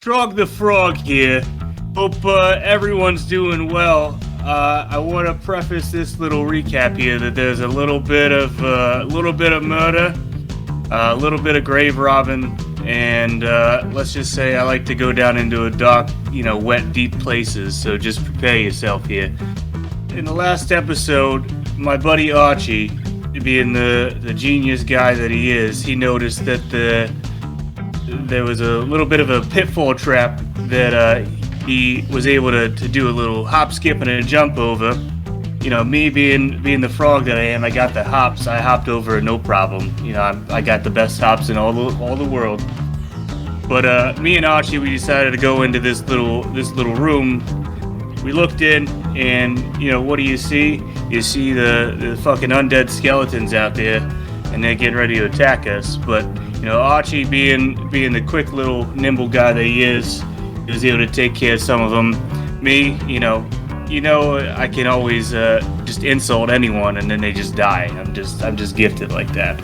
Drog the Frog here. Hope everyone's doing well. I want to preface this little recap here that there's a little bit of murder, a little bit of grave robbing, and let's just say I like to go down into a dark, wet, deep places. So just prepare yourself here. In the last episode, my buddy Archie, being the genius guy that he is, he noticed that there was a little bit of a pitfall trap that he was able to do a little hop, skip, and a jump over. Me being the frog that I am, I got the hops. I hopped over no problem. I got the best hops in all the world. But me and Archie, we decided to go into this little room. We looked in, and what do you see? You see the fucking undead skeletons out there, and they're getting ready to attack us. But Archie, being the quick little nimble guy that he was able to take care of some of them. Me, I can always just insult anyone and then they just die. I'm just gifted like that.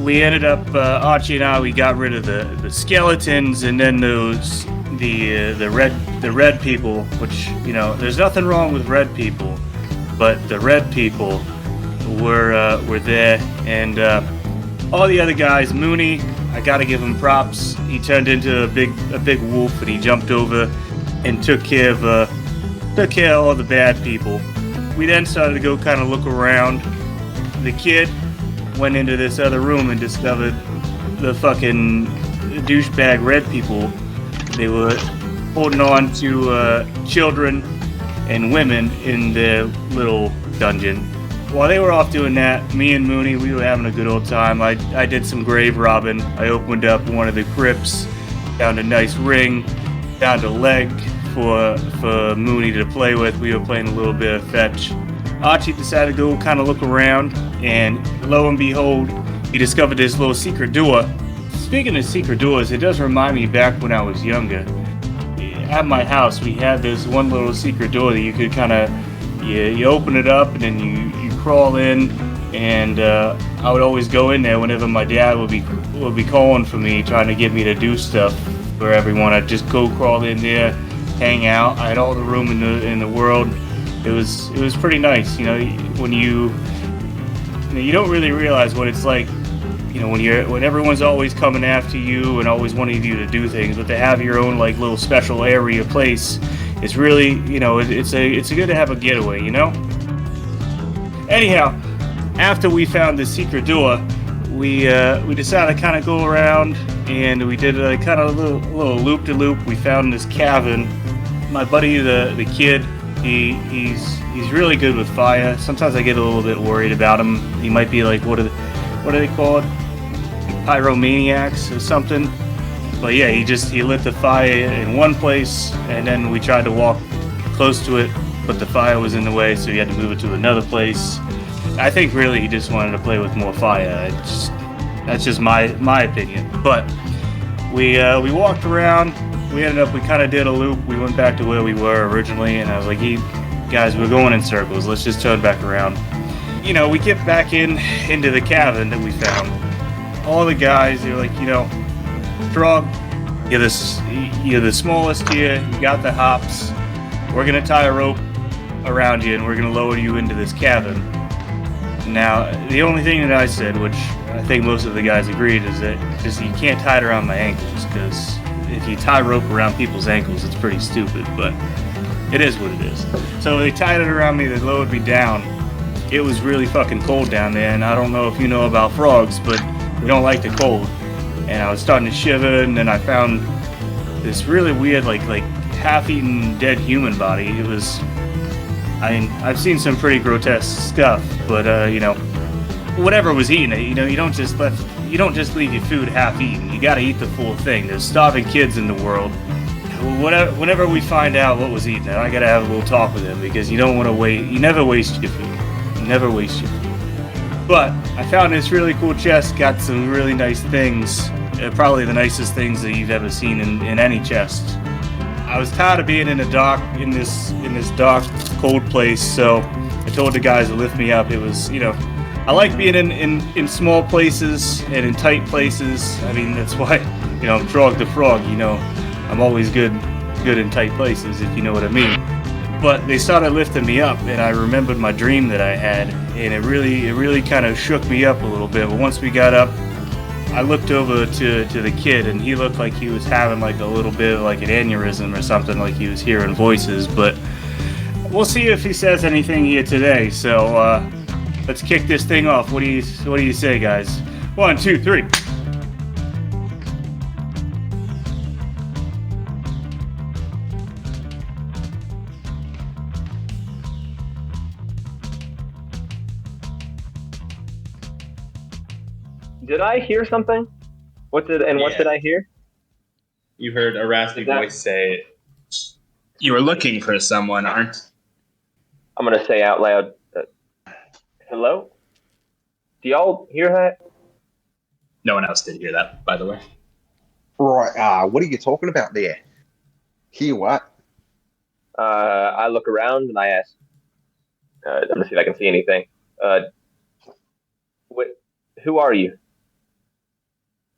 We ended up, Archie and I, we got rid of the skeletons, and then the red people, which there's nothing wrong with red people, but the red people were there, and all the other guys, Moony, I gotta give him props. He turned into a big wolf, and he jumped over and took care of all the bad people. We then started to go kind of look around. The kid went into this other room and discovered the fucking douchebag red people. They were holding on to children and women in their little dungeon. While they were off doing that, me and Moony, we were having a good old time. I did some grave robbing. I opened up one of the crypts, found a nice ring, found a leg for Moony to play with. We were playing a little bit of fetch. Archie decided to go kind of look around, and lo and behold, he discovered this little secret door. Speaking of secret doors, it does remind me back when I was younger. At my house, we had this one little secret door that you could kind of, you open it up and then you crawl in, and I would always go in there whenever my dad would be calling for me, trying to get me to do stuff for everyone. I'd just go crawl in there, hang out. I had all the room in the world. It was pretty nice, when you don't really realize what it's like, when everyone's always coming after you and always wanting you to do things, but to have your own like little special area place, it's really, it's good to have a getaway, Anyhow, after we found the secret door, we decided to kind of go around, and we did a kind of little loop-de-loop. We found this cavern. My buddy, the kid, he's really good with fire. Sometimes I get a little bit worried about him. He might be like, what are they called? Pyromaniacs or something. But yeah, he lit the fire in one place, and then we tried to walk close to it, but the fire was in the way, so he had to move it to another place. I think really he just wanted to play with more fire. That's just my opinion. But we walked around. We kind of did a loop. We went back to where we were originally, and I was like, hey, guys, we're going in circles. Let's just turn back around. We get back into the cavern that we found. All the guys, they're like, Drug, you're the smallest here. You got the hops. We're gonna tie a rope around you, and we're gonna lower you into this cavern. Now, the only thing that I said, which I think most of the guys agreed, is that just you can't tie it around my ankles, because if you tie rope around people's ankles, it's pretty stupid, but it is what it is. So they tied it around me, they lowered me down. It was really fucking cold down there, and I don't know if you know about frogs, but we don't like the cold. And I was starting to shiver, and then I found this really weird, like half-eaten dead human body. It was, I've seen some pretty grotesque stuff, but whatever was eating it, you don't just leave your food half-eaten. You gotta eat the full thing. There's starving kids in the world. Whenever we find out what was eating it, I gotta have a little talk with him, because you don't want to wait. You never waste your food. You never waste your food. But I found this really cool chest, got some really nice things, probably the nicest things that you've ever seen in any chest. I was tired of being in this dark, cold place, so I told the guys to lift me up. It was, I like being in small places and in tight places. I mean, that's why Draug the frog. I'm always good in tight places, if you know what I mean. But they started lifting me up, and I remembered my dream that I had, and it really kind of shook me up a little bit. But once we got up, I looked over to the kid, and he looked like he was having like a little bit of like an aneurysm or something, like he was hearing voices. But we'll see if he says anything here today. So let's kick this thing off. What do you say, guys? 1, 2, 3. Did I hear something? What did I hear? You heard a raspy voice say, "You were looking for someone, aren't?" I'm gonna say out loud, "Hello? Do y'all hear that?" No one else did hear that, by the way. Right, what are you talking about there? Hear what? I look around and I ask, I'm gonna see if I can see anything. Who are you?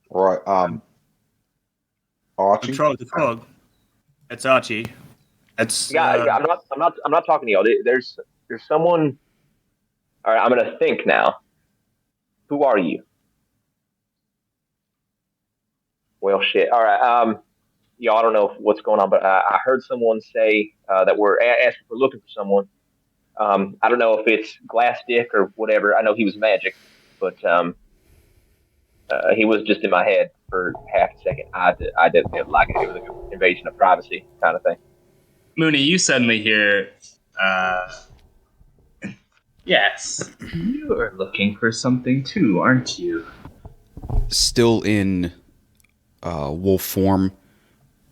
Right, Archie. Control the frog. That's Archie. That's I'm not talking to y'all. There's someone. All right, I'm gonna think now. Who are you? Well, shit. All right. Y'all, I don't know what's going on, but I heard someone say that we're asking for looking for someone. I don't know if it's Glass Dick or whatever. I know he was magic, but he was just in my head for half a second. I didn't like it. It was like an invasion of privacy kind of thing. Moony, you suddenly hear, yes, you're looking for something too, aren't you? Still in wolf form,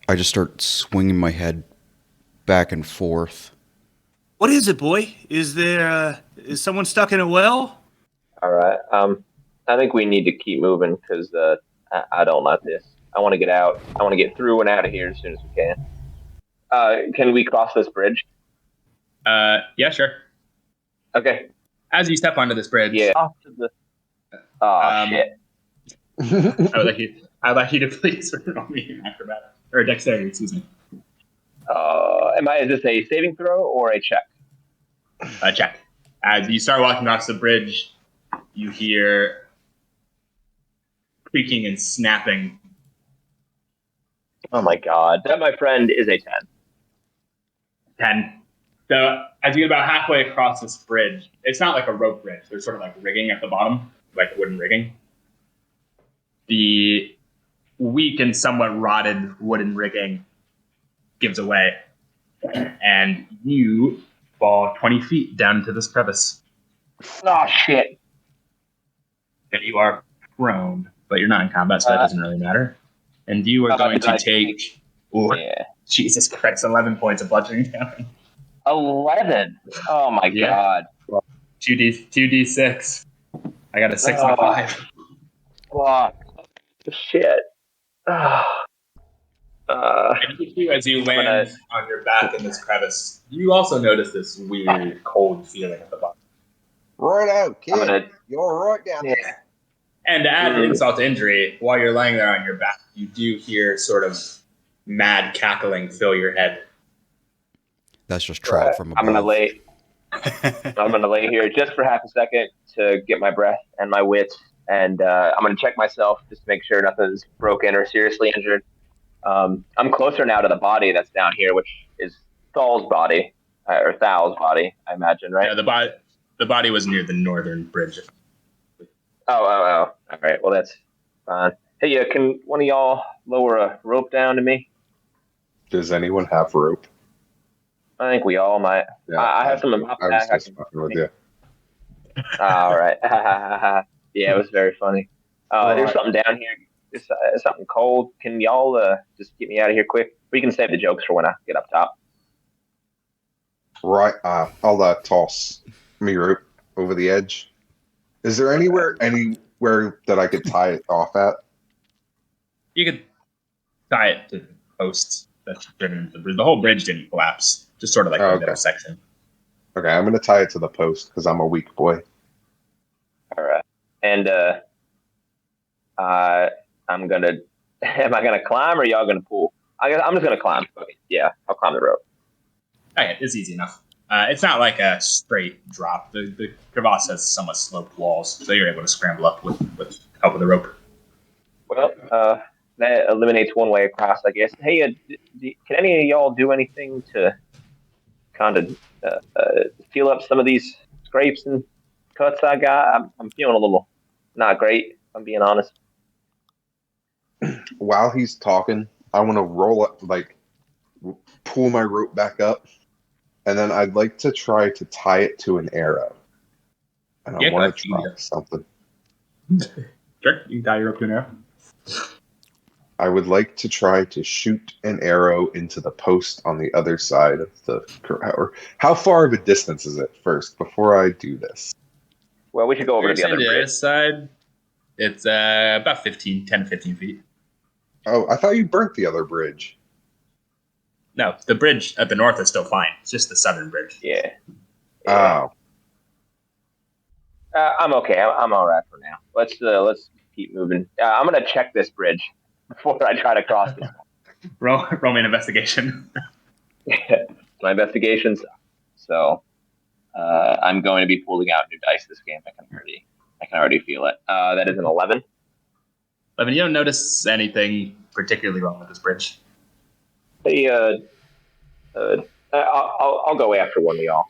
I just start swinging my head back and forth. What is it, boy? Is someone stuck in a well? All right. I think we need to keep moving because I don't like this. I want to get out. I want to get through and out of here as soon as we can. Can we cross this bridge? Yeah, sure. Okay. As you step onto this bridge, yeah. Shit. I would like you to please roll me an acrobatic or a dexterity. Excuse me. Is this a saving throw or a check? A check. As you start walking across the bridge, you hear creaking and snapping. Oh my god. That, my friend, is a 10. 10. So as you get about halfway across this bridge, it's not like a rope bridge. There's sort of like rigging at the bottom, like wooden rigging. The weak and somewhat rotted wooden rigging gives away, and you fall 20 feet down into this crevice. Oh, shit. And you are prone, but you're not in combat, so that doesn't really matter. And you are going to take... Jesus Christ, 11 points of bludgeoning damage. 11? Oh, my God. 2d6. I got a 6 and a 5. Fuck. Shit. And as you land on your back in this crevice, you also notice this weird cold feeling at the bottom. Right out, kid. You're right down there. And to add insult to injury, while you're laying there on your back, you do hear sort of mad cackling fill your head. That's just trout from above. I'm gonna lay here just for half a second to get my breath and my wits, and I'm gonna check myself just to make sure nothing's broken or seriously injured. I'm closer now to the body that's down here, which is Thal's body or Thal's body, I imagine, right? Yeah, the body was near the northern bridge. Oh. All right. Well, that's fine. Hey, can one of y'all lower a rope down to me? Does anyone have rope? I think we all might. Yeah, I have some in my back. I was just fucking with you. All right. Yeah, it was very funny. There's something down here. It's something cold. Can y'all just get me out of here quick? We can save the jokes for when I get up top. Right. I'll toss me rope over the edge. Is there anywhere that I could tie it off at? You could tie it to the posts that's driven into the bridge. The whole bridge didn't collapse, just sort of like the middle section. Okay, I'm going to tie it to the post because I'm a weak boy. All right. And I'm going to Am I gonna climb or y'all gonna pull? I'm just gonna climb. Okay. Yeah, I'll climb the rope. Okay, it's easy enough. It's not like a straight drop. The crevasse has somewhat sloped walls, so you're able to scramble up with help of the rope. Well, that eliminates one way across, I guess. Hey, can any of y'all do anything to kind of heal up some of these scrapes and cuts I got? I'm feeling a little not great, if I'm being honest. While he's talking, I want to roll up, like, pull my rope back up, and then I'd like to try to tie it to an arrow. And I want to try something. Sure, you can tie your rope to an arrow. I would like to try to shoot an arrow into the post on the other side of the corral. How far of a distance is it first before I do this? Well, we should go over to the other bridge. Side. It's about 10 to 15 feet. Oh, I thought you burnt the other bridge. No, the bridge at the north is still fine. It's just the southern bridge. Yeah. Oh. I'm okay. I'm all right for now. Let's keep moving. I'm gonna check this bridge before I try to cross this. Roll me an investigation. My investigations. So I'm going to be pulling out new dice this game. I can already feel it. That is an 11. 11. You don't notice anything particularly wrong with this bridge. Hey, I'll go after one of y'all.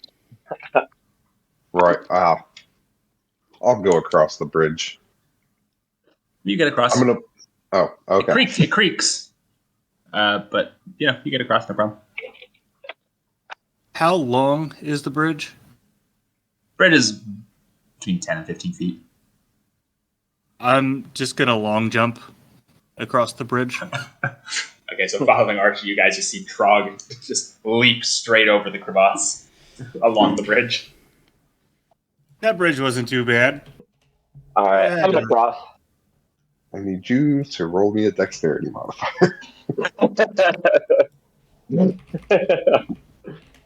Right. I'll go across the bridge. You get across. Oh, okay. It creaks. But you get across, no problem. How long is the bridge? Bridge is between 10 and 15 feet. I'm just gonna long jump across the bridge. Okay, so following Archie, you guys just see Druig just leap straight over the crevasse along the bridge. That bridge wasn't too bad. All right, I'm gonna cross. I need you to roll me a dexterity modifier.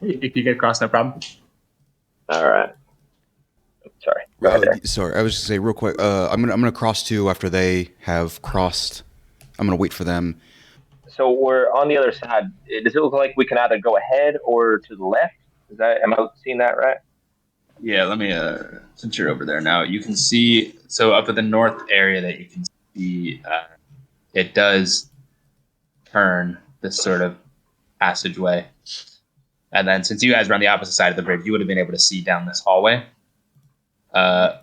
If you get across, no problem. All right. Sorry. Go ahead there. Sorry, I was just gonna say real quick. I'm gonna cross too after they have crossed. I'm gonna wait for them. So we're on the other side. Does it look like we can either go ahead or to the left? Am I seeing that right? Yeah, let me, since you're over there now, you can see, so up at the north area that you can see, it does turn this sort of passageway. And then since you guys were on the opposite side of the bridge, you would have been able to see down this hallway. So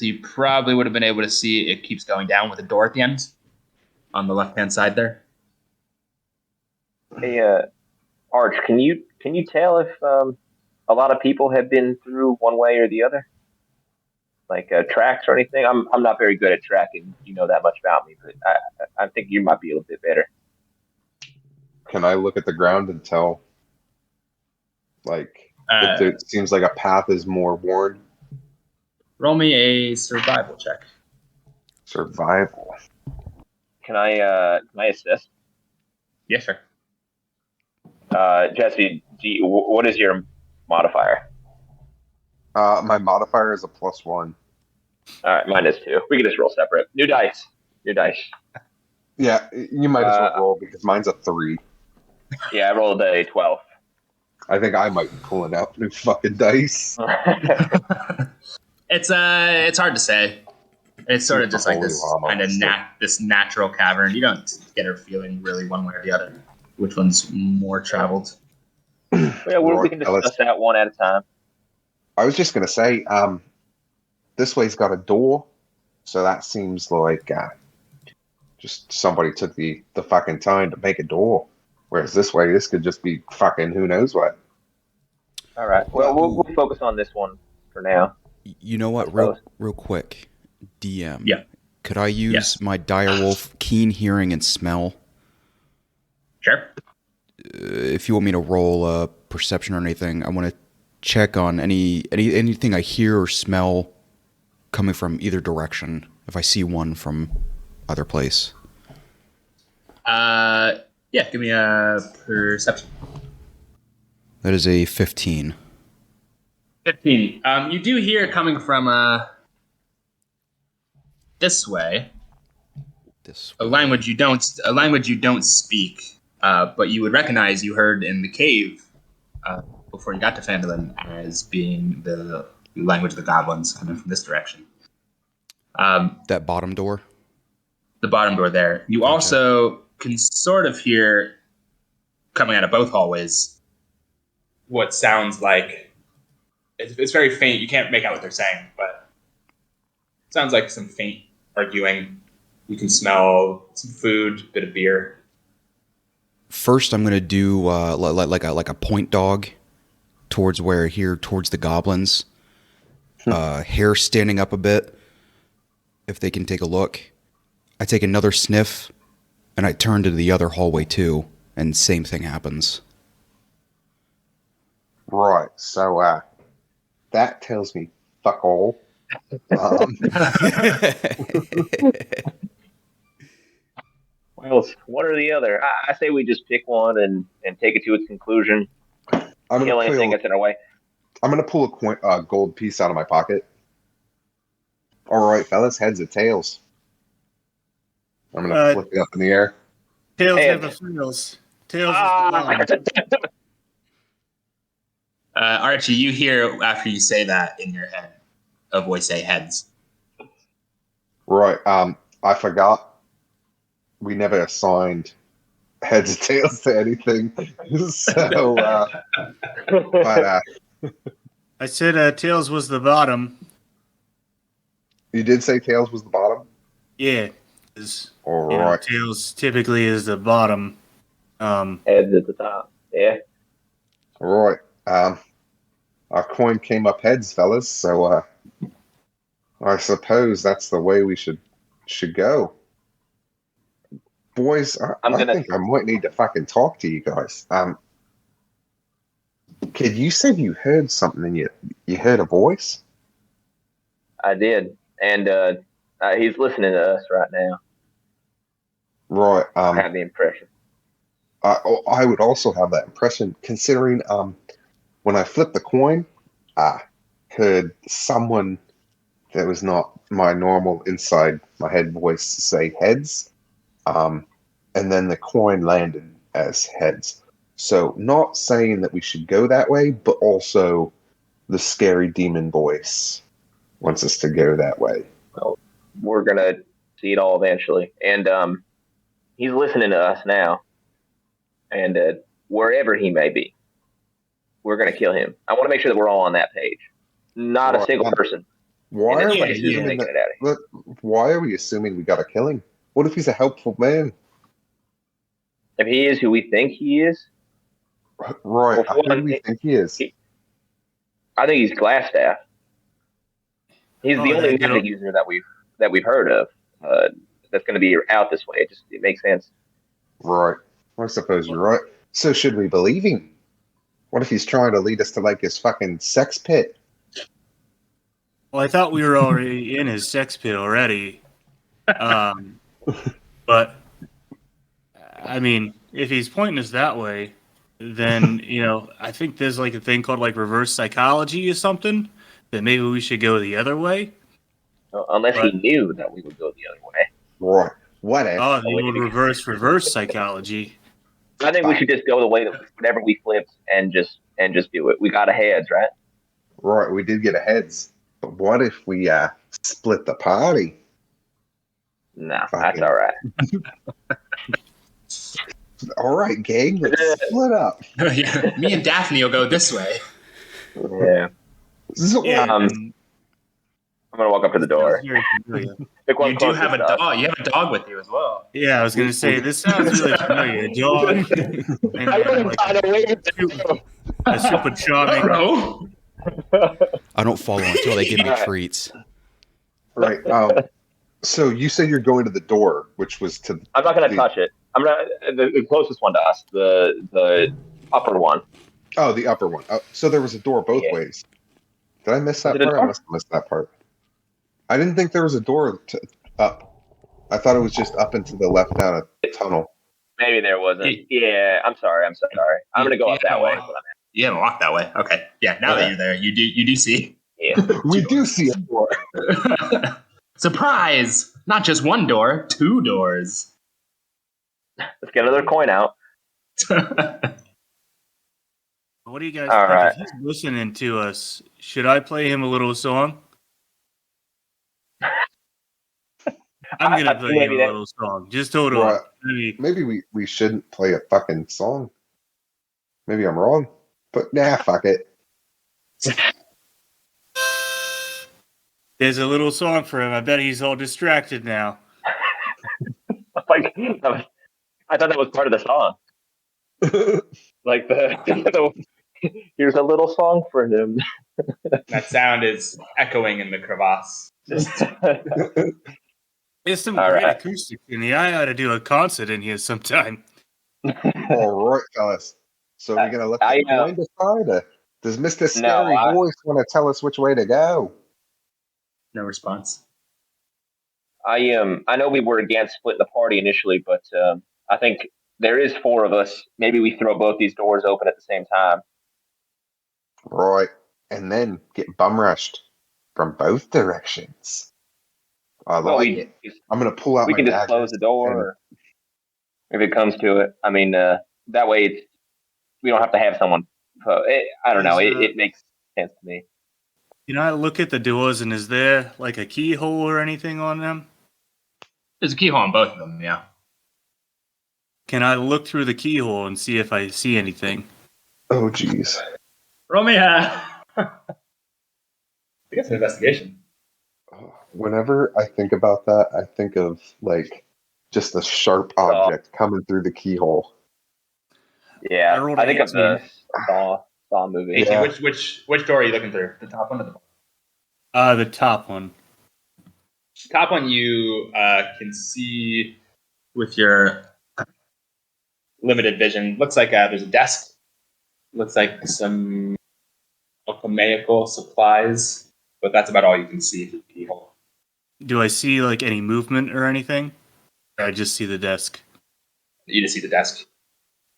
you probably would have been able to see it keeps going down with a door at the end on the left-hand side there. Hey, Arch, can you tell if a lot of people have been through one way or the other, like tracks or anything? I'm not very good at tracking. You know that much about me, but I think you might be a little bit better. Can I look at the ground and tell, like, if it seems like a path is more worn? Roll me a survival check. Survival. Can I assist? Yeah, sure. Jesse, what is your modifier? My modifier is a +1. All right, mine is 2. We can just roll separate. New dice. Yeah, you might as well roll because mine's a 3. Yeah, I rolled a 12. I think I might be pulling out new fucking dice. It's hard to say. It's sort of just like this kind of this natural cavern. You don't get a feeling really one way or the other which one's more traveled. Yeah, we can discuss that one at a time. I was just gonna say, this way's got a door, so that seems like just somebody took the fucking time to make a door. Whereas this way, this could just be fucking who knows what. All right. Well, we'll focus on this one for now. You know what? Real quick, DM. Yeah. Could I use my direwolf keen hearing and smell? Sure. If you want me to roll a perception or anything, I want to check on anything I hear or smell coming from either direction. If I see one from either place. Yeah. Give me a perception. That is a 15. 15. You do hear it coming from this way. This a language you don't speak, but you would recognize. You heard in the cave before you got to Phandalin as being the language of the goblins coming from this direction. that bottom door. The bottom door there. You also can sort of hear, coming out of both hallways, what sounds like it's very faint. You can't make out what they're saying, but it sounds like some faint arguing. You can smell some food, a bit of beer. First, I'm gonna do like a point dog towards towards the goblins. Hair standing up a bit. If they can take a look, I take another sniff, and I turn to the other hallway too, and same thing happens. Right. So that tells me fuck all. Well, it's one or the other. I say we just pick one and take it to its conclusion. Kill anything that's in our way. I'm gonna pull a gold piece out of my pocket. All right, fellas, heads or tails? I'm gonna flip it up in the air. Tails never fails. Tails is the bottom. Archie, you hear after you say that in your head a voice say heads. Right. I forgot. We never assigned heads or tails to anything. So, but I said tails was the bottom. you did say tails was the bottom. Yeah. All right. Tails typically is the bottom. Heads at the top. Yeah. All right. Our coin came up heads, fellas. So, I suppose that's the way we should go. Boys, I think I might need to fucking talk to you guys. Kid, you said you heard something and you heard a voice? I did. And he's listening to us right now. Right. I have the impression. I would also have that impression, considering when I flipped the coin, I heard someone that was not my normal inside my head voice say heads. And then the coin landed as heads. So not saying that we should go that way, but also the scary demon voice wants us to go that way. Well, we're going to see it all eventually. And he's listening to us now. And wherever he may be, we're going to kill him. I want to make sure that we're all on that page. Not a single person. Why are we assuming we got to kill him? What if he's a helpful man? If he is who we think he is, right? Who do we think he is? I think he's Glassstaff. He's the only magic user that we've heard of that's going to be out this way. It makes sense. Right. I suppose you're right. So should we believe him? What if he's trying to lead us to like his fucking sex pit? Well, I thought we were already in his sex pit already. But I mean, if he's pointing us that way, then I think there's like a thing called like reverse psychology or something that maybe we should go the other way. Unless he knew that we would go the other way. Right. What? Oh, they would reverse psychology. I think we should just go the way that whenever we flipped and just do it. We got a heads, right? Right. We did get a heads, but what if we split the party? Nah, that's all right. All right, gang, let's split up. Yeah, me and Daphne will go this way. Yeah. I'm gonna walk up to the door. You do have a dog. You have a dog with you as well. Yeah, I was gonna say this sounds really familiar. A dog. And a super charming. I don't follow until they give me treats. Right. So you said you're going to the door, which was to. I'm not going to touch it. I'm not the closest one to us, the upper one. Oh, the upper one. So there was a door both ways. Did I miss that part? I must have missed that part. I didn't think there was a door up. I thought it was just up and to the left down a tunnel. Maybe there wasn't. Yeah, I'm sorry. I'm so sorry. I'm going to go up that way. You haven't walked that way. Okay. Yeah. Now that you're there, you do see. Yeah. We do see a door. Surprise! Not just one door, 2 doors. Let's get another coin out. What do you guys All think? right. If he's listening to us, should I play him a little song? I'm I gonna think play maybe you a that- little song. Just hold Right. on. Maybe. Maybe we shouldn't play a fucking song. Maybe I'm wrong. But nah, fuck it. There's a little song for him. I bet he's all distracted now. Like, I thought that was part of the song. Like here's a little song for him. That sound is echoing in the crevasse. Just There's some All great right. acoustics in here. I ought to do a concert in here sometime. All right, fellas. So we're gonna let the coin decide? Does Mr. Scary Voice want to tell us which way to go? no response. I know we were against splitting the party initially, but I think there is 4 of us. Maybe we throw both these doors open at the same time. Right. And then get bum rushed from both directions. I like it. I'm gonna pull out We my can just daggers close the door if it comes to it. I mean, that way we don't have to have someone. I don't know. It makes sense to me. Can I look at the doors and is there like a keyhole or anything on them? There's a keyhole on both of them, yeah. Can I look through the keyhole and see if I see anything? Oh, jeez. Roll me I guess an investigation. Whenever I think about that, I think of like just a sharp object coming through the keyhole. Yeah, I think of 18. the Saw movie. Hey, Yeah. which door are you looking through? The top one or the bottom? The top one. Top one you can see with your limited vision. Looks like there's a desk. Looks like some alchemical supplies, but that's about all you can see through the keyhole. Do I see like any movement or anything? Or I just see the desk. You just see the desk.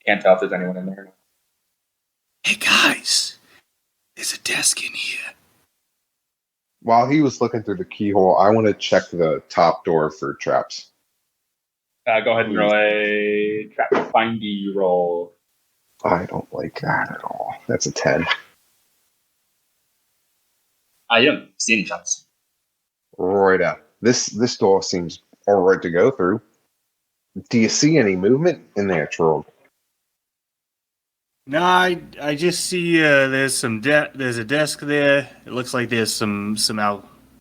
Can't tell if there's anyone in there or not. Hey guys, there's a desk in here. While he was looking through the keyhole, I want to check the top door for traps. Go ahead and roll a trap findy roll. I don't like that at all. That's a 10. You don't see any traps. Right out. This door seems all right to go through. Do you see any movement in there, Troll? No, I just see there's there's a desk there. It looks like there's some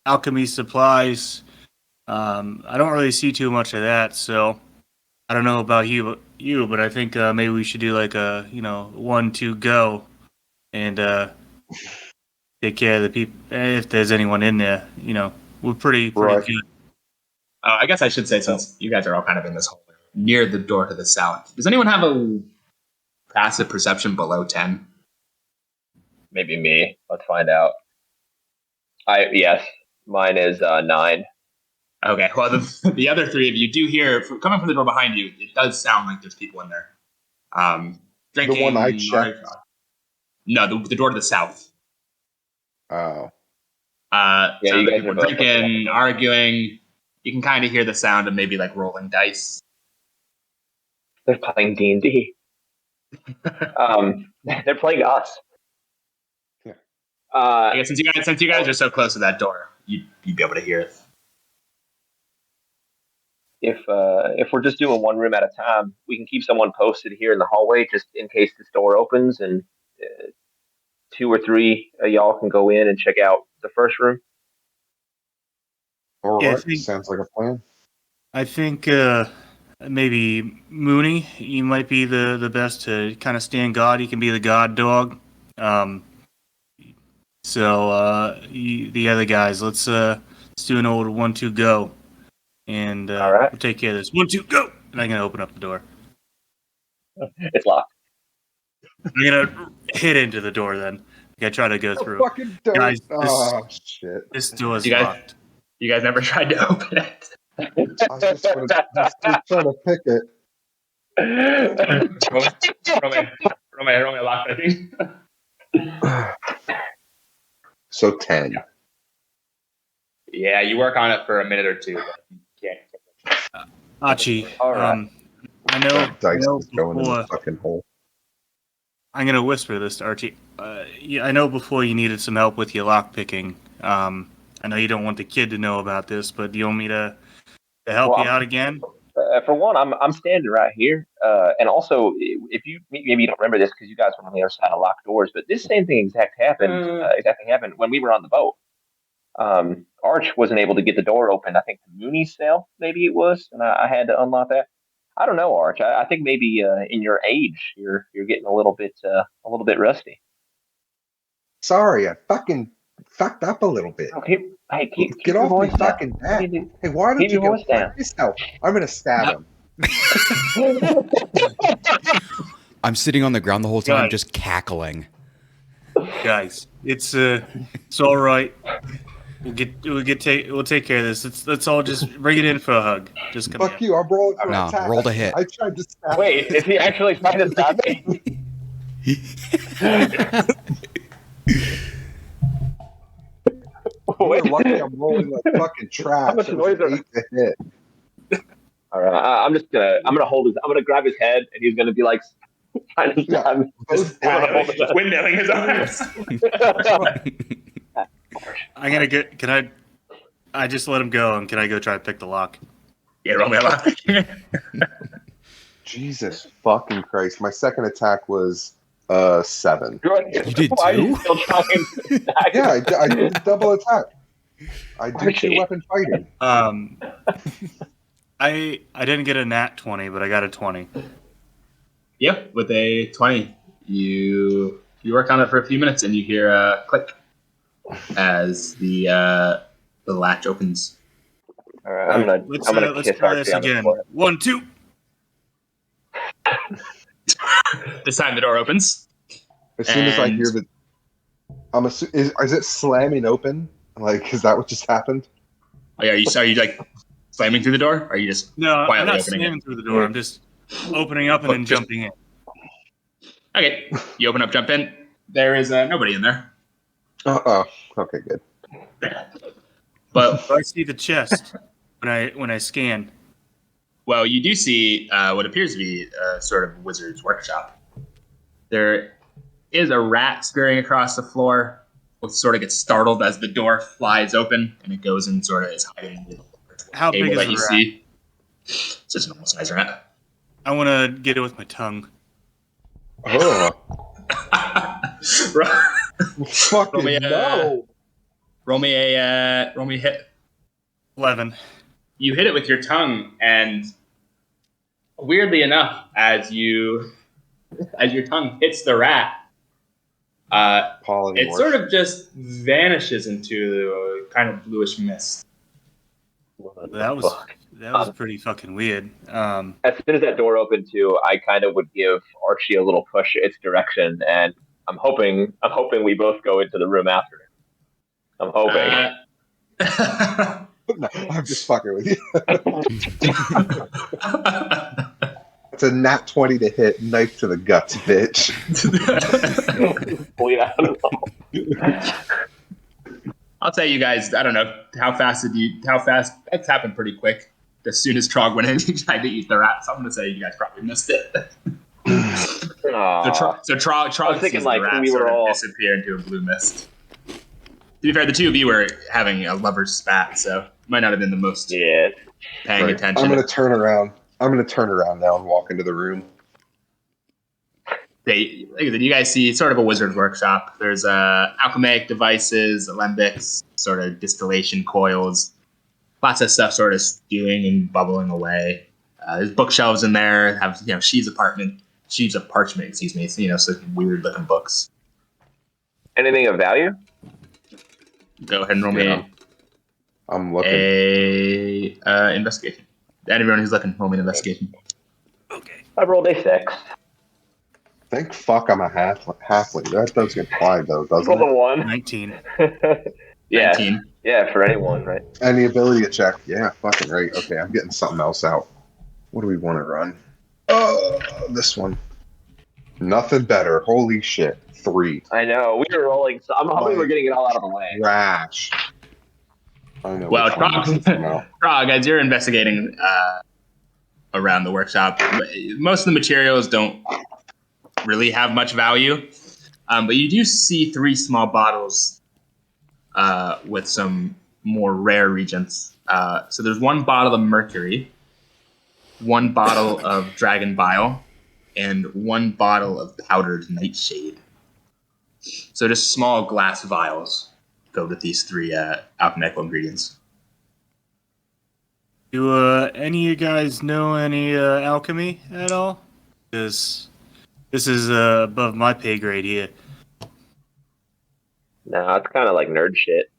alchemy supplies. I don't really see too much of that, so I don't know about you, but I think maybe we should do like a 1-2 go, and take care of the people if there's anyone in there. We're pretty Right. good. I guess I should say, since you guys are all kind of in this hole near the door to the south, does anyone have a passive perception below 10? Maybe me. Let's find out. Yes, mine is 9. Okay, well, the other 3 of you do hear, coming from the door behind you, it does sound like there's people in there. Drinking. The one I checked? No, the door to the south. Oh. Yeah, so you guys people are both drinking, arguing. You can kind of hear the sound of maybe like rolling dice. They're playing D&D. They're playing us. Yeah. I guess since you guys are so close to that door, you'd be able to hear it. If we're just doing one room at a time, we can keep someone posted here in the hallway just in case this door opens, and 2 or 3 of y'all can go in and check out the first room. All Yeah, right. Sounds like a plan. I think maybe Moony, you might be the best to kind of stand guard. You can be the guard dog. The other guys, let's do an old 1-2 go, and All right. we'll take care of this. 1-2 go, and I'm gonna open up the door. It's locked. I'm gonna hit into the door then. I try to go through. Fucking don't. Guys, Shit. this door is You guys- locked. You guys never tried to open it. I was just trying to pick it. roll me a lock, I think. So 10. Yeah, you work on it for a minute or 2, but you Archie, All right. I know, That dice I know is going in the before, fucking hole. I'm gonna whisper this to Archie. Yeah, I know before you needed some help with your lock picking. I know you don't want the kid to know about this, but do you want me to help you out again? For one, I'm standing right here, and also if you maybe you don't remember this because you guys were on the other side of locked doors, but this same thing exactly happened when we were on the boat. Arch wasn't able to get the door open. I think the Mooney's cell, maybe it was, and I had to unlock that. I don't know, Arch. I think maybe in your age, you're getting a little bit rusty. Sorry, I fucking fucked up a little bit. Oh, keep Get your off me voice down. fucking back. You need Hey, why to don't keep you your go voice fuck down. yourself? I'm gonna stab him. I'm sitting on the ground the whole time, Right. just cackling. Guys, it's all right. We'll take care of this. Let's all just bring it in for a hug. Just come Fuck here. you, I'm rolling for Nah, attack. roll to hit. I tried to stab Wait, is he actually trying to stab me? You're lucky I'm rolling like fucking trash. How much It was noise an 8 to hit. All right, I'm gonna grab his head, and he's gonna be like trying to stab me. Both Windmilling his arms. I'm gonna get. Can I just let him go, and can I go try to pick the lock? Yeah, roll me a lock. Jesus fucking Christ. My second attack was 7. You did Why are you too? still trying to stab Yeah, I did double attack. I do Archie. 2 weapon fighting. I didn't get a nat 20, but I got a 20. Yep, with a 20, you work on it for a few minutes, and you hear a click as the latch opens. All right, I'm gonna Let's kiss try Archie this on the again. forehead. 1, 2. This time the door opens. As soon as I And- hear the, is it slamming open? Like, is that what just happened? Oh, yeah, are you like slamming through the door? Or are you just No, I'm quietly not opening slamming it? through the door. I'm just opening up and then Just- jumping in. Okay, you open up, jump in. There is nobody in there. Oh, okay, good. But So I see the chest when I scan. well, you do see what appears to be a sort of wizard's workshop. There is a rat scurrying across the floor. It sort of gets startled as the door flies open, and it goes and sort of is hiding in the How big table is that you the rat? see. It's just a normal size rat. I want to get it with my tongue. Oh, Roll fucking me no! roll me a hit. 11. You hit it with your tongue, and weirdly enough, as your tongue hits the rat, Polymorph. it sort of just vanishes into a kind of bluish mist. That was pretty fucking weird. As soon as that door opened too, I kind of would give Archie a little push its direction, and I'm hoping we both go into the room after it. I'm hoping. No, I'm just fucking with you. It's a nat 20 to hit, knife to the guts, bitch. Bleed out of them. I'll tell you guys, I don't know how fast it's happened pretty quick. As soon as Trog went in, he tried to eat the rat, so I'm going to say you guys probably missed it. Aw. So Trog thinking, sees like, the rat we were sort of all- disappear into a blue mist. To be fair, the two of you were having a lover's spat, so might not have been the most Yeah. paying Right. attention. I'm gonna turn around now and walk into the room. Like I said, you guys see sort of a wizard's workshop. There's alchemic devices, alembics, sort of distillation coils, lots of stuff sort of stewing and bubbling away. There's bookshelves in there, have sheets of parchment, excuse me, some weird looking books. Anything of value? Go ahead and roll Yeah. me I'm looking. a investigation. Anyone who's looking, roll me an investigation. Okay. I rolled a 6. Thank fuck I'm a halfling. That does imply though, doesn't Rolled a it? 1. 19. Yeah. 19. Yeah, for anyone, right? And the ability to check. Yeah, fucking right. Okay, I'm getting something else out. What do we want to run? Oh, this one. Nothing better. Holy shit. 3. I know. We were rolling. So I'm hoping we're getting it all out of the way. Rash. I know Well, which one needs to come out. Trog, as you're investigating around the workshop, most of the materials don't really have much value, but you do see 3 small bottles with some more rare reagents. So there's 1 bottle of mercury, 1 bottle of dragon bile, and 1 bottle of powdered nightshade. So just small glass vials filled with these 3 alchemical ingredients. Do any of you guys know any alchemy at all? Because this is above my pay grade here. No, it's kind of like nerd shit.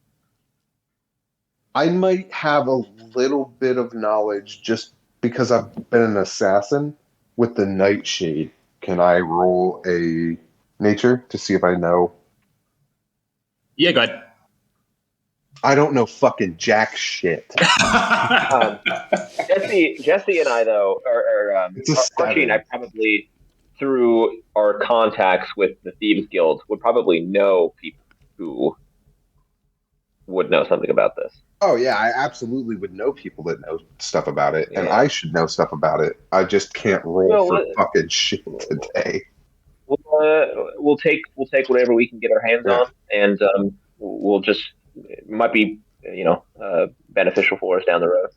I might have a little bit of knowledge just because I've been an assassin with the nightshade. Can I roll a nature to see if I know? Yeah, go ahead. I don't know fucking jack shit. Jesse and I, though, It's a Archie and I 7. probably, through our contacts with the Thieves Guild, would probably know people who would know something about this. Oh yeah, I absolutely would know people that know stuff about it, and Yeah. I should know stuff about it. I just can't roll Well, for fucking shit today. We'll take whatever we can get our hands on, and we'll just it might be beneficial for us down the road.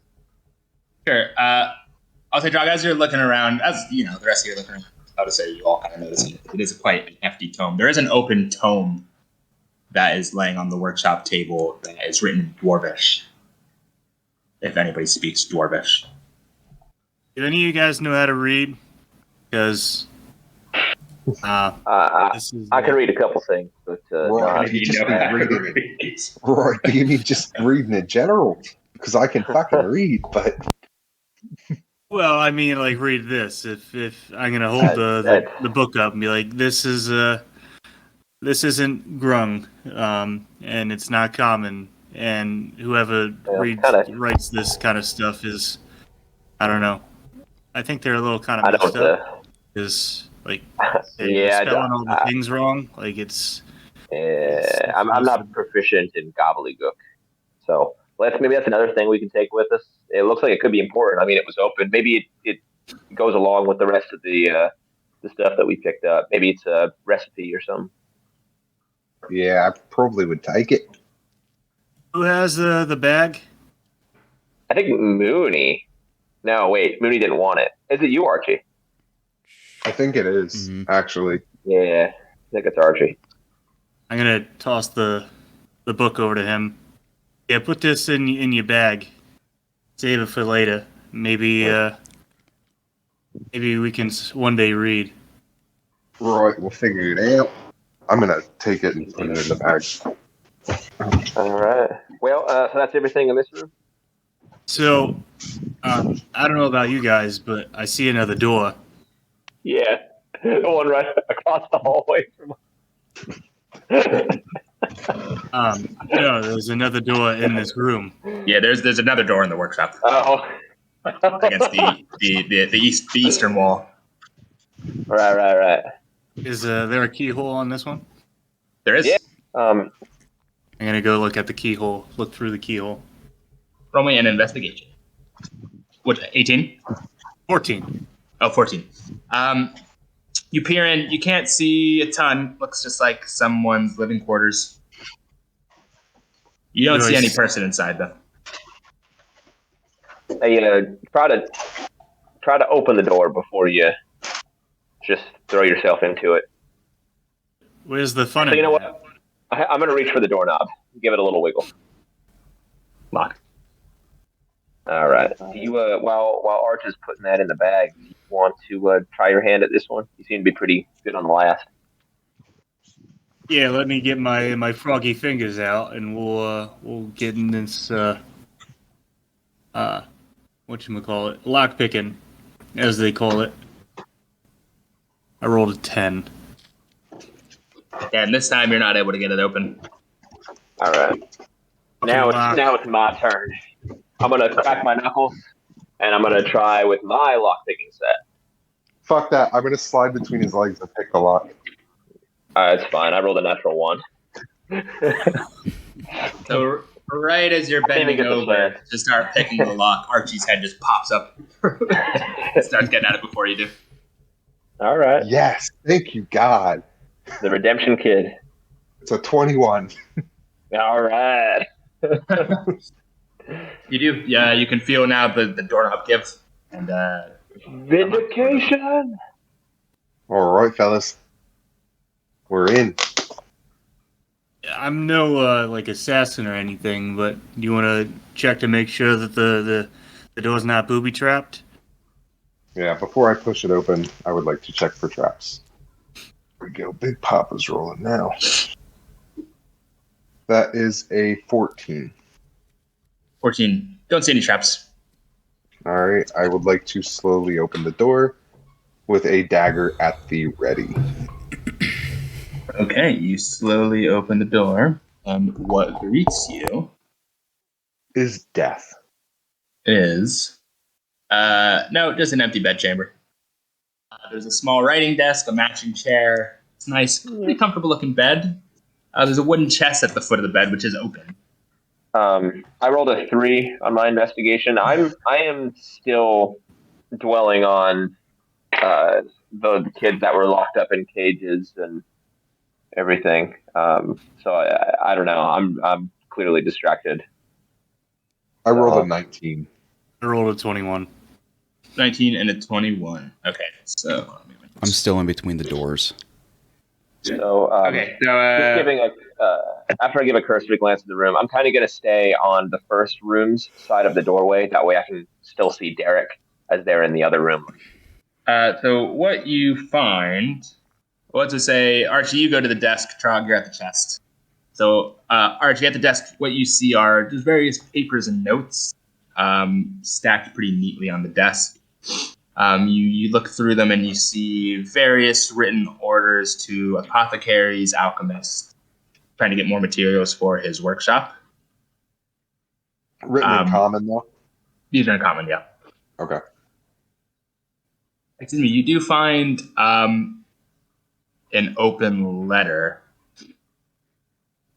Sure. I'll say, Drog, as you're looking around, as you know, the rest of you are looking around, how to say, you all kind of notice it is quite an hefty tome. There is an open tome that is laying on the workshop table that is written in Dwarvish. If anybody speaks Dwarvish. Do any of you guys know how to read? Because this is I can read a couple things, but Roy, not- you just reading. Roy, do you mean just reading in general? Because I can fucking read, but Well, I mean, like, read this. If I'm gonna hold the book up and be like, this isn't grung, and it's not common, and whoever writes this kind of stuff is, I don't know. I think they're a little kind I of messed don't. up. Is like they're spelling all the things wrong. Like it's I'm not proficient in gobbledygook, so maybe that's another thing we can take with us. It looks like it could be important. I mean, it was open. Maybe it goes along with the rest of the stuff that we picked up. Maybe it's a recipe or something. yeah, I probably would take it. Who has the bag? I think Moony. No, wait, Moony didn't want it. Is it you, Archie? I think it is, actually. Yeah, I think it's Archie. I'm gonna toss the book over to him. Yeah, put this in your bag. Save it for later. Maybe we can one day read. Right, we'll figure it out. I'm gonna take it and put it in the bag. All right. Well, so that's everything in this room. So, I don't know about you guys, but I see another door. Yeah, the one right across the hallway from. No, there's another door in this room. Yeah, there's another door in the workshop Oh. against the eastern wall. Right. Is there a keyhole on this one? There is. Yeah. I'm gonna go look at the keyhole. Look through the keyhole. Roll me an investigation. What, 18? 14. Oh, 14. You peer in. You can't see a ton. Looks just like someone's living quarters. You don't see any person inside, though. Try to open the door before you just throw yourself into it. Where's the fun? So you know what? I'm going to reach for the doorknob. Give it a little wiggle. Lock. All right. Do you while Arch is putting that in the bag, do you want to try your hand at this one? You seem to be pretty good on the last. Yeah, let me get my froggy fingers out, and we'll get in this whatchamacallit, lock picking, as they call it. I rolled a 10. And this time you're not able to get it open. All right. Now it's my turn. I'm gonna crack my knuckles, and I'm gonna try with my lock picking set. Fuck that. I'm gonna slide between his legs and pick the lock. It's fine. I rolled a natural 1. So Right as you're I can't even bending get the over chance. to start picking the lock, Archie's head just pops up. Starts getting at it before you do. All right. Yes, thank you, God. The Redemption Kid. It's a 21. All right. You do. Yeah, you can feel now the doorknob give. And Vindication. All right, fellas. We're in. I'm no like assassin or anything, but do you want to check to make sure that the door's not booby trapped? Yeah, before I push it open, I would like to check for traps. Here we go. Big Papa's rolling now. That is a 14. 14. Don't see any traps. All right, I would like to slowly open the door with a dagger at the ready. Okay, you slowly open the door, and what greets you Is death. is no, just an empty bedchamber. There's a small writing desk, a matching chair. It's a nice, pretty comfortable looking bed. There's a wooden chest at the foot of the bed, which is open. I rolled a 3 on my investigation. I am still dwelling on the kids that were locked up in cages and everything. So I don't know. I'm clearly distracted. I rolled a 19. I rolled a 21. 19 and a 21. Okay, so I'm still in between the doors. So okay, so just giving after I give a cursory glance at the room, I'm kind of going to stay on the first room's side of the doorway. That way, I can still see Derek as they're in the other room. so what you find, let's just say, Archie, you go to the desk, Trog, you're at the chest. So, Archie, at the desk, what you see are just various papers and notes stacked pretty neatly on the desk. You look through them and you see various written orders to apothecaries, alchemists, trying to get more materials for his workshop. Written in common, though? These are in common, yeah. Okay. Excuse me, you do find an open letter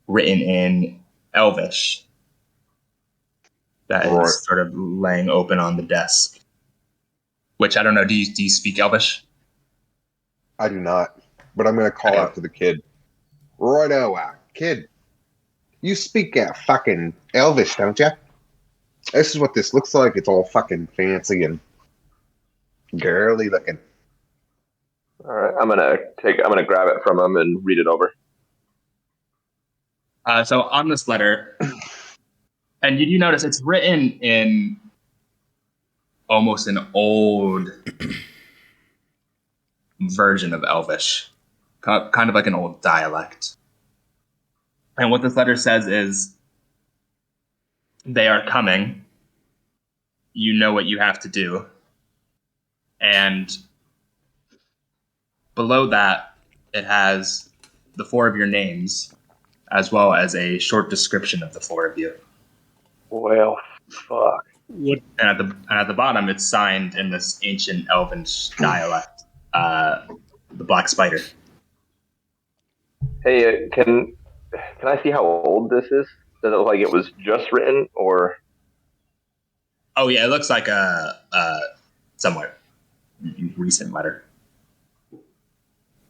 written in Elvish that Right. is sort of laying open on the desk. Which, I don't know, do you speak Elvish? I do not. But I'm going to call out to the kid. Righto, kid. You speak fucking Elvish, don't you? This is what this looks like. It's all fucking fancy and girly looking. All right, I'm gonna grab it from him and read it over. So on this letter, and you do notice it's written in almost an old version of Elvish, kind of like an old dialect. And what this letter says is, they are coming. You know what you have to do. And below that, it has the 4 of your names, as well as a short description of the 4 of you. Well, fuck. What? And at the bottom, it's signed in this ancient Elvish dialect, the Black Spider. Hey, can I see how old this is? Does it look like it was just written, or? Oh yeah, it looks like a somewhat recent letter.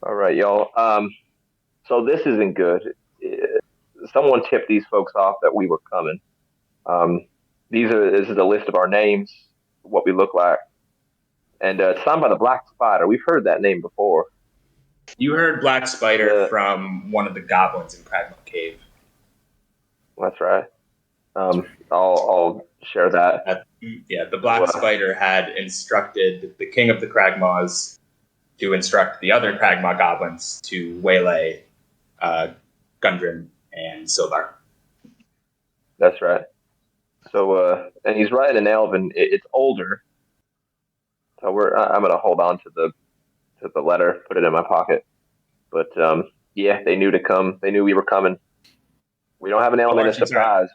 All right, y'all. So this isn't good. Someone tipped these folks off that we were coming. This is a list of our names, what we look like, and it's signed by the Black Spider. We've heard that name before. You heard Black Spider from one of the goblins in Cragmore Cave. That's right. I'll share that. The Black Spider had instructed the King of the Cragmaws to instruct the other Cragmaw goblins to waylay Gundren and Sildar. That's right. So, and he's writing in Elven. It's older. So I'm gonna hold on to the letter, put it in my pocket. But yeah, they knew to come. They knew we were coming. We don't have an element of surprise.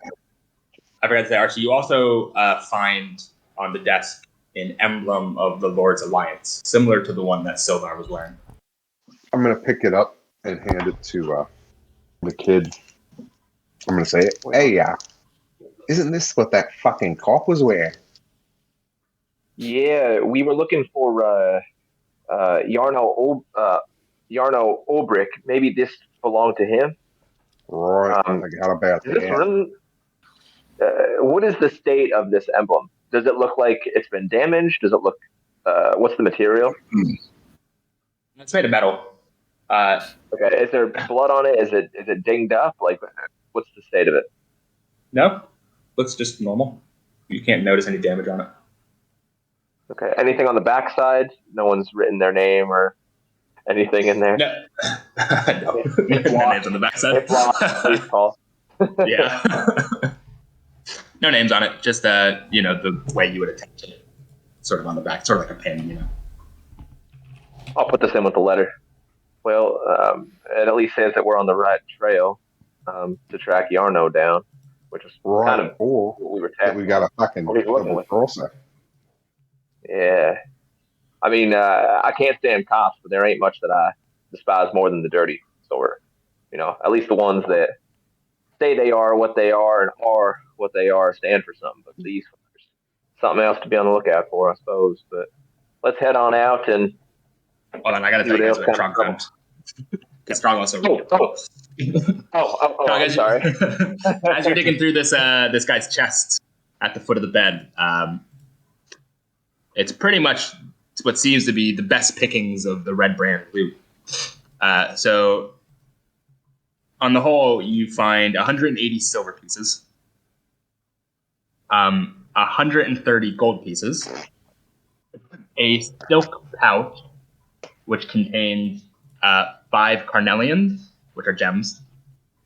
I forgot to say, Archie, you also find on the desk an emblem of the Lord's Alliance, similar to the one that Sildar was wearing. I'm going to pick it up and hand it to the kid. I'm going to say, hey, Isn't this what that fucking cop was wearing? Yeah, we were looking for Yarno Ulbrich. Maybe this belonged to him. Right, I got about Is this that. room? What is the state of this emblem? Does it look like it's been damaged? Does it look? What's the material? It's made of metal. Okay, is there blood on it? Is it dinged up? Like, what's the state of it? No, looks just normal. You can't notice any damage on it. Okay, anything on the backside? No one's written their name or anything in there. No, no. If No lost, names on the backside. if lost, please call. Yeah. No names on it. Just the way you would attach it, sort of on the back, sort of like a pin. I'll put this in with the letter. Well, it at least says that we're on the right trail to track Yarno down, which is kind of or what we were that we got a fucking what he's working double with. crosser. Yeah. I mean, I can't stand cops, but there ain't much that I despise more than the dirty sort. At least the ones that say they are what they are and are what they are stand for something. But these fuckers, something else to be on the lookout for, I suppose. But let's head on out and. Hold on, I gotta tell you guys what Trog found. Because Trog also. I'm sorry. As you're digging through this guy's chest at the foot of the bed, it's pretty much what seems to be the best pickings of the Redbrand loot. So, on the whole, you find 180 silver pieces, 130 gold pieces, a silk pouch, which contains 5 carnelians, which are gems,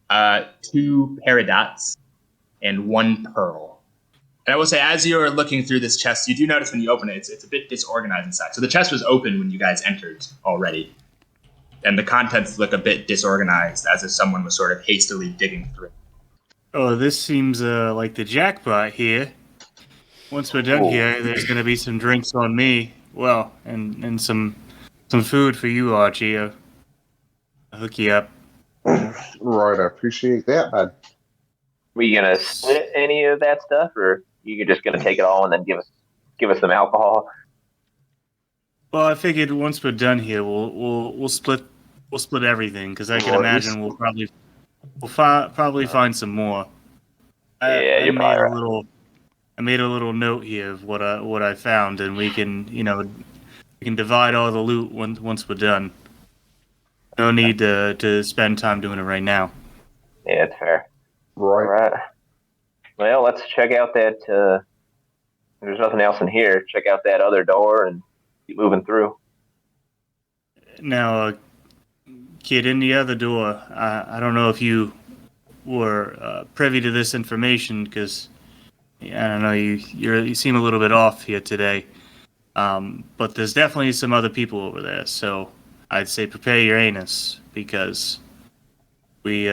2 peridats, and 1 pearl. And I will say, as you're looking through this chest, you do notice when you open it, it's a bit disorganized inside. So the chest was open when you guys entered already. And the contents look a bit disorganized, as if someone was sort of hastily digging through. Oh, this seems like the jackpot here. Once we're done here, there's going to be some drinks on me. Well, and some food for you, Archie. I'll hook you up. Right, I appreciate that, bud. Were you gonna split any of that stuff, or you just gonna take it all and then give us some alcohol? Well, I figured once we're done here, we'll split everything because I can imagine we'll probably find some more. I made a little note here of what I found, and we can divide all the loot once we're done. No need to spend time doing it right now. Yeah, it's fair. Right. All right. Well, let's check out that. There's nothing else in here. Check out that other door and keep moving through. Now, kid, in the other door, I don't know if you were privy to this information because I don't know you seem a little bit off here today. But there's definitely some other people over there, so I'd say prepare your anus because we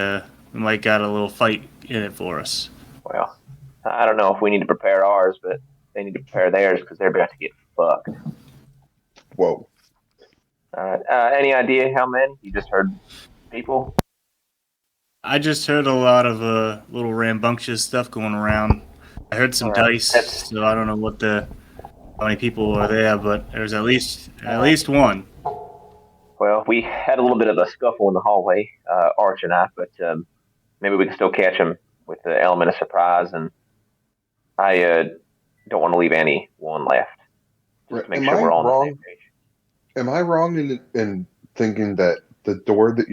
might got a little fight in it for us. Well, I don't know if we need to prepare ours, but they need to prepare theirs because they're about to get fucked. Whoa. All right. Any idea how many? You just heard people? I just heard a lot of little rambunctious stuff going around. I heard some dice, so I don't know how many people are there, but there's at least one. Well, we had a little bit of a scuffle in the hallway, Arch and I, but maybe we can still catch him with the element of surprise, and I don't want to leave anyone left. Just to make sure we're all on the same page. Am I wrong in thinking that the door that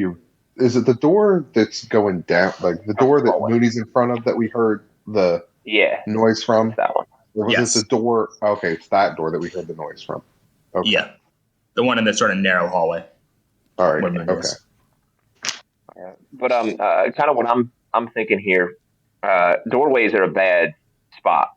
is it the door that's going down, like the door that Mooney's in front of that we heard the noise from? It's that one. Or was it the door? Okay, it's that door that we heard the noise from. Okay. Yeah. The one in the sort of narrow hallway. All right. Okay. But kind of what I'm thinking here, doorways are a bad spot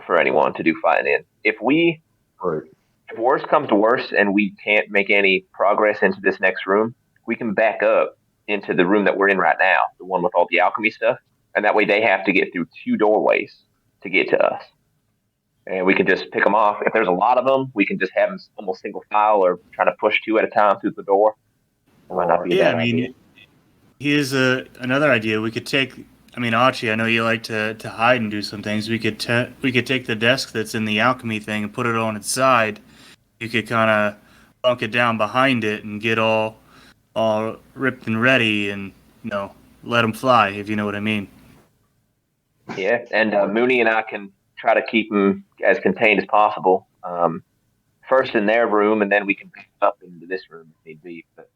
for anyone to do fighting in. If worse comes to worse and we can't make any progress into this next room, we can back up into the room that we're in right now, the one with all the alchemy stuff, and that way they have to get through 2 doorways to get to us. And we can just pick them off. If there's a lot of them, we can just have them almost single file or try to push 2 at a time through the door. It might not be a bad idea. Here's another idea. We could take I mean, Archie, I know you like to hide and do some things. We could take the desk that's in the alchemy thing and put it on its side. You could kind of bunk it down behind it and get all ripped and ready, and let them fly, if you know what I mean. Yeah, and Moony and I can try to keep them as contained as possible. First in their room, and then we can pick up into this room if need be. But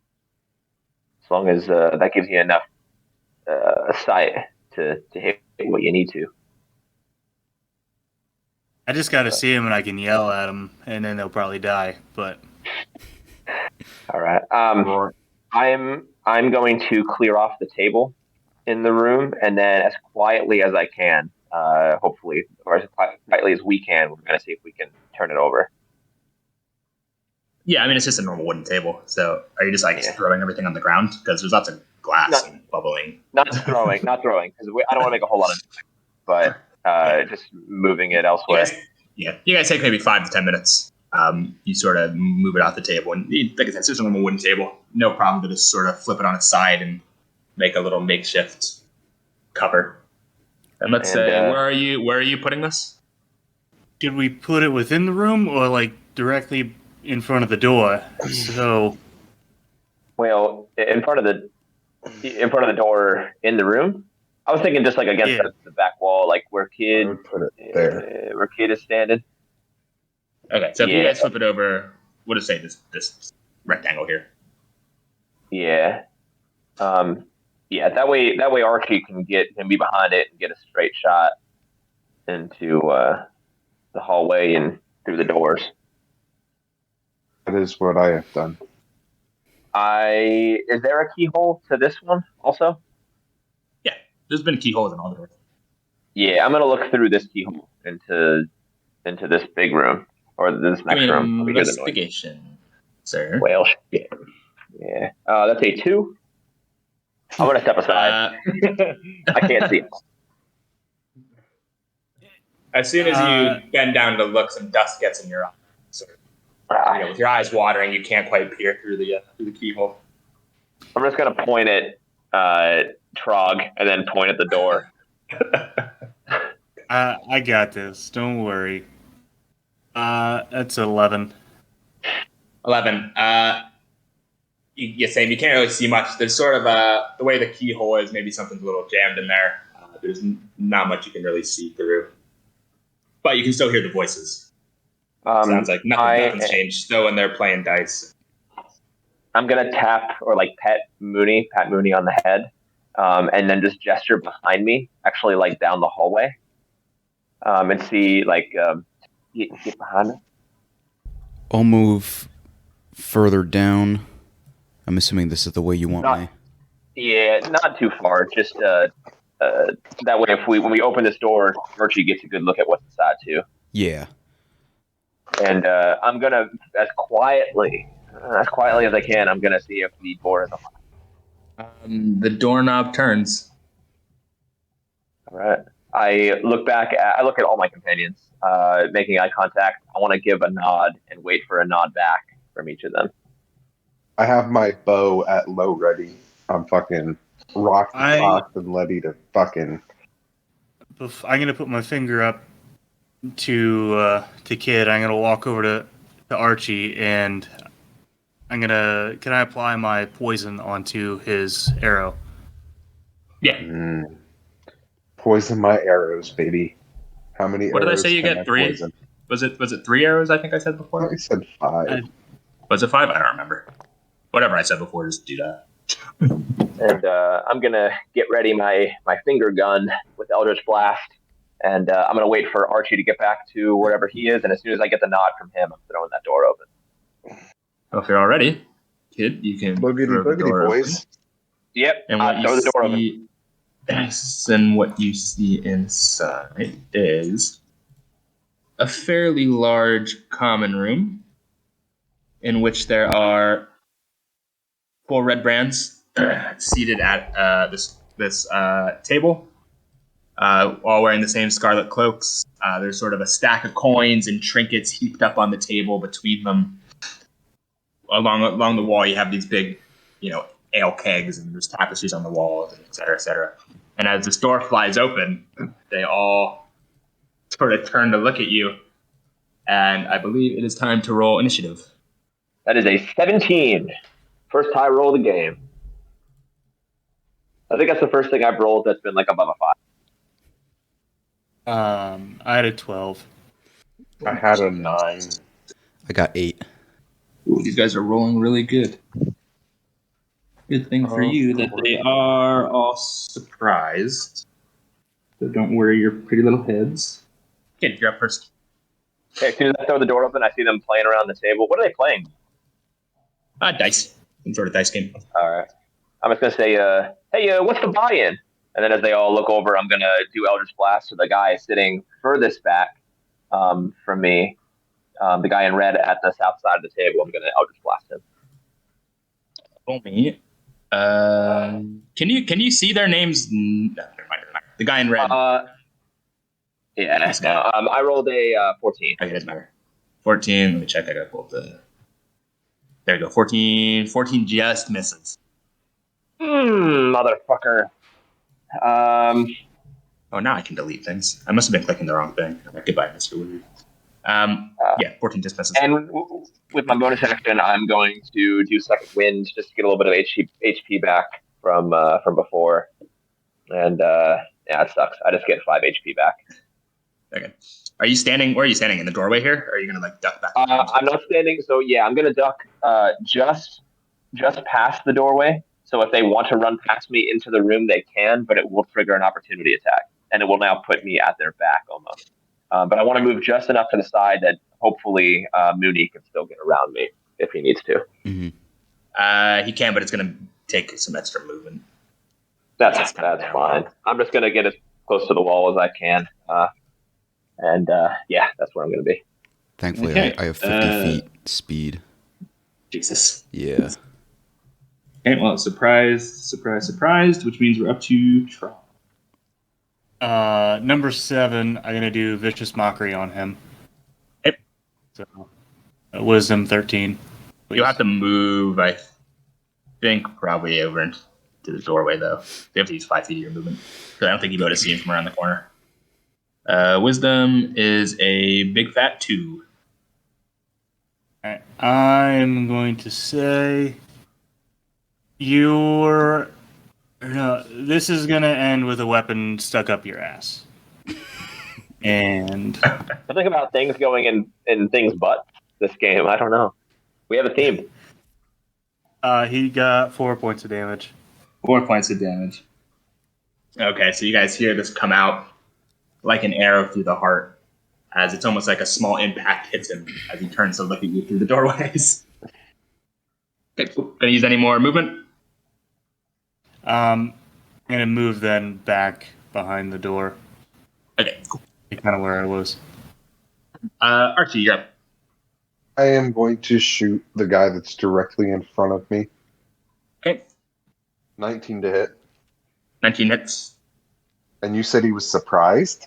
as long as that gives you enough sight to hit what you need to. I just got to see them, and I can yell at them, and then they'll probably die. But all right, I'm going to clear off the table in the room, and then as quietly as I can, hopefully, or as quietly as we can, we're going to see if we can turn it over. Yeah, I mean, it's just a normal wooden table. So are you just throwing everything on the ground? Because there's lots of glass and bubbling. Not throwing, because I don't want to make a whole lot of noise, but just moving it elsewhere. You guys take maybe 5 to 10 minutes. You sort of move it off the table. And like I said, it's just a normal wooden table. No problem to just sort of flip it on its side and make a little makeshift cover. And let's say, where are you putting this? Did we put it within the room or like directly in front of the door? So, well, in front of the door in the room. I was thinking just like against the back wall, like where Kid I would put it there. Where Kid is standing. Okay, so if you guys flip it over, we'll just say this rectangle here. Yeah. That way Archie can be behind it and get a straight shot into the hallway and through the doors. That is what I have done. Is there a keyhole to this one also? Yeah, there's been keyholes in all the doors. Yeah, I'm gonna look through this keyhole into this big room or this next room. Investigation, sir. Well, shit. Yeah. That's a 2. I'm gonna step aside. I can't see it. As soon as you bend down to look, some dust gets in your eye. So, with your eyes watering, you can't quite peer through the keyhole. I'm just gonna point at Trog and then point at the door. I got this. Don't worry. That's 11. 11. You can't really see much. There's sort of the way the keyhole is, maybe something's a little jammed in there. There's not much you can really see through. But you can still hear the voices. Sounds like nothing's changed. Still in there playing dice. I'm gonna tap or like pat Moony on the head, and then just gesture behind me, actually like down the hallway, and see get behind me. I'll move further down. I'm assuming this is the way you want me. Yeah, not too far. Just that way, when we open this door, Archie gets a good look at what's inside too. Yeah. And I'm gonna as quietly as I can. I'm gonna see if the door is unlocked. The doorknob turns. All right. I look at all my companions, making eye contact. I want to give a nod and wait for a nod back from each of them. I have my bow at low ready. I'm fucking rocked and ready to fucking. I'm gonna put my finger up to Kid. I'm gonna walk over to Archie and can I apply my poison onto his arrow? Yeah. Poison my arrows, baby. How many? What did I arrows say? You can get I 3? poison? Was it 3 arrows? I think I said before. I said 5. Was it 5? I don't remember. Whatever I said before, just do that. And I'm gonna get ready my finger gun with Eldritch Blast, and I'm gonna wait for Archie to get back to wherever he is. And as soon as I get the nod from him, I'm throwing that door open. Well, if you're all ready, Kid, you can throw the door boys. Open. Yep, and throw the door open. And what you see inside is a fairly large common room in which there are 4 Redbrands seated at this table, all wearing the same scarlet cloaks. There's sort of a stack of coins and trinkets heaped up on the table between them. Along the wall, you have these big, ale kegs, and there's tapestries on the walls, et cetera, et cetera. And as this door flies open, they all sort of turn to look at you. And I believe it is time to roll initiative. That is a 17. First high roll of the game. I think that's the first thing I've rolled that's been like above a 5. I had a 12. I had a 9. I got 8. Ooh, these guys are rolling really good. Good thing for you that they are all surprised. So don't worry your pretty little heads. Okay, you're up first. Okay, as soon as I throw the door open, I see them playing around the table. What are they playing? Dice. Some sort of dice game. All right. I'm just going to say, hey, what's the buy-in? And then as they all look over, I'm going to do Eldritch Blast. So the guy sitting furthest back from me, the guy in red at the south side of the table, I'm going to Eldritch Blast him. Moony. Can you see their names? No, never mind. The guy in red. Yeah. I rolled a 14. Okay, doesn't matter. 14. Let me check. I got both the. There you go. 14. 14 just misses. Motherfucker. Oh, now I can delete things. I must have been clicking the wrong thing. Goodbye, Mr. Woodard. Yeah, 14 just misses. And with my bonus action, I'm going to do Second Wind just to get a little bit of HP back from before. And yeah, it sucks. I just get 5 HP back. Okay. Are you standing? Where are you standing? In the doorway here? Or are you gonna like duck back? I'm not standing, so yeah, I'm gonna duck just past the doorway. So if they want to run past me into the room, they can, but it will trigger an opportunity attack, and it will now put me at their back almost. But I want to move just enough to the side that hopefully Moony can still get around me if he needs to. Mm-hmm. He can, but it's gonna take some extra movement. That's fine. I'm just gonna get as close to the wall as I can. And yeah, that's where I'm going to be. Thankfully, Okay. I have 50 feet speed. Jesus. Yeah. Okay, well, surprised, which means we're up to Troll. Number 7, I'm going to do Vicious Mockery on him. Yep. So, Wisdom 13. Please. You'll have to move, I think, probably over into the doorway, though. You have to use 5 feet of your movement. Because I don't think you'll be able to see him from around the corner. Wisdom is a big fat 2. All right. I'm going to say this is going to end with a weapon stuck up your ass. And Something about things going in things but this game. I don't know. We have a theme. he got 4 points of damage. 4 points of damage. Okay, so you guys hear this come out like an arrow through the heart, as it's almost like a small impact hits him as he turns to look at you through the doorways. Okay, cool. Gonna use any more movement? I'm going to move then back behind the door. Okay, cool. Kind of where I was. Archie, you're up. I am going to shoot the guy that's directly in front of me. Okay, 19 to hit. 19 hits. And you said he was surprised?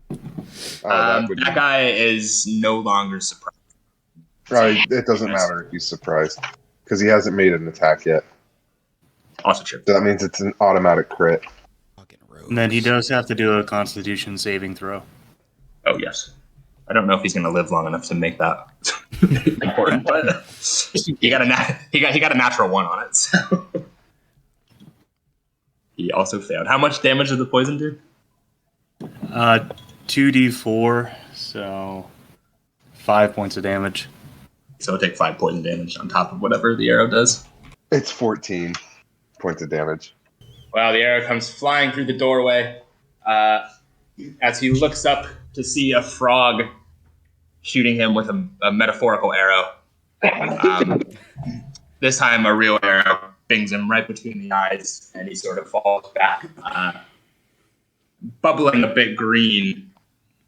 That guy is no longer surprised. Right, it doesn't matter if he's surprised, because he hasn't made an attack yet. Also true. So that means it's an automatic crit. Fucking rogues. And then he does have to do a Constitution saving throw. Oh, yes. I don't know if he's going to live long enough to make that important, but he got a natural 1 on it. So. He also failed. How much damage did the poison do? 2d4, so 5 points of damage. So it'll take 5 poison damage on top of whatever the arrow does. It's 14 points of damage. Wow, the arrow comes flying through the doorway. As he looks up to see a frog shooting him with a metaphorical arrow. This time a real arrow bings him right between the eyes, and he sort of falls back, bubbling a bit green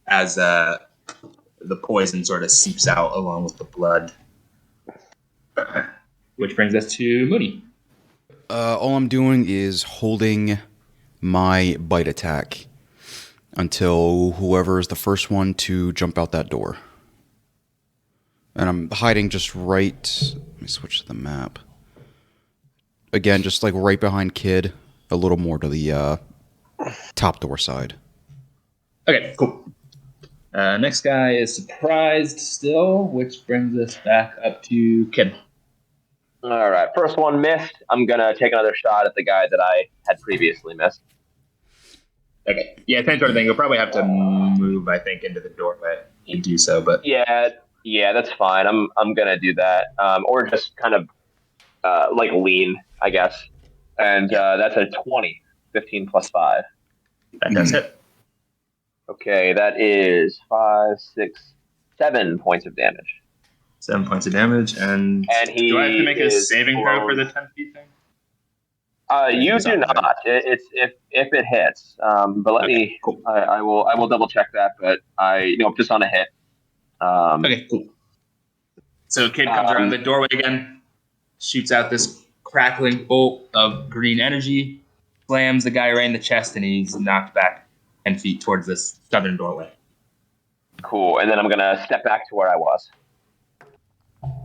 as the poison sort of seeps out along with the blood. Which brings us to Moony. All I'm doing is holding my bite attack until whoever is the first one to jump out that door. And I'm hiding just right... Let me switch to the map. Again, just like right behind Kid, a little more to the top door side. Okay, cool. Next guy is surprised still, which brings us back up to Kid. All right, first one missed. I'm gonna take another shot at the guy that I had previously missed. Okay. Yeah, same sort of thing. You'll probably have to move, I think, into the doorway to do so, but Yeah, that's fine. I'm gonna do that, or just kind of like lean, I guess. And that's a 20, 15 plus 5. that does hit. Okay, that is 5, 6, 7 points of damage. 7 points of damage, and he do I have to make a is saving throw for blown. the 10 feet thing? You It's do not not. It's if it hits. But let me. Cool. I will double check that. But just on a hit. Okay, cool. So Kid comes around the doorway again, shoots out this crackling bolt of green energy, slams the guy right in the chest, and he's knocked back 10 feet towards this southern doorway. Cool. And then I'm gonna step back to where I was.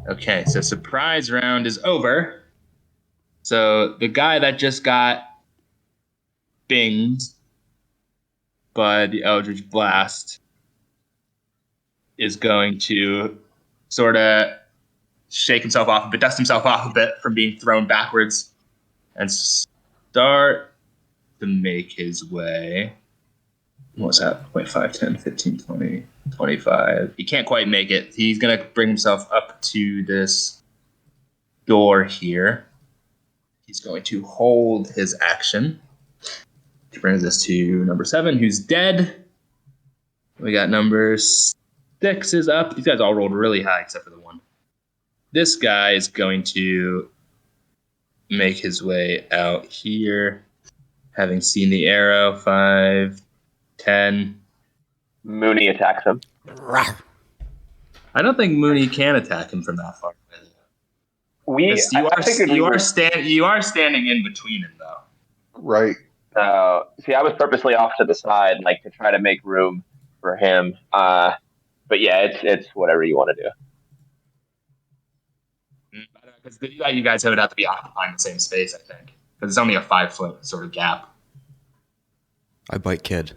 Okay, so surprise round is over. So the guy that just got binged by the Eldritch Blast is going to sort of shake himself off a bit, dust himself off a bit from being thrown backwards, and start to make his way. What's that? 0.5, 10, 15, 20, 25. He can't quite make it. He's going to bring himself up to this door here. He's going to hold his action, which brings us to number 7, who's dead. We got number 6 is up. These guys all rolled really high except for the one. This guy is going to make his way out here, having seen the arrow. 5, 10. Moony attacks him. I don't think Moony can attack him from that far. You are standing in between him, though. Right. See, I was purposely off to the side, like to try to make room for him. But yeah, it's whatever you want to do. Because you guys would have to be occupying the same space, I think. Because it's only a 5-foot sort of gap. I bite Kid.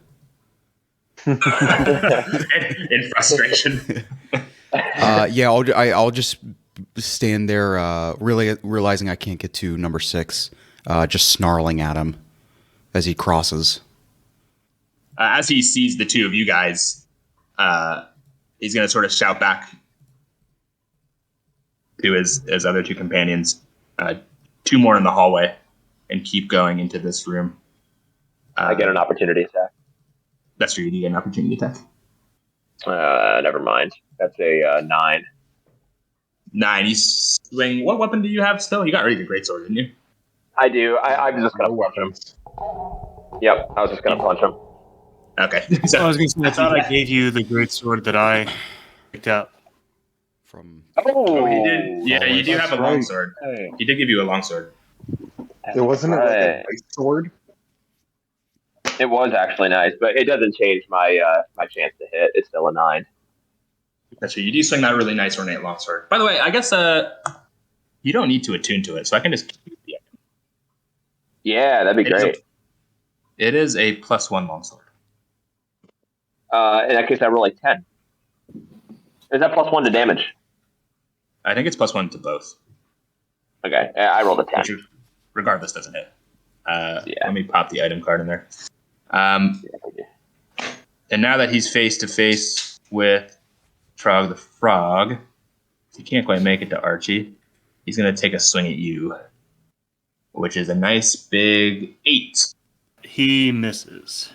In frustration. Yeah, I'll just stand there, really realizing I can't get to number 6, just snarling at him as he crosses. As he sees the two of you guys, he's going to sort of shout back to his other 2 companions, 2 more in the hallway, and keep going into this room. I get an opportunity attack. That's true. You get an opportunity attack. Never mind. That's a 9. 9. You swing. What weapon do you have still? You got rid of your greatsword, didn't you? I do. I'm just going to punch him. Yep, I was just going to punch him. Okay. So I was going to say, I thought I gave you the great sword that I picked up. From Oh, he did. Yeah, you do have a right. longsword. He did give you a longsword. It wasn't like a nice sword. It was actually nice, but it doesn't change my my chance to hit. It's still a 9. That's true. You do swing that really nice ornate longsword. By the way, I guess you don't need to attune to it, so I can just keep the item. Yeah, that'd be great. It is a +1 longsword. In that case, I roll a 10. Is that +1 to damage? I think it's +1 to both. Okay, I rolled a 10. Which regardless doesn't hit. Let me pop the item card in there. And now that he's face to face with Trog the Frog, he can't quite make it to Archie. He's going to take a swing at you, which is a nice big 8. He misses.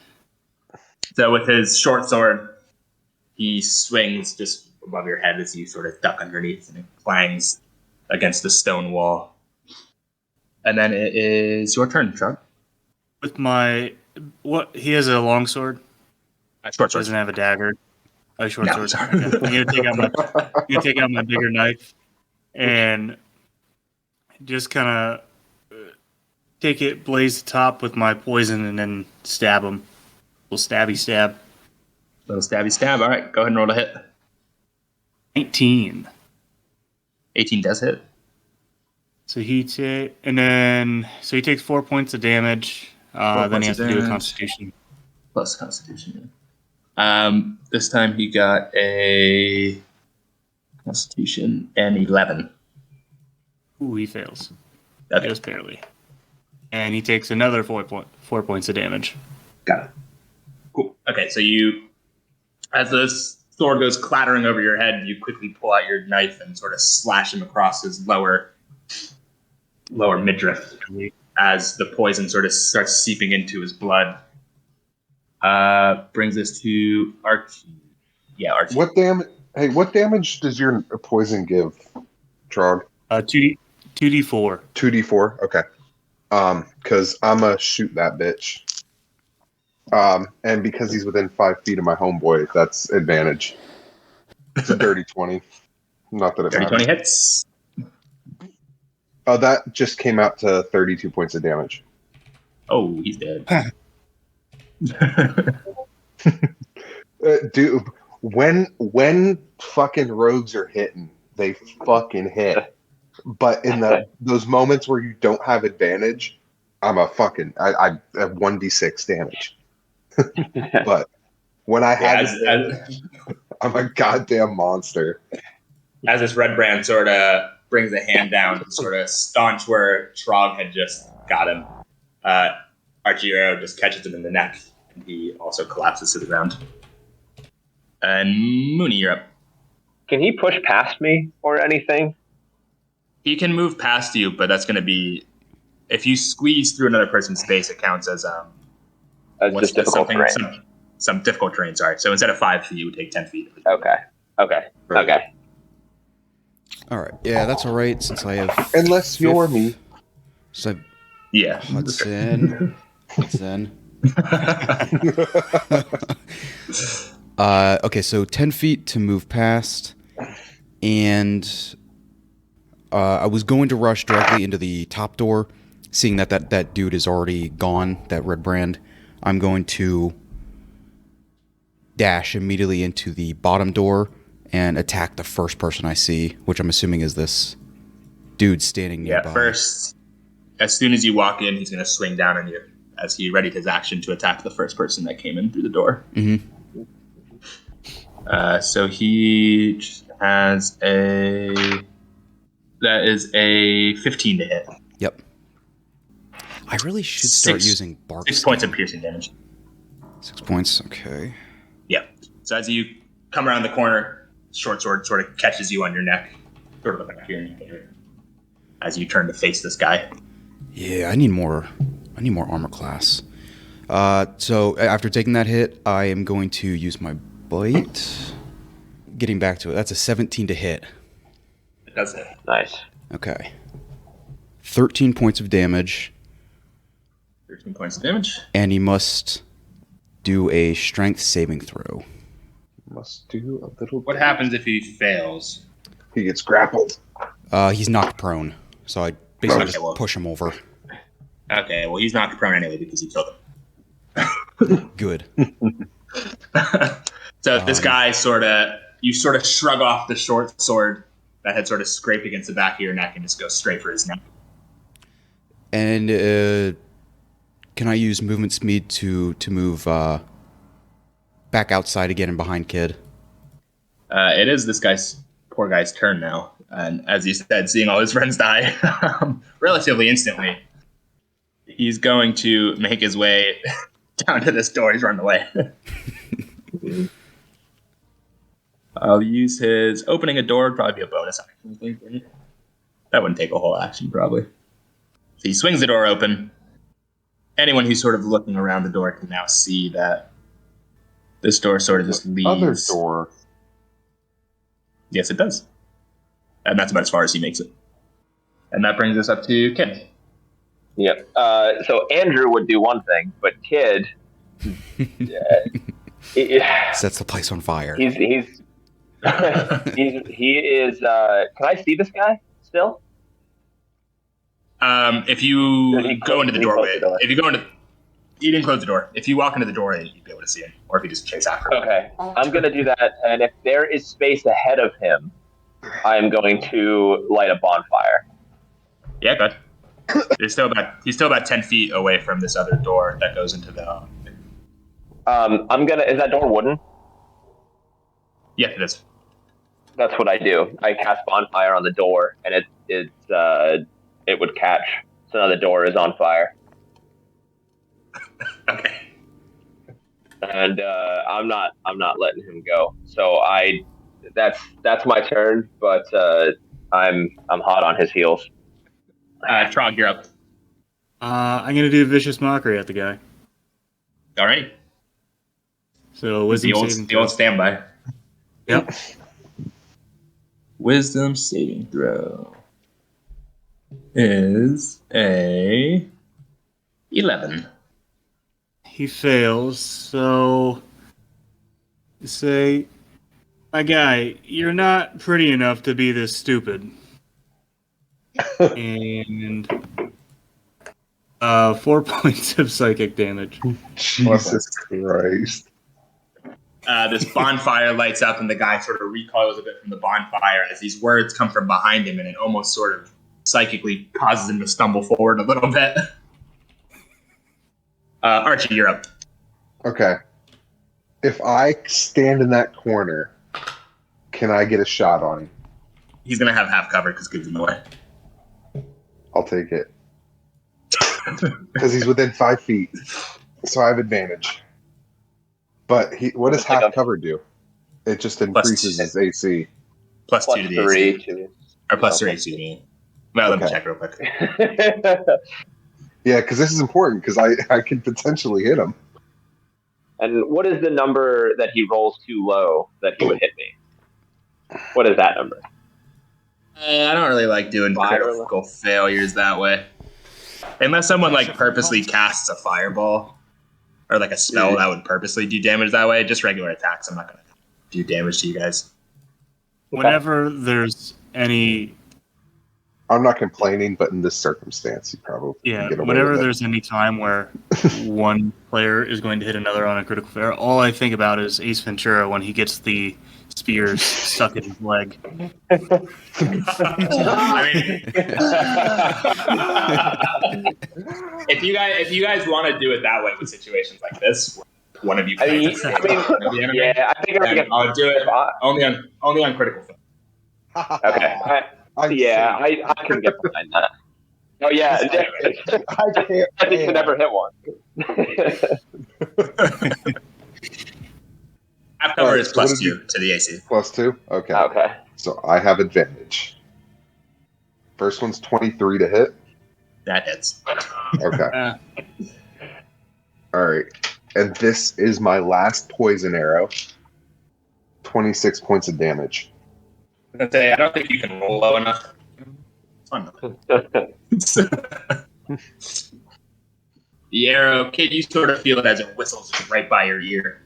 So with his short sword, he swings just above your head as you sort of duck underneath, and it clangs against the stone wall. And then it is your turn, Trog. With my... What? He has a longsword? Short sword. Doesn't have a dagger. Oh, short No, sword. sorry. Okay. I'm going to take out my bigger knife and just kind of take it, blaze the top with my poison, and then stab him. Little stabby stab. Little stabby stab. All right, go ahead and roll a hit. 19. 18 does hit. So he takes 4 points of damage. Then he has to do a Constitution. plus Constitution. This time he got a Constitution and 11. Ooh, he fails. Okay. Just barely. And he takes another 4 points of damage. Got it. Cool. Okay, so you, as the sword goes clattering over your head, you quickly pull out your knife and sort of slash him across his lower midriff as the poison sort of starts seeping into his blood. Brings us to Archie. Yeah, Archie. What damage does your poison give, Trog? 2d4. 2d4. Okay. Because I'ma shoot that bitch. And because he's within 5 feet of my homeboy, that's advantage. It's a dirty 20. Not that it Dirty matters. 20 hits. Oh, that just came out to 32 points of damage. Oh, he's dead. Dude, when fucking rogues are hitting, they fucking hit. But in those moments where you don't have advantage, I have 1d6 damage. But when I have advantage, I'm a goddamn monster. As this Redbrand sort of brings a hand down to sort of staunch where Trog had just got him, Archie arrow just catches him in the neck, and he also collapses to the ground. And Moony, you're up. Can he push past me or anything? He can move past you, but that's going to be, if you squeeze through another person's space, it counts as Just difficult terrain. Some difficult terrain. Sorry. So instead of 5 feet, you would take 10 feet. Okay. Right. All right. Yeah, that's all right since I have. Unless you're me. So Yeah. Hudson. Okay, so 10 feet to move past, and I was going to rush directly into the top door, seeing that dude is already gone, that Redbrand. I'm going to dash immediately into the bottom door and attack the first person I see, which I'm assuming is this dude standing nearby. Yeah, first, as soon as you walk in, he's going to swing down on you as he readied his action to attack the first person that came in through the door. Mm-hmm. So he has that is a 15 to hit. Yep. I really should start using bark. 6 points of piercing damage. 6 points, okay. Yeah. So as you come around the corner, short sword sort of catches you on your neck, sort of like here, as you turn to face this guy. Yeah, I need more armor class. So after taking that hit, I am going to use my bite. Getting back to it, that's a 17 to hit. It does hit. Nice. Okay. 13 points of damage. 13 points of damage. And he must do a strength saving throw. Must do a little. What happens if he fails? He gets grappled. He's knocked prone, so I basically Okay, just push him over. Okay, well, he's knocked prone anyway because you killed him. Good. So this guy you sort of shrug off the short sword that had sort of scraped against the back of your neck and just go straight for his neck. And can I use movement speed to move back outside again and behind Kid? It is this poor guy's turn now. And as you said, seeing all his friends die relatively instantly, he's going to make his way down to this door. He's running away. I'll use his opening a door, would probably be a bonus action. That wouldn't take a whole action, probably. So he swings the door open. Anyone who's sort of looking around the door can now see that this door sort of just leads. Other door. Yes, it does. And that's about as far as he makes it. And that brings us up to Kid. Yep. So Andrew would do one thing, but Kid sets the place on fire. He is. Can I see this guy still? If you go into the doorway, you didn't close the door. If you walk into the doorway, you'd be able to see him, or if you just chase after him. Okay, I'm gonna do that, and if there is space ahead of him, I am going to light a bonfire. Yeah, good. He's still about 10 feet away from this other door that goes into the. Is that door wooden? Yeah, it is. That's what I do. I cast bonfire on the door, and it would catch. So now the door is on fire. Okay. And I'm not letting him go. So that's my turn, but I'm hot on his heels. Trog, you're up. I'm gonna do vicious mockery at the guy. All right. So wisdom saving The throw. old standby. Yep. Wisdom saving throw is a 11. He fails. So say, my guy, you're not pretty enough to be this stupid. And 4 points of psychic damage. Jesus Christ. This bonfire lights up, and the guy sort of recoils a bit from the bonfire as these words come from behind him, and it almost sort of psychically causes him to stumble forward a little bit. Archie, you're up. Okay. If I stand in that corner, can I get a shot on him? He's going to have half cover because Goob's in the way. I'll take it. Because he's within 5 feet. So I have advantage. But what does half cover do? It just increases his AC. Plus 2 to the 3 AC. to... Or plus 3 AC to me. Well, let me check real quick. Yeah, because this is important, because I can potentially hit him. And what is the number that he rolls too low that he would hit me? What is that number? I don't really like doing critical failures that way. Unless someone like purposely casts a fireball or like a spell that would purposely do damage that way. Just regular attacks. I'm not going to do damage to you guys. Whenever there's any... I'm not complaining, but in this circumstance, you probably Yeah, get away whenever with it. there's any time where one player is going to hit another on a critical failure, all I think about is Ace Ventura when he gets the spears stuck in his leg. I mean, if you guys want to do it that way with situations like this, one of you can yeah, I think I'll do it only on critical failure. Okay. I can get behind that. Oh yeah, I think you never hit one. Half cover is plus 2 to the AC. Plus 2? Okay. Okay. So I have advantage. First one's 23 to hit. That hits. Okay. All right. And this is my last poison arrow. 26 points of damage. I was gonna say, I don't think you can roll low enough. It's fun though. The arrow, Kid, you sort of feel it as it whistles right by your ear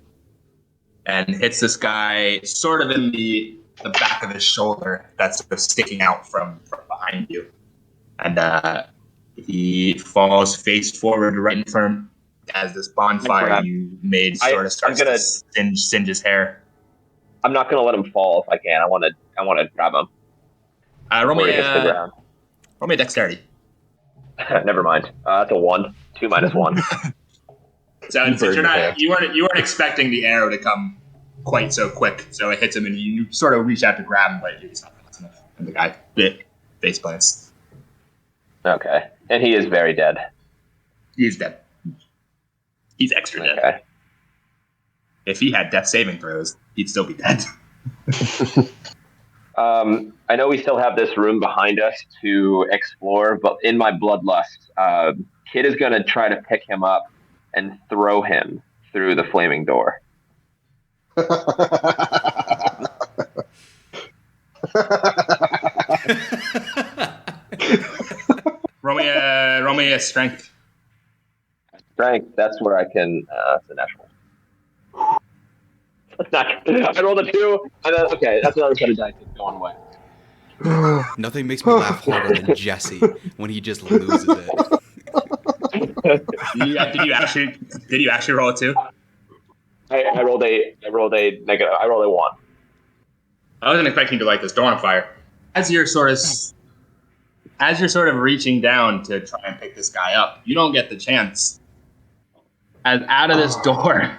and hits this guy sort of in the back of his shoulder that's sort of sticking out from behind you. And he falls face forward right in front of him as this bonfire you made sort of starts to singe his hair. I'm not going to let him fall if I can. I want to grab him. Roll me the a dexterity. Never mind. That's a 1. 2 minus 1. So since you weren't expecting the arrow to come quite so quick, so it hits him and you sort of reach out to grab him, but he's not fast enough. And the guy face plants. Okay, and he is very dead. He's dead. He's extra dead. Okay. If he had death saving throws, he'd still be dead. I know we still have this room behind us to explore, but in my bloodlust, Kid is going to try to pick him up and throw him through the flaming door. Roll me a strength. Strength, that's where I can... that's a natural. I rolled a 2, and then, okay, that's another set of dice that's going away. Nothing makes me laugh harder than Jesse when he just loses it. Did you actually roll a 2? I rolled a negative. I rolled a 1. I wasn't expecting to light this door on fire. As you're sort of reaching down to try and pick this guy up, you don't get the chance. As out of this door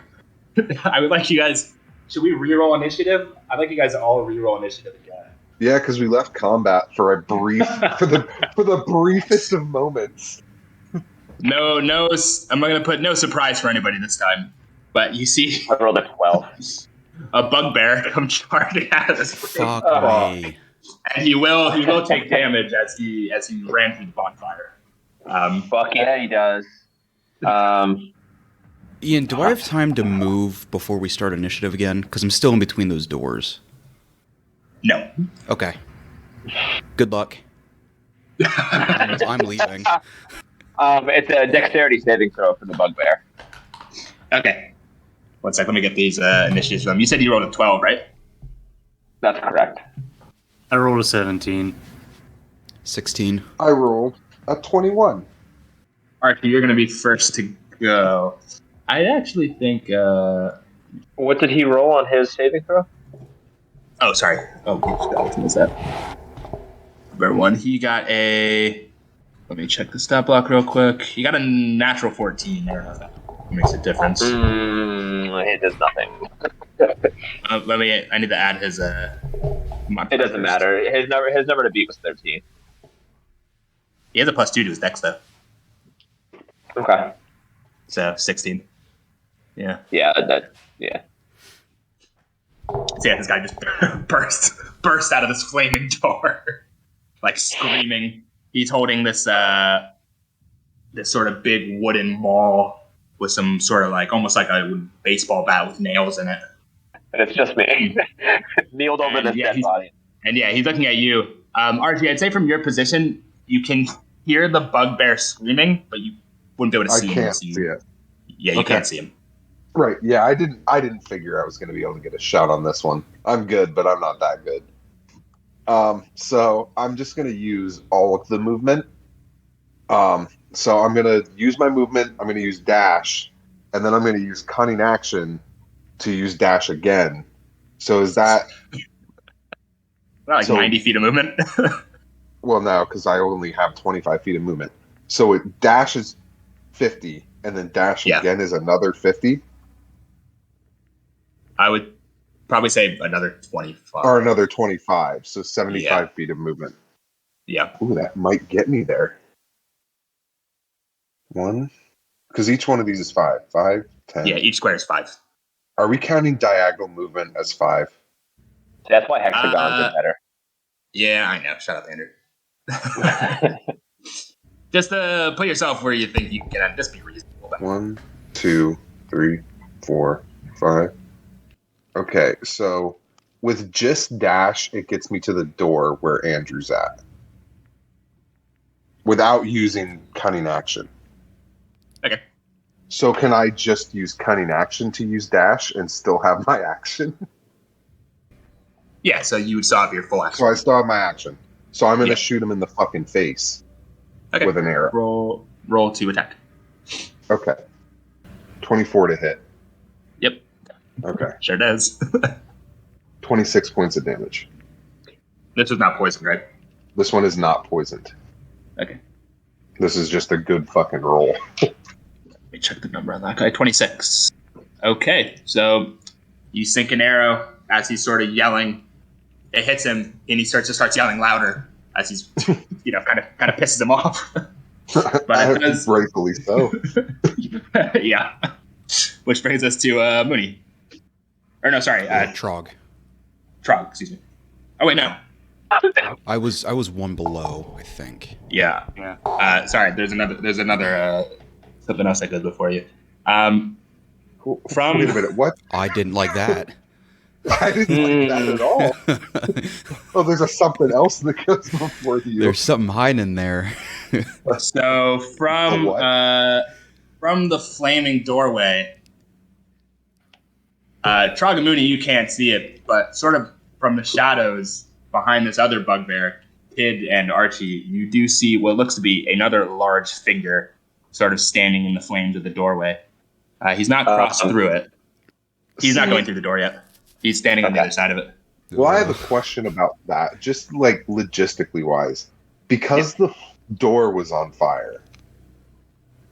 I would like you guys. Should we reroll initiative? I'd like you guys to all reroll initiative again. Yeah, because we left combat for a brief for the briefest of moments. No, I'm not gonna put no surprise for anybody this time. But you see I rolled a 12. a bugbear come charging out of this place. Fuck me. And he will take damage as he ran through the bonfire. Fuck yeah, he does. Ian, do I have time to move before we start initiative again? Because I'm still in between those doors. No. Okay. Good luck. I'm leaving. It's a dexterity saving throw for the bugbear. Okay. 1 sec, let me get these initiatives from him. You said you rolled a 12, right? That's correct. I rolled a 17. 16. I rolled a 21. Archie, you're gonna be first to go. I actually think What did he roll on his saving throw? oh, sorry. Oh, what was that? Number one, he got a. Let me check the stat block real quick. He got a natural 14. I don't know if that makes a difference. It does nothing. I need to add his. It doesn't matter. His number to beat was 13. He has a +2 to his dex though, Okay. so 16. Yeah. Yeah. So yeah, this guy just burst out of this flaming door, like screaming. He's holding this sort of big wooden maul with some sort of like almost like a baseball bat with nails in it. And it's just me. Kneeled over this dead body. And yeah, he's looking at you. Archie, I'd say from your position, you can hear the bugbear screaming, but you wouldn't be able to see him. I can't see it. Yeah, you can't see him. Right. Yeah, I didn't figure I was going to be able to get a shot on this one. I'm good, but I'm not that good. So I'm just going to use all of the movement. So I'm going to use my movement. I'm going to use dash, and then I'm going to use cunning action to use dash again. So is that Like 90 feet of movement? Well, no, because I only have 25 feet of movement. So it dashes 50, and then dash again is another 50. I would probably say another 25. Or another 25, so 75 feet of movement. Yeah. Ooh, that might get me there. One? Because each one of these is 5. 5, 10. Yeah, each square is 5. Are we counting diagonal movement as 5? That's why hexagons are better. Yeah, I know. Shut up, Andrew. Just put yourself where you think you can get on. Just be reasonable. 1, 2, 3, 4, 5. Okay, so with just dash, it gets me to the door where Andrew's at. Without using cunning action. Okay. So can I just use cunning action to use dash and still have my action? Yeah, so you would still have your full action. So I still have my action. So I'm going to shoot him in the fucking face with an arrow. Roll to attack. Okay. 24 to hit. Yep. Okay. Sure does. 26 points of damage. This was not poisoned, right? This one is not poisoned. Okay. This is just a good fucking roll. Let me check the number on that guy. 26. Okay, so you sink an arrow as he's sort of yelling. It hits him, and he starts yelling louder as he's, kind of pisses him off. But it does, rightfully so. yeah. Which brings us to Moony. Or no, sorry, Trog. Trog, excuse me. Oh wait, no. I was one below, I think. Yeah. Sorry, there's another something else I did before you. Wait a minute, what? I didn't like that. I didn't like that at all. Oh, there's something else that goes before you. There's something hiding in there. So from the flaming doorway, Trog and Moony, you can't see it, but sort of from the shadows behind this other bugbear, Kid and Archie, you do see what looks to be another large figure sort of standing in the flames of the doorway. He's not crossed through it. He's not going through the door yet. He's standing on the other side of it. Well, I have a question about that, just like logistically wise. Because the door was on fire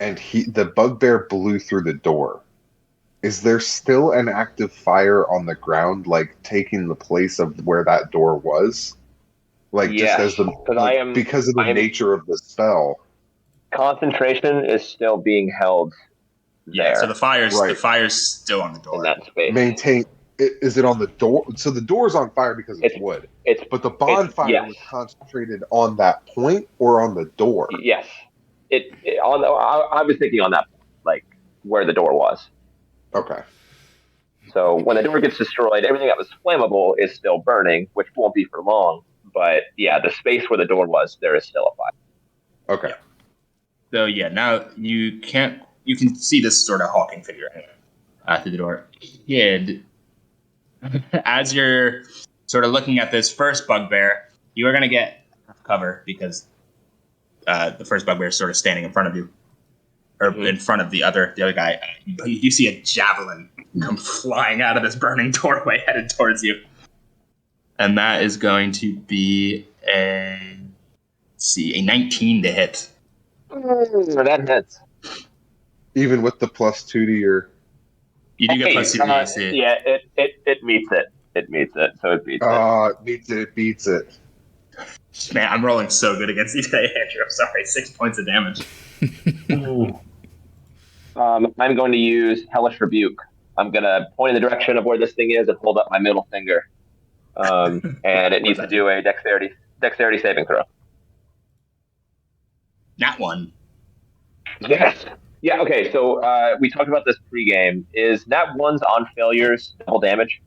and the bugbear blew through the door, Is there still an active fire on the ground, like taking the place of where that door was? Like just Yes, as the because like because of the I am nature of the spell. concentration is still being held Yeah, so there the Right. fire's still on the in door. that space. Maintain is it on the door? So the door's on fire because it's It's wood. it's But the bonfire yes, was concentrated on that point or on the door. yes. I was thinking on that point, like where the door was. Okay. So when the door gets destroyed, everything that was flammable is still burning, which won't be for long. But yeah, the space where the door was, there is still a fire. Okay. Yeah. So yeah, now you can see this sort of hulking figure through the door. Kid, as you're sort of looking at this first bugbear, you are going to get cover because the first bugbear is sort of standing in front of you, or in front of the other guy. You see a javelin come flying out of this burning doorway headed towards you, and that is going to be a 19 to hit. That hits. Even with the +2 to your You do get plus 2 to the AC. Yeah, it meets it. It meets it, so it beats it. beats it. Man, I'm rolling so good against you today, Andrew. I'm sorry. 6 points of damage. I'm going to use Hellish Rebuke. I'm going to point in the direction of where this thing is and hold up my middle finger. And it needs to do a dexterity saving throw. Nat 1. Yes. Yeah, okay, so we talked about this pregame. Is Nat 1s on failures double damage?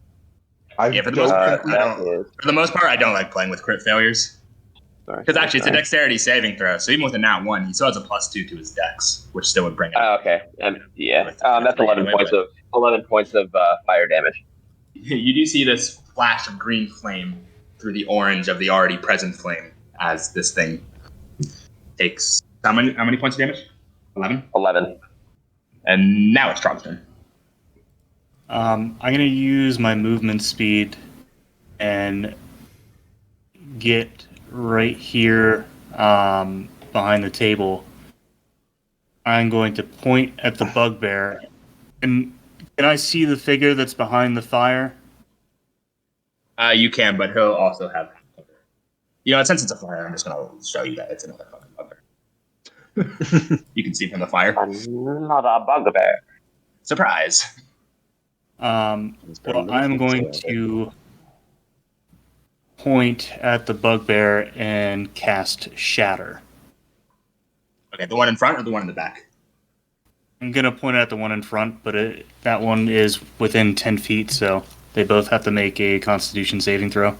Yeah, for the most part, For the most part, I don't like playing with crit failures. Because actually, it's a dexterity saving throw, so even with a nat 1, he still has a +2 to his dex, which still would bring it. Okay, that's 11 points of fire damage. You do see this flash of green flame through the orange of the already present flame as this thing takes how many points of damage? 11. 11. And now it's Trog's turn. I'm going to use my movement speed and get right here behind the table. I'm going to point at the bugbear. And can I see the figure that's behind the fire? You can, but he'll also have cover. You know, since it's a fire, I'm just going to show you that it's another fucking bugbear. You can see from the fire. Another bugbear. Surprise. Well, I'm going to point at the bugbear and cast Shatter. Okay, the one in front or the one in the back? I'm going to point at the one in front, but that one is within 10 feet, so they both have to make a Constitution saving throw.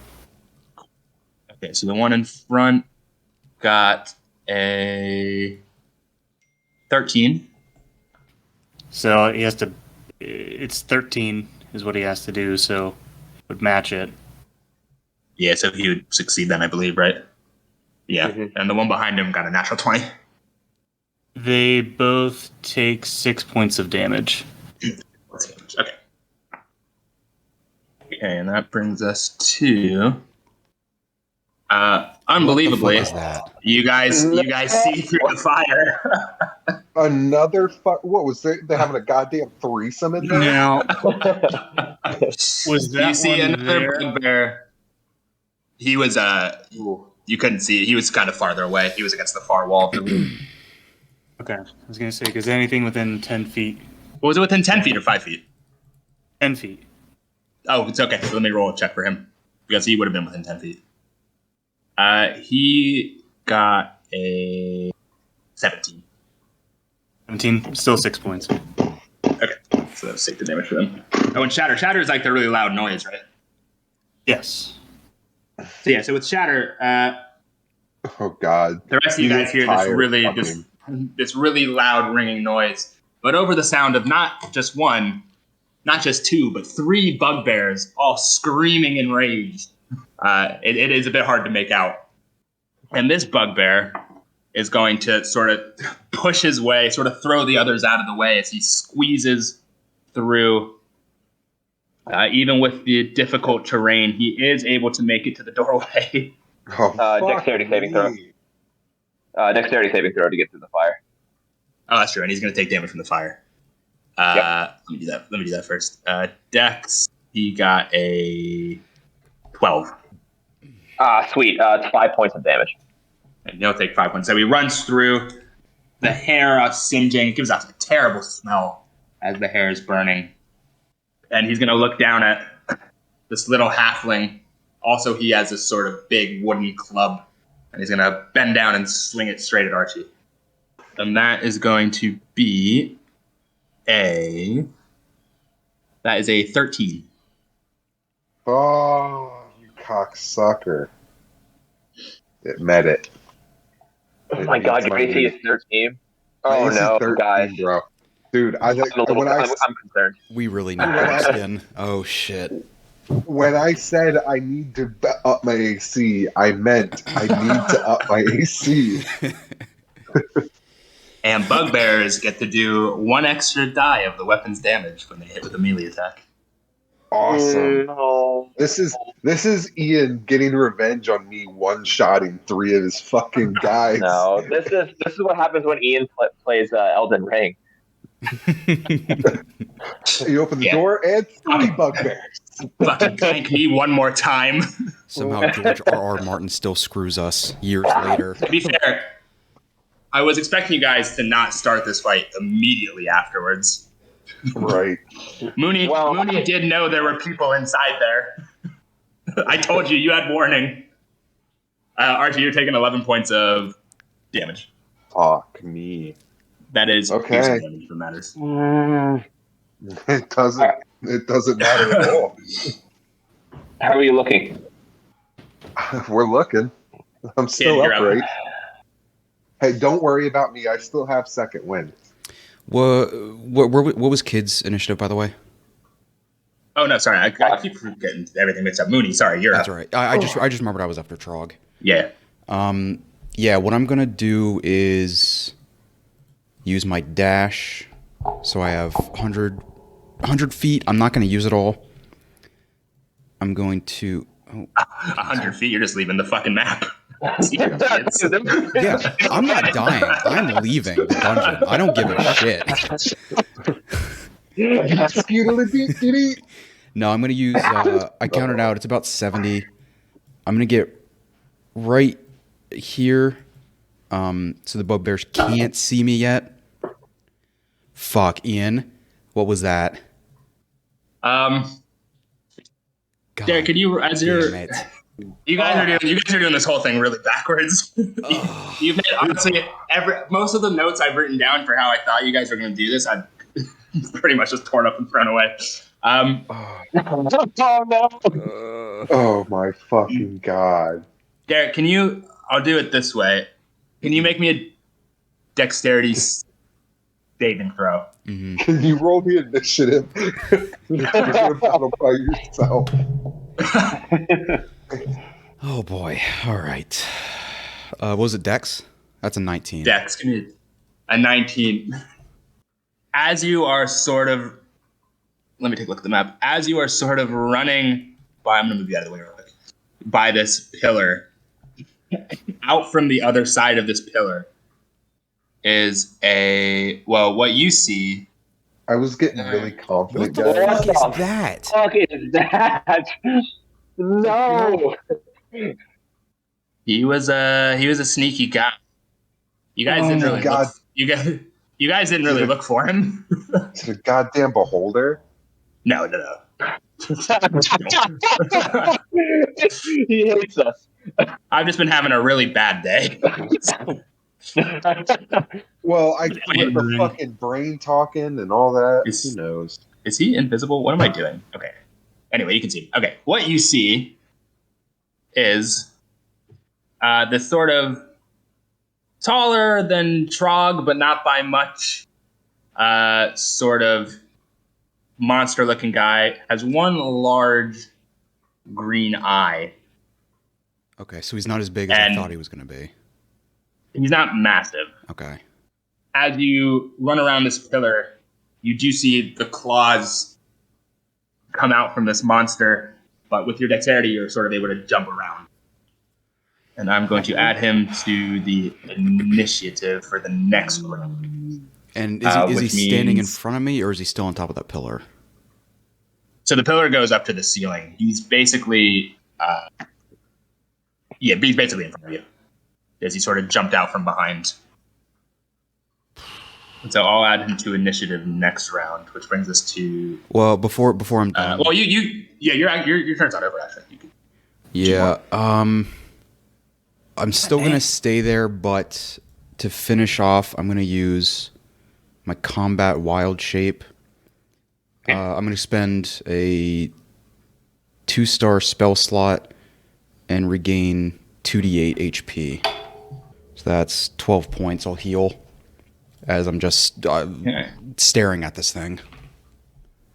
Okay, so the one in front got a 13. So he has to... It's 13 is what he has to do, so would match it. Yeah, so he would succeed then, I believe, right? Yeah, and the one behind him got a natural 20. They both take 6 points of damage. Okay. Okay, and that brings us to... unbelievably, What the fuck is that? you guys see through the fire. Another what was they having a goddamn threesome in there? Now, was that You see one another there? bugbear. He was you couldn't see it. He was kind of farther away. He was against the far wall of the room. Okay, I was going to say, because anything within 10 feet. What was it, within 10 feet or 5 feet? 10 feet. Oh, it's okay. So let me roll a check for him because he would have been within 10 feet. He got a 17. 17, still 6 points. Okay, so that's 6 damage for them. Oh, and Shatter. Shatter is like the really loud noise, right? Yes. So yeah, so with Shatter, Oh God! the rest of you guys hear this really loud ringing noise, but over the sound of not just one, not just two, but 3 bugbears all screaming in rage. It is a bit hard to make out. And this bugbear is going to sort of push his way, sort of throw the others out of the way as he squeezes through. Even with the difficult terrain, he is able to make it to the doorway. Dexterity saving throw. Dexterity saving throw to get through the fire. Oh, that's true, and he's going to take damage from the fire. Yep. Let me do that first. Dex, he got a 12. Sweet. It's 5 points of damage. And he'll take 5 points. So he runs through. The hair singeing. It gives off a terrible smell as the hair is burning. And he's going to look down at this little halfling. Also, he has this sort of big wooden club. And he's going to bend down and swing it straight at Archie. And that is going to be a 13. Oh, you cocksucker. It met it. Oh my god, your AC is 13? Oh AC no, 13, guys. bro. Dude, I'm concerned. We really need that skin. Oh shit. When I said I need to up my AC, I meant I need to up my AC. And bugbears get to do 1 extra die of the weapon's damage when they hit with a melee attack. Awesome. No. This is Ian getting revenge on me one-shotting 3 of his fucking guys. No, this is what happens when Ian plays Elden Ring. You open the door and 3 bugbears. Fucking clank me one more time. Somehow George R.R. Martin still screws us years later. To be fair, I was expecting you guys to not start this fight immediately afterwards. Right. Moony did know there were people inside there. I told you, you had warning. Archie, you're taking 11 points of damage. Fuck me. That is okay. Damage that matters. It doesn't matter at all. How are you looking? We're looking. I'm still Kid, upright. Hey, don't worry about me. I still have second wind. What was Kid's initiative, by the way? Oh no, sorry, I keep forgetting everything mixed up. Moony, sorry, you're That's up. right. I just remembered I was after Trog. Yeah. Yeah. What I'm gonna do is use my dash, so I have 100 feet. I'm not gonna use it all. I'm going to 100 feet. You're just leaving the fucking map. Yeah, I'm not dying. I'm leaving the dungeon. I don't give a shit. No, I'm going to use, I counted out, it's about 70. I'm going to get right here, so the bugbears can't see me yet. Fuck, Ian. What was that? God, Derek, can you, as you're... You guys are doing this whole thing really backwards. You've made, honestly, most of the notes I've written down for how I thought you guys were going to do this, I've pretty much just torn up and thrown away. Oh no! Oh my fucking god! Derek, I'll do it this way. Can you make me a dexterity saving throw? Mm-hmm. Can you roll me initiative? You're gonna battle by yourself. Oh boy. All right. What was it, Dex? That's a 19. Dex, give me a 19. As you are sort of... Let me take a look at the map. As you are sort of running by... I'm going to move you out of the way real quick. By this pillar. Out from the other side of this pillar is what you see... I was getting really confident, What the guys. fuck is that? Fuck is that? No. He was a sneaky guy. You guys didn't really look. You guys didn't really look for him. Is it a goddamn beholder? No. He hates us. I've just been having a really bad day. Well, with the fucking brain talking and all that, who knows? Is he invisible? What am I doing? Okay. Anyway, you can see. Okay, what you see is this sort of taller than Trog, but not by much, sort of monster-looking guy. Has one large green eye. Okay, so he's not as big as I thought he was going to be. He's not massive. Okay. As you run around this pillar, you do see the claws come out from this monster, but with your dexterity, you're sort of able to jump around. And I'm going to add him to the initiative for the next round. And is he which standing in means- front of me, or is he still on top of that pillar? So the pillar goes up to the ceiling. He's basically, he's basically in front of you. As he sort of jumped out from behind. And so I'll add him to initiative next round, which brings us to. Well, before I'm done. Your turn's not over actually. You can, Yeah. I'm still gonna stay there, but to finish off, I'm gonna use my combat wild shape. Okay. I'm gonna spend a 2-star spell slot and regain 2d8 HP. So that's 12 points. I'll heal as I'm just staring at this thing.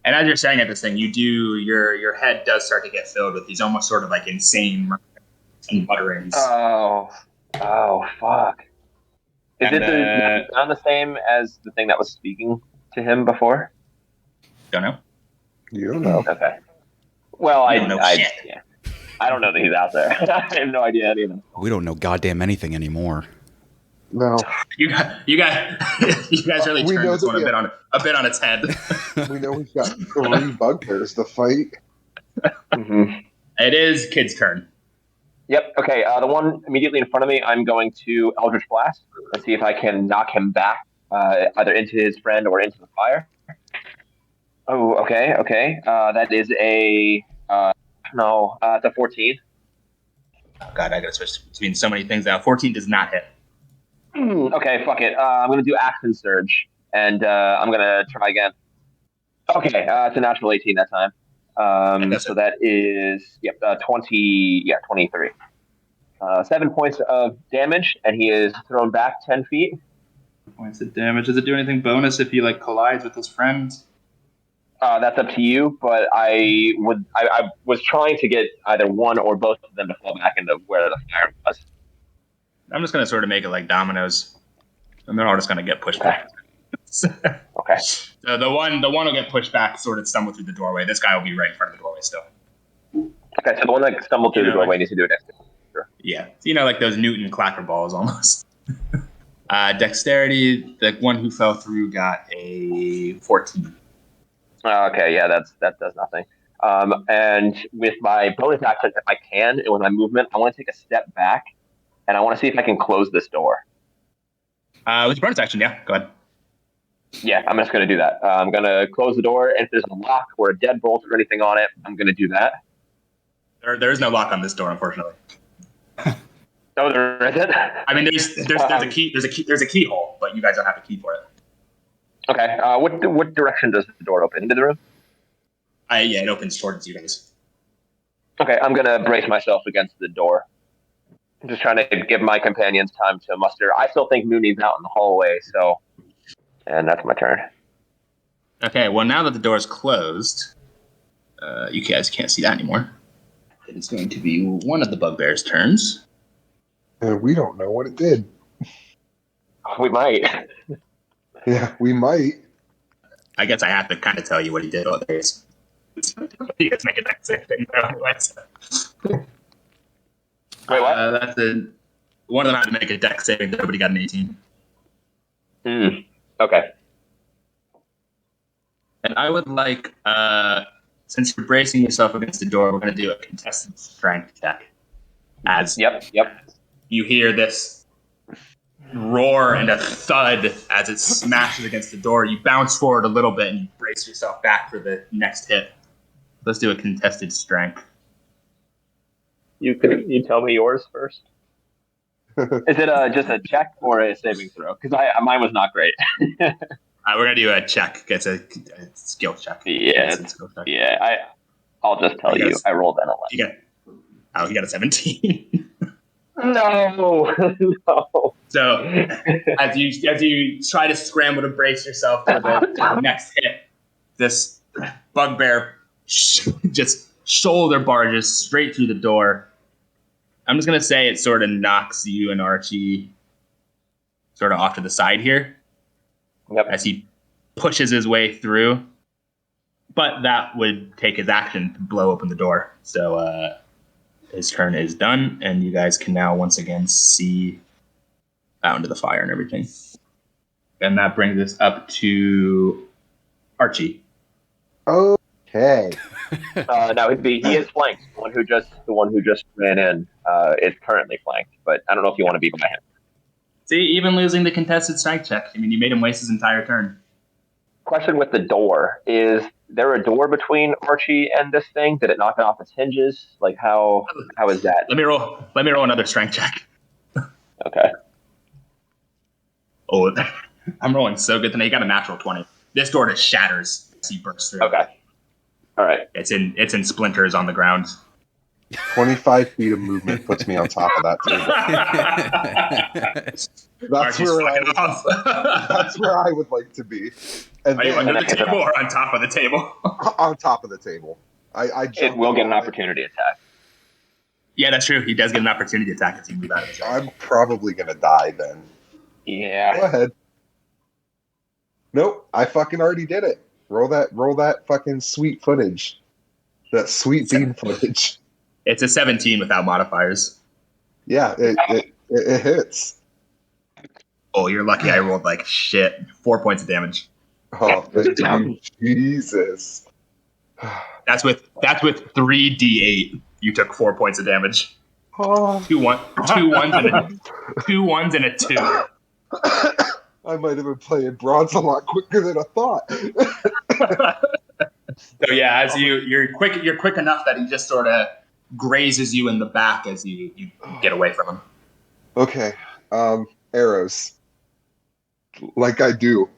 And as you're staring at this thing, you do your head does start to get filled with these almost sort of like insane and mutterings. Oh, fuck. Is And, it not the same as the thing that was speaking to him before? Don't know. You don't know. Okay. Well, You don't know shit. Yeah. I don't know that he's out there. I have no idea any of them. We don't know goddamn anything anymore. No. You guys really We turned know this that one a bit on its head. We know we've got 3 bugbears to fight. Mm-hmm. It is Kid's turn. Yep. Okay. The one immediately in front of me, I'm going to Eldritch Blast. Let's see if I can knock him back, either into his friend or into the fire. Oh, okay. Okay. That is a it's a 14. Oh god, I gotta switch between so many things now. 14 does not hit. Okay, fuck it. I'm gonna do Action Surge, and I'm gonna try again. Okay, it's a natural 18 that time. So that is 23. 7 points of damage, and he is thrown back 10 feet. Points of damage. Does it do anything bonus if he collides with his friends? That's up to you, but I was trying to get either one or both of them to fall back into where the fire was. I'm just gonna sort of make it like dominoes, and they're all just gonna get pushed back. Okay. So the one will get pushed back, sort of stumble through the doorway. This guy will be right in front of the doorway still. Okay, so the one that stumbled through the doorway needs to do it next. Sure. Yeah, like those Newton clacker balls almost. Dexterity, the one who fell through got a 14. Okay, yeah, that does nothing. And with my bonus action, if I can, and with my movement, I want to take a step back, and I want to see if I can close this door. With your bonus action, yeah, go ahead. Yeah, I'm just going to do that. I'm going to close the door, and if there's a lock or a deadbolt or anything on it, I'm going to do that. There is no lock on this door, unfortunately. No, there isn't. I mean, there's a key. There's a keyhole, but you guys don't have a key for it. Okay. What direction does the door open? Into the room? Yeah, it opens towards you guys. Okay, I'm going to brace myself against the door. I'm just trying to give my companions time to muster. I still think Mooney's out in the hallway, so... And that's my turn. Okay, well, now that the door is closed, you guys can't see that anymore. It is going to be one of the bugbear's turns. And we don't know what it did. We might. Yeah, we might. I guess I have to kind of tell you what he did. Oh, there he is. You guys make a dex save thing. Wait, what? One of them had to make a dex saving. Nobody got an 18. Okay. And I would like, since you're bracing yourself against the door, we're going to do a contested strength check. As Yep. you hear this roar and a thud as it smashes against the door, you bounce forward a little bit and you brace yourself back for the next hit. Let's do a contested strength. You tell me yours first. Is it just a check or a saving throw? Because mine was not great. We're gonna do a check. It's a skill check. Yeah, skill check. yeah. I'll just tell you, I rolled an 11. You got a 17. No. So as you try to scramble to brace yourself for the next hit, this bugbear just shoulder barges straight through the door. I'm just going to say it sort of knocks you and Archie sort of off to the side here. Yep. As he pushes his way through. But that would take his action to blow open the door. So his turn is done, and you guys can now once again see out into the fire and everything. And that brings us up to Archie. Okay. No, he is flanked. The one who just ran in is currently flanked, but I don't know if you want to be by him. See, even losing the contested strength check, I mean, you made him waste his entire turn. Question with the door: is there a door between Archie and this thing? Did it knock it off its hinges? Like how is that? Let me roll another strength check. Okay. Oh, I'm rolling so good tonight. You got a natural 20. This door just shatters as he bursts through. Okay. All right. It's in splinters on the ground. 25 feet of movement puts me on top of that table. That's where I would like to be. And Are you under the then- table or on top of the table? on top of the table. It will get an opportunity attack. Yeah, that's true. He does get an opportunity attack if you move out of the zone. I'm probably gonna die then. Go Yeah. ahead. Nope, I fucking already did it. Roll that fucking sweet footage. That sweet bean footage. It's a 17 without modifiers. Yeah, it hits. Oh, you're lucky. I rolled like shit. 4 points of damage. Oh, thank you, Jesus. That's with 3d8. You took 4 points of damage. Oh. Two ones and a 2. I might have been playing bronze a lot quicker than I thought. So yeah, as you're quick enough that he just sort of grazes you in the back as you get away from him. Okay, arrows. Like I do.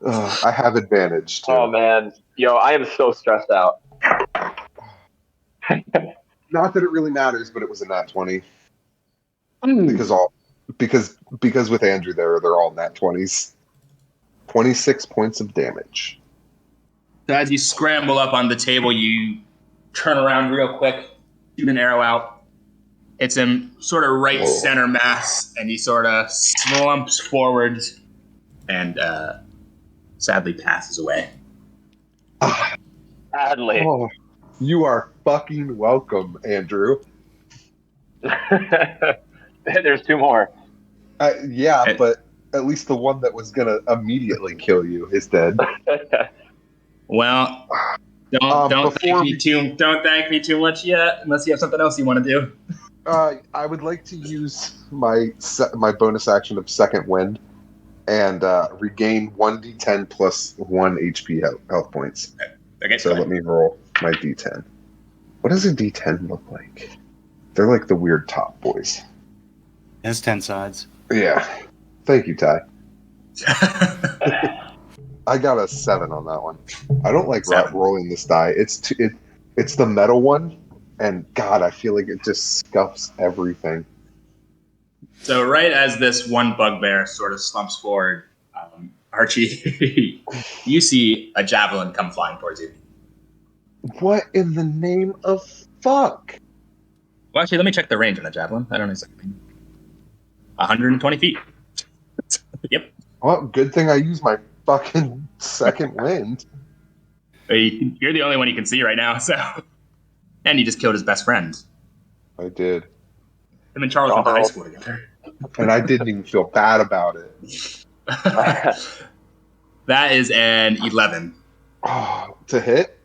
I have advantage too. Oh man, I am so stressed out. Not that it really matters, but it was a nat 20. Because with Andrew they're all nat 20s. 26 points of damage. So as you scramble up on the table, you turn around real quick, shoot an arrow out. It's in sort of right center mass, and he sort of slumps forward and sadly passes away. Sadly. Oh, you are fucking welcome, Andrew. There's 2 more. Yeah, but at least the one that was gonna immediately kill you is dead. Well, don't thank me too much yet, unless you have something else you want to do. I would like to use my bonus action of Second Wind and regain 1d10 plus 1 HP health points. Okay. So let me roll my d10. What does a d10 look like? They're like the weird top boys. It has 10 sides. Yeah. Thank you, Ty. I got a 7 on that one. I don't like rolling this die. It's the metal one, and God, I feel like it just scuffs everything. So right as this one bugbear sort of slumps forward, Archie, you see a javelin come flying towards you. What in the name of fuck? Well, actually, let me check the range on the javelin. I don't know exactly. 120 feet. Yep. Well, good thing I used my fucking Second Wind. You're the only one you can see right now, so. And you just killed his best friend. I did. Him and Charles went to high school together. And I didn't even feel bad about it. That is an 11. Oh, to hit?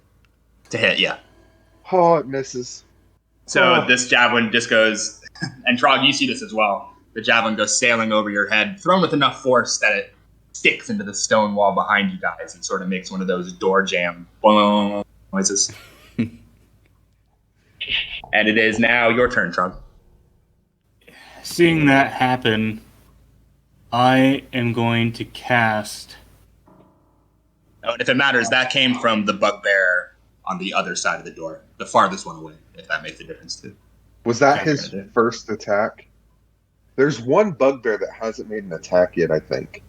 To hit, yeah. Oh, it misses. So this javelin just goes, and Trog, you see this as well. The javelin goes sailing over your head, thrown with enough force that it sticks into the stone wall behind you guys and sort of makes one of those door jam noises. And it is now your turn, Trog. Seeing that happen, I am going to cast... Oh, and if it matters, that came from the bugbear on the other side of the door, the farthest one away, if that makes a difference too. Was that his first attack? There's one bugbear that hasn't made an attack yet, I think.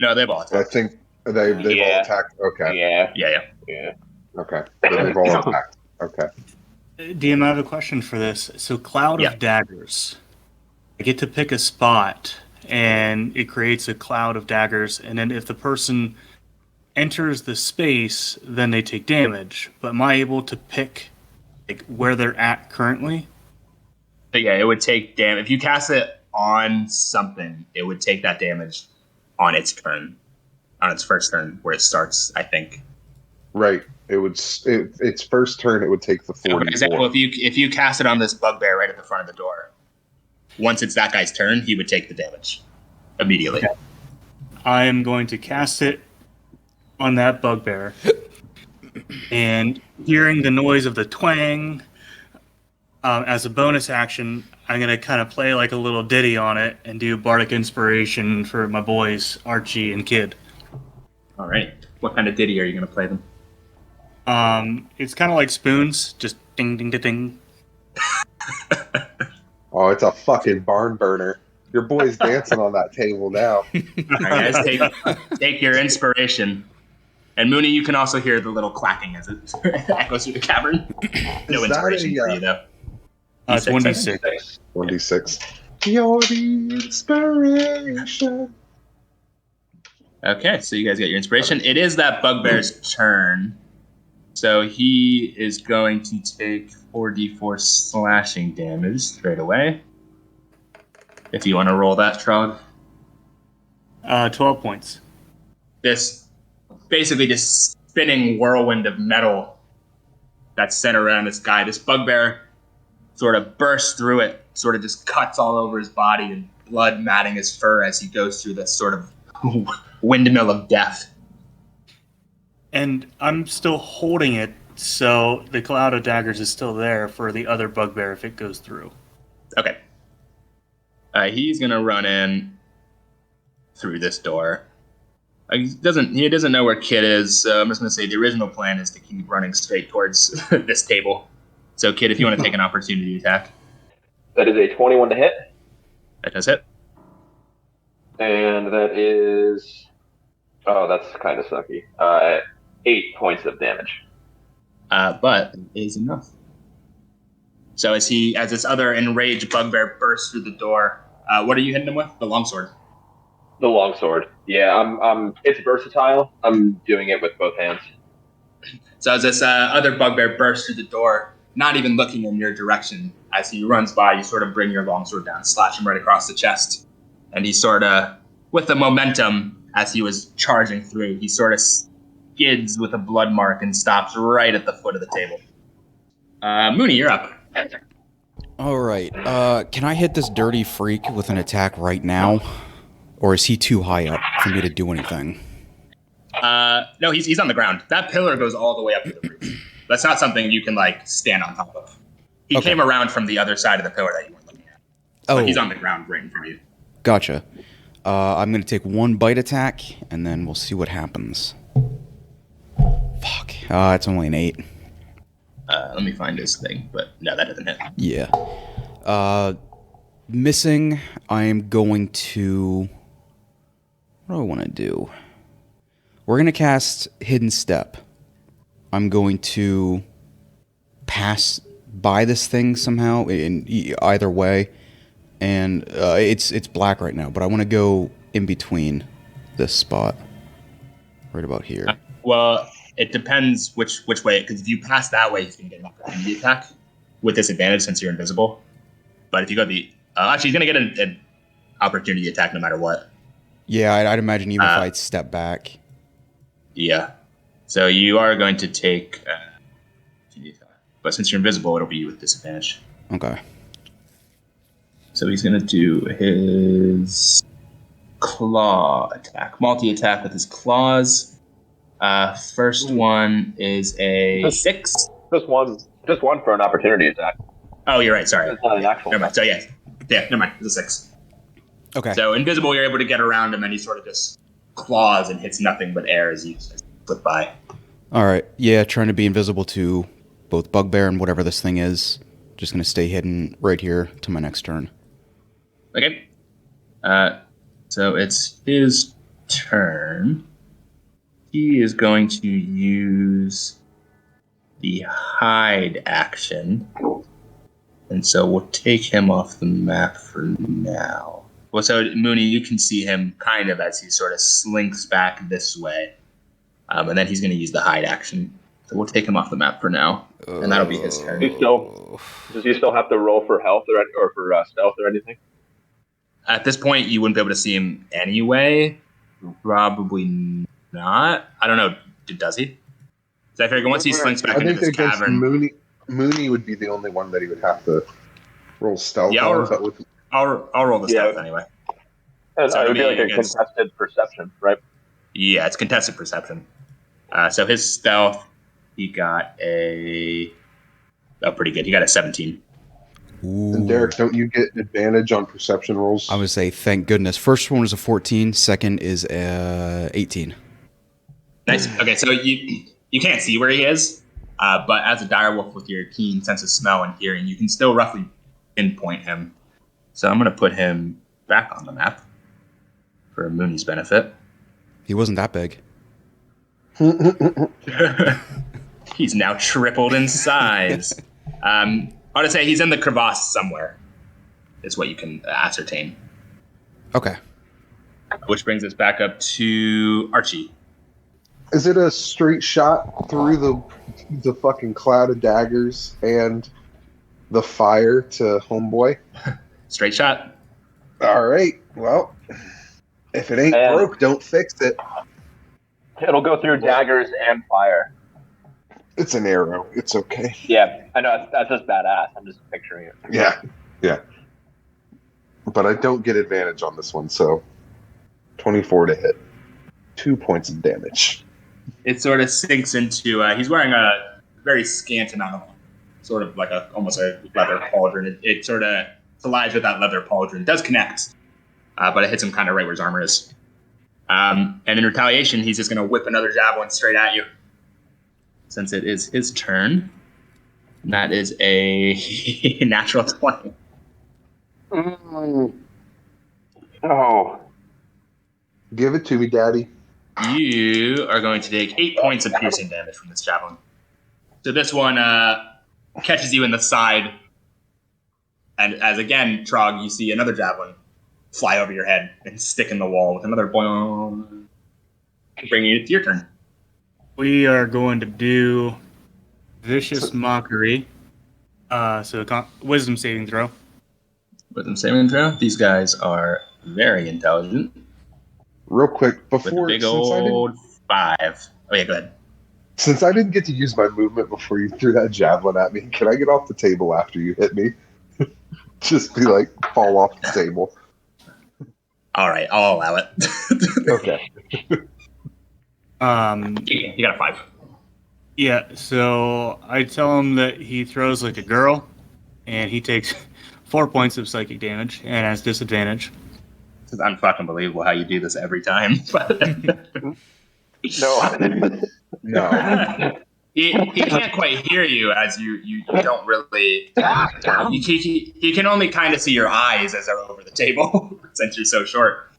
No, they've all attacked. I think they've all attacked. Okay. Yeah. Okay. So they've all attacked. Okay. DM, I have a question for this. So Cloud of Daggers. I get to pick a spot, and it creates a cloud of daggers, and then if the person enters the space, then they take damage. But am I able to pick where they're at currently? But yeah, it would take damage. If you cast it on something, it would take that damage on its turn, on its first turn, where it starts, I think. Right. Its first turn. It would take the 44. For example, if you cast it on this bugbear right at the front of the door, once it's that guy's turn, he would take the damage immediately. Okay. I am going to cast it on that bugbear, and hearing the noise of the twang, as a bonus action, I'm going to kind of play like a little ditty on it and do Bardic Inspiration for my boys, Archie and Kid. All right. What kind of ditty are you going to play them? It's kind of like spoons, just ding, ding, ding, ding. Oh, it's a fucking barn burner. Your boy's dancing on that table now. All right, guys, take your inspiration. And Moony, you can also hear the little clacking as it echoes through the cavern. No inspiration for you, though. It's 1d6. 1d6. You're the inspiration. Okay, so you guys got your inspiration. It is that bugbear's turn. So he is going to take 4d4 slashing damage straight away. If you want to roll that, Trog. 12 points. This basically just spinning whirlwind of metal that's sent around this guy. This bugbear sort of bursts through it, sort of just cuts all over his body and blood matting his fur as he goes through this sort of windmill of death. And I'm still holding it, so the cloud of daggers is still there for the other bugbear if it goes through. Okay. He's gonna run in through this door. He doesn't know where Kid is, so I'm just gonna say the original plan is to keep running straight towards this table. So, Kid, if you want to take an opportunity attack. That is a 21 to hit. That does hit. And that is... Oh, that's kind of sucky. 8 points of damage. But it is enough. So as this other enraged bugbear bursts through the door, what are you hitting him with? The longsword. The longsword. Yeah, it's versatile. I'm doing it with both hands. So as this other bugbear bursts through the door, not even looking in your direction, as he runs by, you sort of bring your longsword down, slash him right across the chest. And he sort of, with the momentum as he was charging through, he sort of skids with a blood mark and stops right at the foot of the table. Moony, you're up. All right. Can I hit this dirty freak with an attack right now? Or is he too high up for me to do anything? No, he's on the ground. That pillar goes all the way up to the roof. That's not something you can, stand on top of. He came around from the other side of the pillar that you weren't looking at. But he's on the ground right in front of you. Gotcha. I'm going to take one bite attack, and then we'll see what happens. Fuck. It's only an 8. Let me find this thing, but no, that doesn't hit. Yeah. Missing, I am going to... What do I want to do? We're going to cast Hidden Step. I'm going to pass by this thing somehow, in either way. And it's black right now, but I want to go in between this spot. Right about here. Well, it depends which way, because if you pass that way, he's going to get an opportunity attack with disadvantage since you're invisible. But if you go actually, he's going to get an opportunity attack no matter what. Yeah, I'd imagine even if I'd step back. Yeah. So you are going to take... but since you're invisible, it'll be with disadvantage. Okay. So he's going to do his claw attack. Multi-attack with his claws. First one is a 6. Just one for an opportunity attack. Oh, you're right. Sorry. That's not an actual. Never mind. So yeah, never mind. It's a 6. Okay. So invisible, you're able to get around him, and he sort of just claws and hits nothing but air as you slip by. All right. Yeah, trying to be invisible to both Bugbear and whatever this thing is. Just going to stay hidden right here to my next turn. Okay. So it's his turn. He is going to use the hide action. And so we'll take him off the map for now. Well, so Moony, you can see him kind of as he sort of slinks back this way. And then he's going to use the hide action. So we'll take him off the map for now. And that'll be his turn. Does he still have to roll for health or for stealth or anything? At this point, you wouldn't be able to see him anyway. Probably not. I don't know. Does he? So I figure once he slinks back I into think this against cavern, Moony would be the only one that he would have to roll stealth Yeah, on. But with I'll roll the stealth anyway. It So would be like a against- contested perception, right? Yeah, it's contested perception. So his stealth, he got pretty good. He got a 17. Ooh. and Derek, don't you get advantage on perception rolls? I would say thank goodness. First one was a 14. Second is 18. Nice. Okay, so you can't see where he is, but as a direwolf with your keen sense of smell and hearing, you can still roughly pinpoint him. So I'm going to put him back on the map for Mooney's benefit. He wasn't that big. He's now tripled in size. I would say he's in the crevasse somewhere, is what you can ascertain. Okay. Which brings us back up to Archie. Is it a straight shot through the fucking cloud of daggers and the fire to homeboy? Straight shot. All right. Well, if it ain't broke, don't fix it. It'll go through daggers and fire. It's an arrow. It's okay. Yeah, I know. That's just badass. I'm just picturing it. Yeah. But I don't get advantage on this one, so 24 to hit. 2 points of damage. It sort of sinks into. He's wearing a very scant amount of, sort of like almost a leather pauldron. It sort of collides with that leather pauldron. It does connect, but it hits him kind of right where his armor is. And in retaliation, he's just going to whip another javelin straight at you. Since it is his turn, and that is a natural 20. Oh. Give it to me, Daddy. You are going to take 8 points of piercing damage from this javelin. So this one catches you in the side, and as again, Trog, you see another javelin fly over your head and stick in the wall with another boing, bringing you to your turn. We are going to do Vicious Mockery. Wisdom saving throw. Wisdom saving throw. These guys are very intelligent. Real quick, With before a big old 5. Oh yeah, go ahead. Since I didn't get to use my movement before you threw that javelin at me, can I get off the table after you hit me? Just be like, fall off the table. All right, I'll allow it. Okay. You got a 5. Yeah, so I tell him that he throws like a girl, and he takes 4 points of psychic damage and has disadvantage. This is unfucking believable how you do this every time. No. He can't quite hear you as you don't really. He can only kind of see your eyes as they're over the table since you're so short.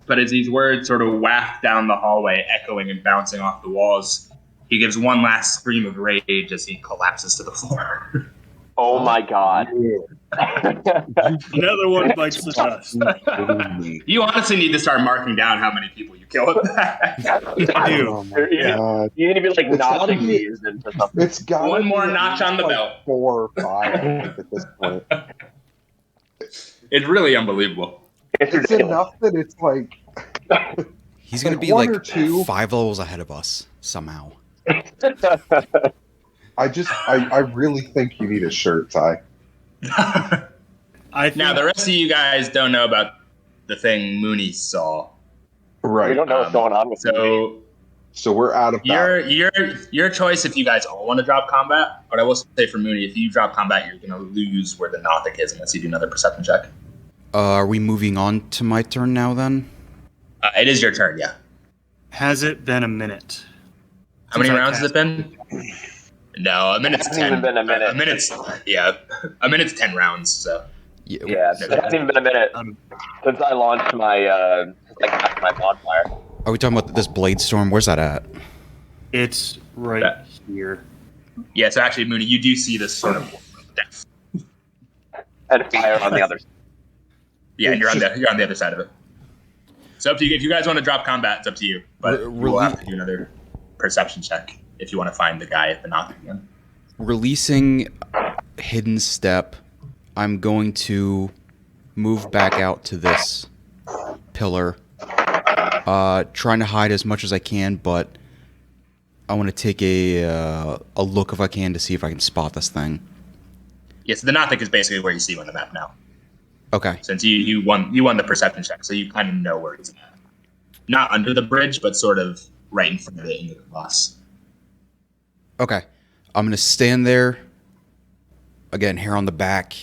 But as these words sort of waft down the hallway, echoing and bouncing off the walls, he gives one last scream of rage as he collapses to the floor. Oh my god. Another one bites the dust. You honestly need to start marking down how many people you kill with that. I do. Oh my God. You need to be like It's gotta notching be- these into something. It's got One more notch on the belt. 4 or 5 I think, at this point. It's really unbelievable. It's It's ridiculous. enough that it's like He's going to Like be one like or two. 5 levels ahead of us somehow. I really think you need a shirt, Ty. I think Now, the rest of you guys don't know about the thing Moony saw. Right. We don't know what's going on with you. So we're out of that. your choice if you guys all want to drop combat. But I will say for Moony, if you drop combat, you're going to lose where the Nothic is unless you do another perception check. Are we moving on to my turn now then? It is your turn, yeah. Has it been a minute? How many Since I rounds has it been? No, a minute's It hasn't 10. even been a minute. A minute's 10 rounds, so. Yeah, it hasn't even been a minute since I launched my my bonfire. Are we talking about this blade storm? Where's that at? It's right That- here. Yeah, so actually, Moony, you do see this sort of death. And fire on the other side. Yeah, and you're on the other side of it. So up to you. If you guys want to drop combat, it's up to you. But we'll have to do another perception check if you want to find the guy at the Nothic again. Releasing Hidden Step, I'm going to move back out to this pillar, trying to hide as much as I can, but I want to take a look if I can to see if I can spot this thing. Yes, the Nothic is basically where you see him on the map now. Okay. Since you won the perception check, so you kind of know where he's at. Not under the bridge, but sort of right in front of it in the boss. Okay. I'm going to stand there. Again, hair on the back,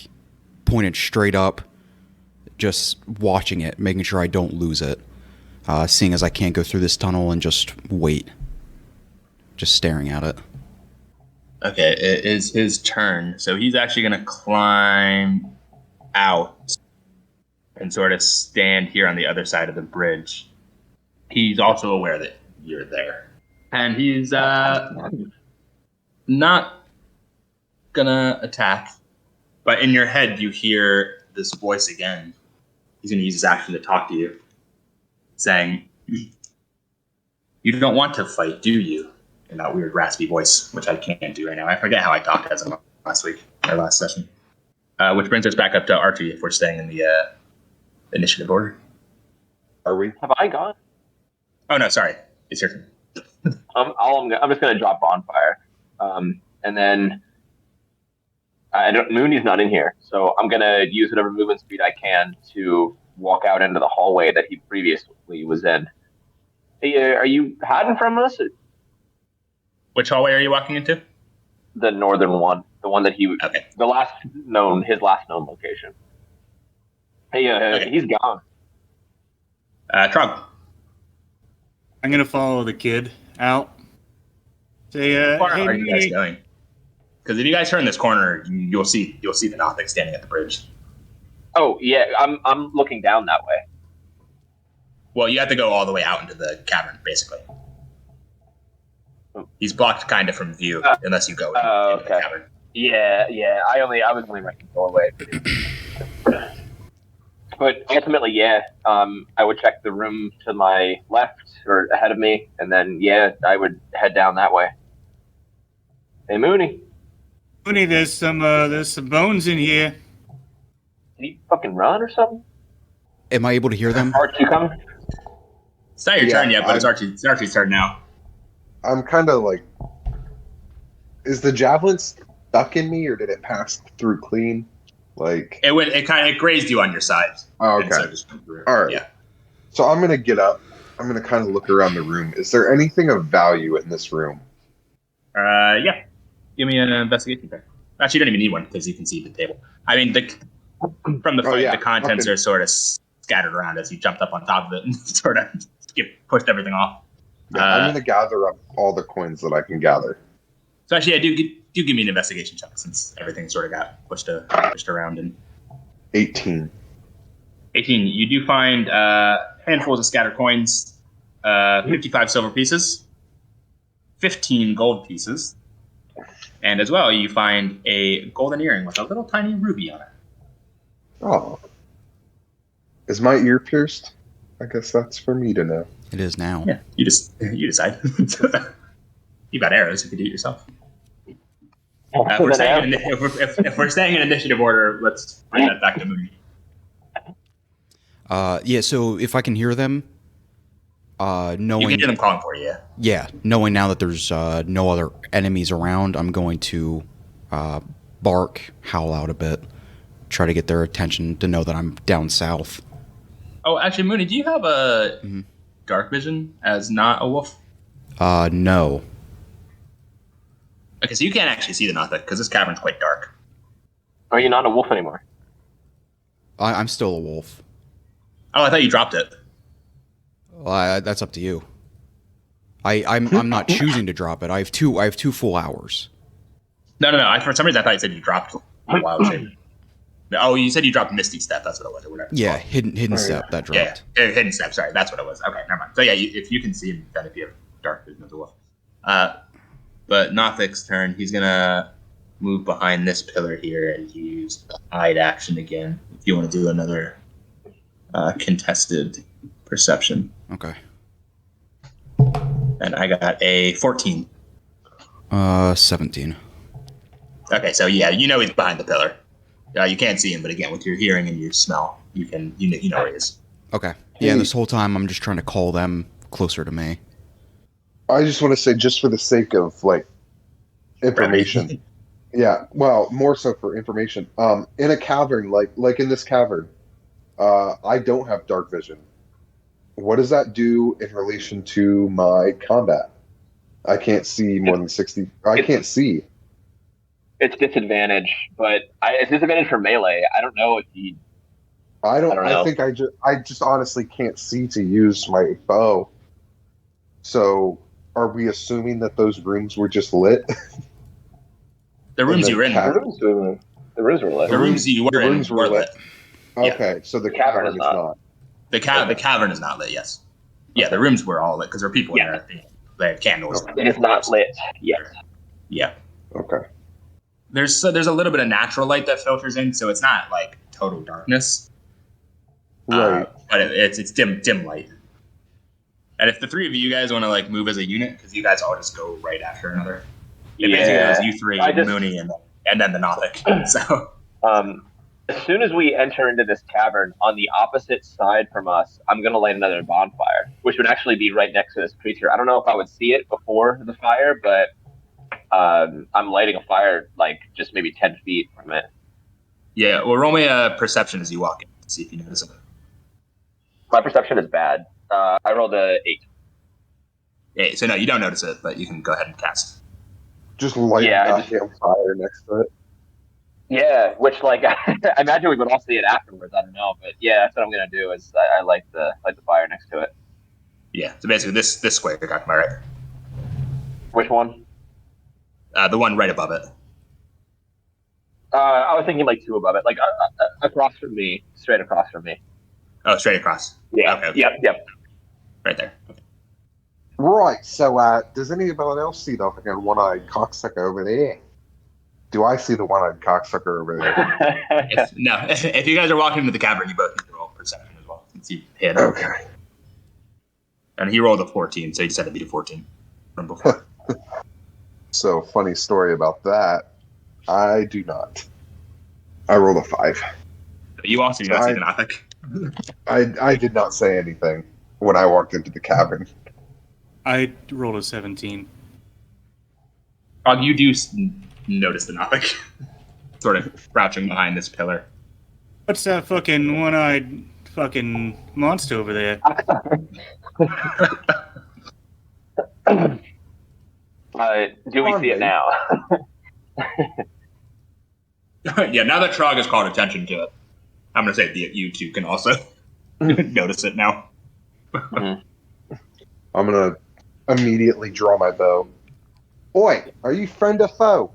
pointed straight up, just watching it, making sure I don't lose it. Seeing as I can't go through this tunnel and just wait. Just staring at it. Okay, it is his turn. So he's actually going to climb out and sort of stand here on the other side of the bridge. He's also aware that you're there. And he's not gonna attack. But in your head, you hear this voice again. He's gonna use his action to talk to you, saying, "You don't want to fight, do you?" In that weird raspy voice, which I can't do right now. I forget how I talked as him last week, or last session. Which brings us back up to Archie if we're staying in the initiative order. Are we? Have I gone? Oh no, sorry. It's your turn. I'm just going to drop bonfire, and then Mooney's not in here, so I'm going to use whatever movement speed I can to walk out into the hallway that he previously was in. Hey, are you hiding from us? Which hallway are you walking into? The northern one, the one that he, Okay. his last known location. Hey, Okay. He's gone. Trog. I'm gonna follow the kid out. Say, How far hey, are you guys Moony. going? Because if you guys turn this corner, you'll see the Nothic standing at the bridge. Oh yeah, I'm looking down that way. Well, you have to go all the way out into the cavern, basically. He's blocked kind of from view unless you go into the cavern. Yeah. I was only right in the doorway. But ultimately, yeah, I would check the room to my left or ahead of me, and then yeah, I would head down that way. Hey, Moony, Moony, there's some bones in here. did he fucking run or something? Am I able to hear them? Archie, you coming? It's not your Yeah, turn yet, but it's Archie's turn now. I'm kind of like, is the javelin stuck in me, or did it pass through clean? Like, It grazed you on your side. oh, And so okay. just went through. All right. Yeah. So I'm gonna get up. I'm gonna kind of look around the room. Is there anything of value in this room? Yeah. Give me an investigation check. Actually, you don't even need one because you can see the table. I mean, from the fight, yeah. the contents Okay. are sort of scattered around as you jumped up on top of it and sort of pushed everything off. Yeah, I'm gonna gather up all the coins that I can gather. So actually, do give me an investigation check since everything sort of got pushed around. And 18. 18, you do find handfuls of scattered coins, 55 silver pieces, 15 gold pieces, and as well you find a golden earring with a little tiny ruby on it. Oh. Is my ear pierced? I guess that's for me to know. It is now. Yeah, you decide. You got arrows, you can do it yourself. If we're staying in initiative order, let's bring that back to Moony. Yeah, so if I can hear them, knowing... You can hear them calling for you. Yeah, knowing now that there's no other enemies around, I'm going to bark, howl out a bit, try to get their attention to know that I'm down south. Oh, actually, Moony, do you have a dark vision as not a wolf? No. Okay, so you can't actually see the Nothic because this cavern's quite dark. Are you not a wolf anymore? I'm still a wolf. Oh, I thought you dropped it. Well, that's up to you. I'm not choosing to drop it. I have two full hours. No. For some reason, I thought you said you dropped Wild Shape. Oh, you said you dropped Misty Step. That's what it was, or whatever. Yeah, hidden step that dropped. Yeah, Hidden Step. Sorry, that's what it was. Okay, never mind. So yeah, if you can see him, then if you have dark vision as a wolf. But Nothic's turn. He's gonna move behind this pillar here and use the hide action again. If you want to do another contested perception. Okay. And I got a 14. 17. Okay, so yeah, you know he's behind the pillar. You can't see him, but again, with your hearing and your smell, you know where he is. Okay. Yeah, this whole time I'm just trying to call them closer to me. I just want to say, just for the sake of like information. Yeah, well, more so for information. In a cavern, like in this cavern, I don't have dark vision. What does that do in relation to my combat? I can't see more than 60. I can't see. It's disadvantage, but it's disadvantage for melee. I don't know if you. I don't. I don't I know. think I just honestly can't see to use my bow. So, are we assuming that those rooms were just lit? The rooms the you were in. The rooms were lit. The rooms you were the in rooms were lit. Yeah. Okay, so the cavern cavern is is not. not. The cavern is not lit. Yes. Yeah, the rooms were all lit because there were people in there. They had candles. It is not lit yet. Yeah. Okay. There's a little bit of natural light that filters in, so it's not like total darkness. Right. But it's dim light. And if the three of you guys want to like move as a unit, because you guys all just go right after another. It basically goes you three, Moony, and then the Nothic. So. As soon as we enter into this cavern, on the opposite side from us, I'm going to light another bonfire, which would actually be right next to this creature. I don't know if I would see it before the fire, but I'm lighting a fire like just maybe 10 feet from it. Yeah, well, roll me a perception as you walk in to see if you notice it. My perception is bad. I rolled a 8. Yeah, so no, you don't notice it, but you can go ahead and cast. Just light a goddamn fire next to it. Yeah, which like I imagine we would all see it afterwards. I don't know, but yeah, that's what I'm gonna do. Is I light the fire next to it. Yeah, so basically this square you're talking about, right? Which one? The one right above it. I was thinking like 2 above it, like across from me, straight across from me. Oh, straight across. Yeah. Okay. Yep. Right there. Okay. Right. So, does anyone else see the fucking one-eyed cocksucker over there? Do I see the one-eyed cocksucker over there? If you guys are walking into the cavern, you both need to roll perception as well, since you hit him. Okay. And he rolled a 14, so you said it'd be a 14 from before. So, funny story about that. I do not. I rolled a 5. You also do not see the Nothic. I did not say anything when I walked into the cavern. I rolled a 17. You do notice the Nothic sort of crouching behind this pillar. What's that fucking one-eyed fucking monster over there? Do we see it now? Yeah, now that Druig has called attention to it, I'm going to say that you two can also notice it now. I'm going to immediately draw my bow. Oi, are you friend or foe?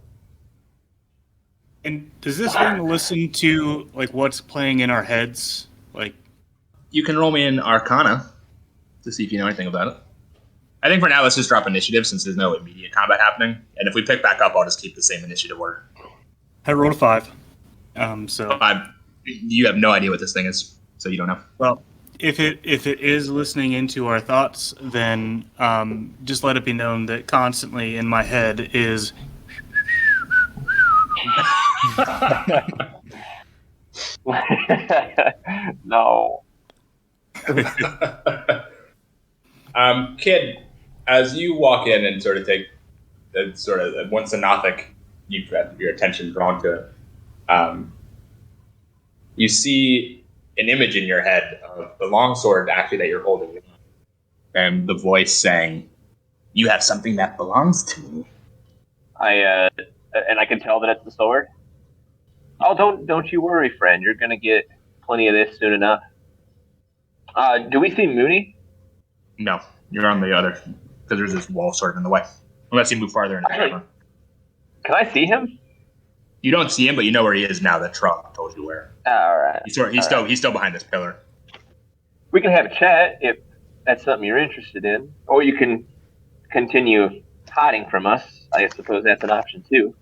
And does this thing listen to like what's playing in our heads? Like, you can roll me an Arcana to see if you know anything about it. I think for now let's just drop initiative since there's no immediate combat happening. And if we pick back up, I'll just keep the same initiative order. I rolled a 5. You have no idea what this thing is, so you don't know. Well, if it is listening into our thoughts, then just let it be known that constantly in my head is. No. Kid, as you walk in and sort of take once the Nothic, you've got your attention drawn to it. You see an image in your head of the longsword actually that you're holding, and the voice saying, "You have something that belongs to me." And I can tell that it's the sword. Oh, don't you worry, friend. You're gonna get plenty of this soon enough. Do we see Moony? No, you're on the other, because there's this wall sort of in the way. Unless you move farther in the cavern. Can I see him? You don't see him, but you know where he is now that Druig told you where. All right. He's still behind this pillar. We can have a chat if that's something you're interested in, or you can continue hiding from us. I suppose that's an option too.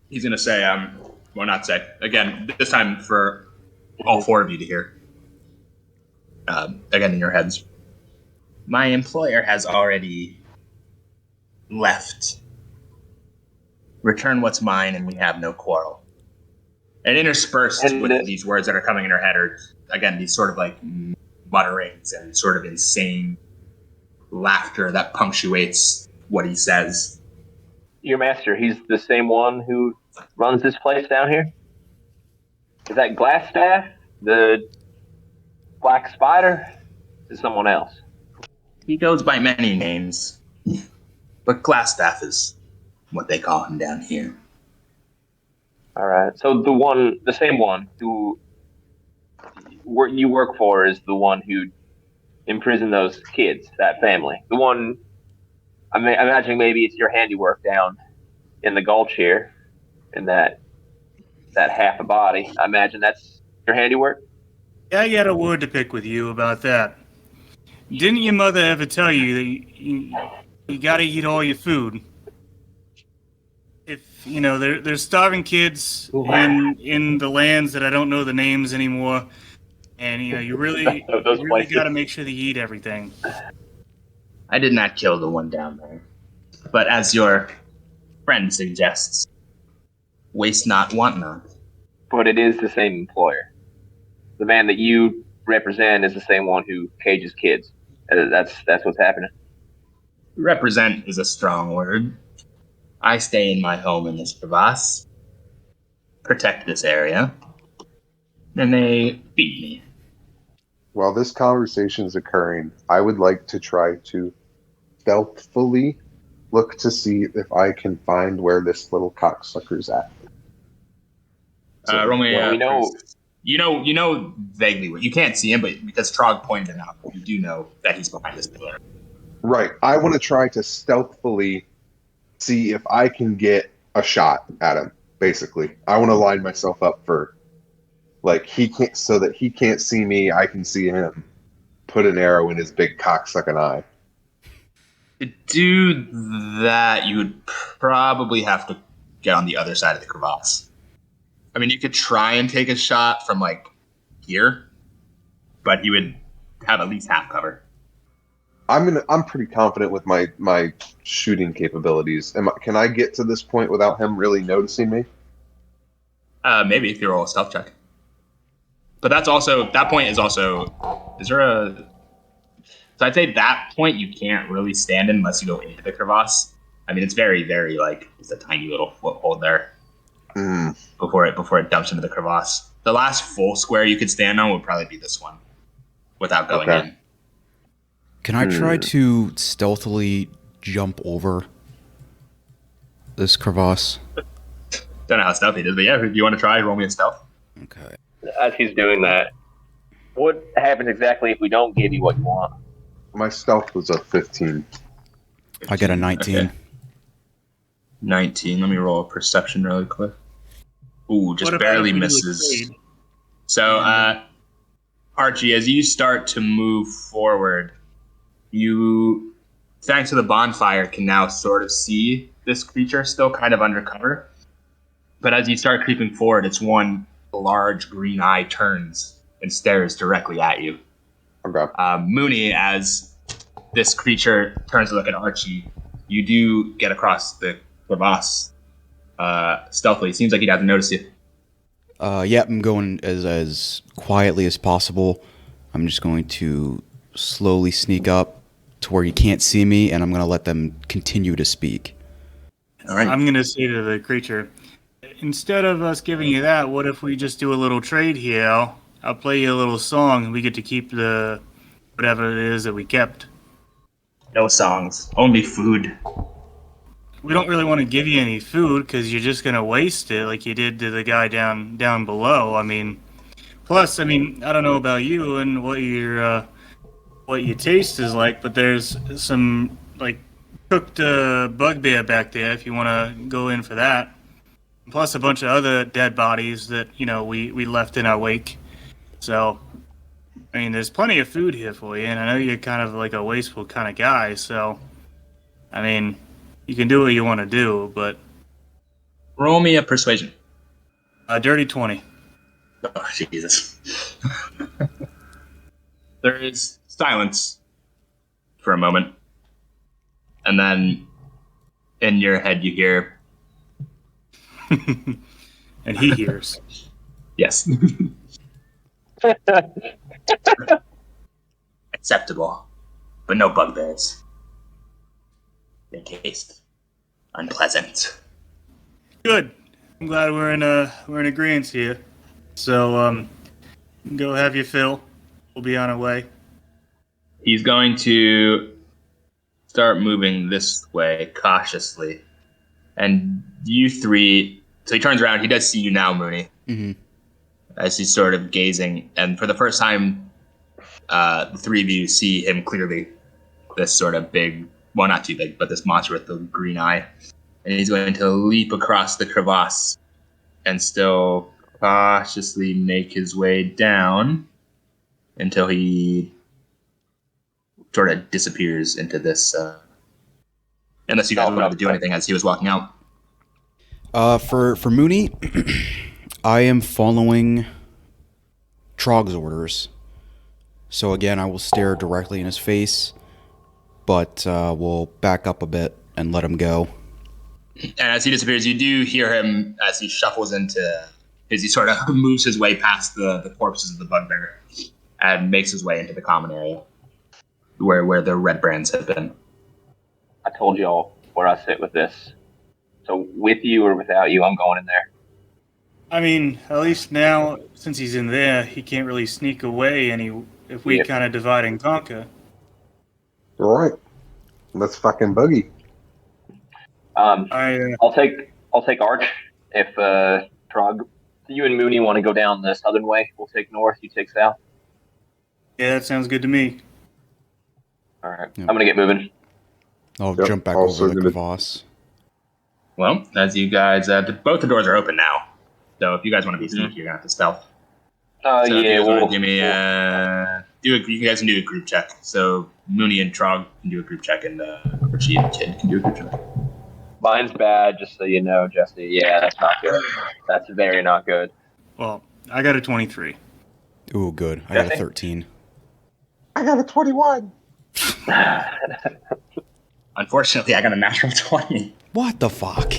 He's gonna say, well, not say again. This time for all 4 of you to hear. Again in your heads. My employer has already left. Return what's mine, and we have no quarrel. And interspersed And with these words that are coming in her head are, again, these sort of like mutterings and sort of insane laughter that punctuates what he says. your master, he's the same one who runs this place down here? Is that Glassstaff? The Black Spider? Is someone else? He goes by many names, but Glassstaff is what they call him down here. All right. So the same one who you work for is the one who imprisoned those kids, that family. The one, I'm imagining maybe it's your handiwork down in the gulch here, in that half a body. I imagine that's your handiwork. Yeah, I got a word to pick with you about that. Didn't your mother ever tell you that you gotta eat all your food? If, there's starving kids in the lands that I don't know the names anymore, and, you really gotta make sure that you eat everything. I did not kill the one down there, but as your friend suggests, waste not, want not. But it is the same employer. The man that you represent is the same one who cages kids. That's what's happening. Represent is a strong word. I stay in my home in this crevasse, protect this area, and they beat me. While this conversation is occurring, I would like to try to stealthily look to see if I can find where this little cocksucker's at. Roll me, we know. You know vaguely what you can't see him, but because Trog pointed him out, you do know that he's behind this pillar. Right. I want to try to stealthily see if I can get a shot at him. Basically, I want to line myself up for, like, he can't, so that he can't see me. I can see him. Put an arrow in his big cocksucking eye. To do that, you would probably have to get on the other side of the crevasse. I mean, you could try and take a shot from, like, here, but you would have at least half cover. I'm pretty confident with my shooting capabilities. Can I get to this point without him really noticing me? Maybe if you roll a stealth check. But that point is also, is there a... So I'd say that point you can't really stand in unless you go into the crevasse. I mean, it's very, very, like, it's a tiny little foothold there. Before it dumps into the crevasse. The last full square you could stand on would probably be this one, without going in. Can I try to stealthily jump over this crevasse? Don't know how stealthy it is, but yeah, if you want to try, roll me a stealth. Okay. As he's doing that, what happens exactly if we don't give you what you want? My stealth was a 15. I got a 19. Okay. 19. Let me roll a perception really quick. Ooh, just barely misses. So, Archie, as you start to move forward, you, thanks to the bonfire, can now sort of see this creature still kind of undercover. But as you start creeping forward, its one large green eye turns and stares directly at you. Okay. Moony, as this creature turns to look at Archie, you do get across the crevasse stealthily. Seems like he doesn't notice you. Yeah, I'm going as quietly as possible. I'm just going to slowly sneak up to where you can't see me, and I'm going to let them continue to speak. All right. I'm going to say to the creature, instead of us giving you that, what if we just do a little trade here? I'll play you a little song, and we get to keep the whatever it is that we kept. No songs, only food. We don't really want to give you any food because you're just going to waste it like you did to the guy down below. I mean, plus, I don't know about you and what your taste is like, but there's some, like, cooked bugbear back there if you want to go in for that. Plus a bunch of other dead bodies that, we left in our wake. So, there's plenty of food here for you, and I know you're kind of like a wasteful kind of guy, so, you can do what you want to do, but... Roll me a persuasion. A dirty 20. Oh, Jesus. There is silence for a moment. And then in your head you hear... And he hears. Yes. Acceptable, but no bugbears. They taste unpleasant. Good. I'm glad we're in agreement here. So go have your fill. We'll be on our way. He's going to start moving this way cautiously. And you three... So he turns around. He does see you now, Moony. Mm-hmm. As he's sort of gazing. And for the first time, the three of you see him clearly. This sort of big... Well, not too big, but this monster with the green eye. And he's going to leap across the crevasse and still cautiously make his way down until he sort of disappears into this. Unless you guys wanted to do anything as he was walking out. For Moony, I am following Trog's orders. So again, I will stare directly in his face, but we'll back up a bit and let him go. And as he disappears, you do hear him as he shuffles into, as he sort of moves his way past the corpses of the bugbear and makes his way into the common area where the Redbrands have been. I told y'all where I sit with this. So with you or without you, I'm going in there. I mean, at least now, since he's in there, he can't really sneak away if we kind of divide and conquer. All right, let's fucking boogie. I'll take Arch if Drug. You and Moony want to go down the southern way. We'll take north. You take south. Yeah, that sounds good to me. All right, Yep. I'm gonna get moving. I'll jump back over the crevasse. Well, as you guys, both the doors are open now. So if you guys want to be sneaky, you're gonna have to stealth. So if you guys want to give me you guys can do a group check. So Moony and Trog can do a group check, and Archie and Kid can do a group check. Mine's bad, just so you know, Jesse. Yeah, that's not good. That's very not good. Well, I got a 23. Ooh, good. I got a 13. I got a 21. Unfortunately, I got a natural 20. What the fuck?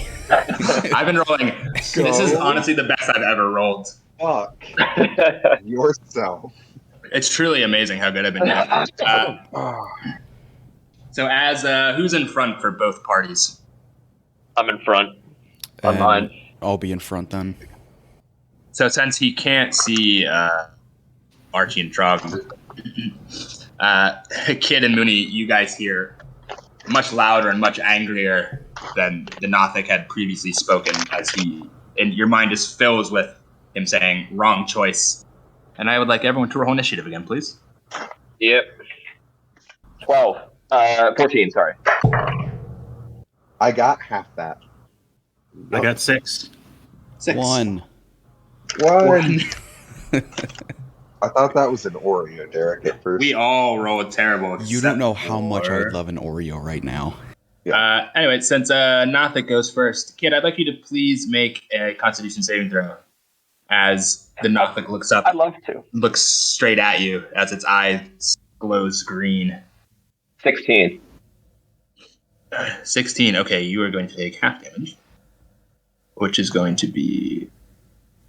I've been rolling. This is honestly the best I've ever rolled. Fuck yourself. It's truly amazing how good I've been doing. So as who's in front for both parties? I'm in front. On mine. I'll be in front then. So since he can't see Archie and Trog, Kid and Moony, you guys hear much louder and much angrier than the Nothic had previously spoken, as and your mind just fills with him saying, "Wrong choice." And I would like everyone to roll initiative again, please. Yep. 14, sorry. I got half that. I got 6. 6. 1. One. I thought that was an Oreo, Derek, at first. We all rolled terrible. You don't know how much I would love an Oreo right now. Anyway, since Nothic goes first, Kid, I'd like you to please make a Constitution saving throw. As the Nothic looks up, I'd love to. looks straight at you as its eyes glows green. 16. 16. Okay, you are going to take half damage, which is going to be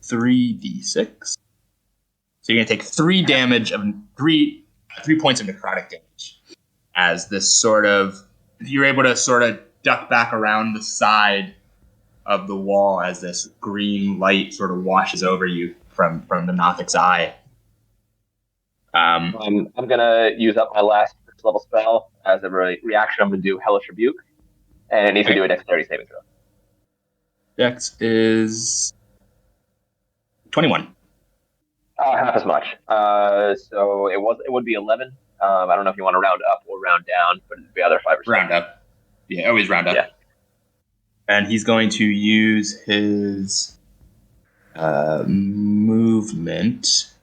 3d6. So you're going to take 3 damage of 3 points of necrotic damage. As this sort of, you're able to sort of duck back around the side of the wall as this green light sort of washes over you from the Nothic's eye. I'm going to use up my last first level spell. As a reaction, I'm going to do Hellish Rebuke. And it needs to do a dexterity saving throw. Dex is 21. Half as much. So it would be 11. I don't know if you want to round up or round down, but it'd be either 5 or 6. Round up. Yeah, always round up. Yeah. And he's going to use his movement.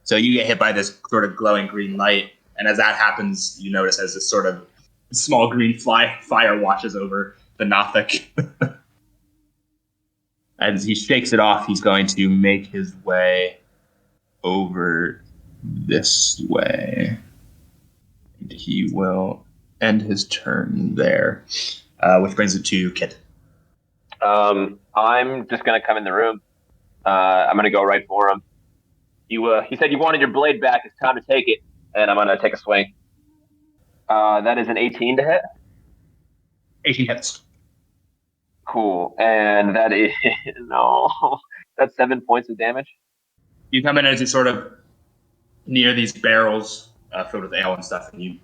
So you get hit by this sort of glowing green light, and as that happens, you notice as this sort of small green fire washes over the Nothic. As he shakes it off, he's going to make his way over this way. And he will end his turn there, which brings it to Kit. I'm just going to come in the room I'm gonna go right for him. You said you wanted your blade back. It's time to take it, and I'm gonna take a swing. That is an 18 to hit. 18 hits. Cool, and that is no. That's 7 points of damage. You come in as you sort of near these barrels filled with ale and stuff, and you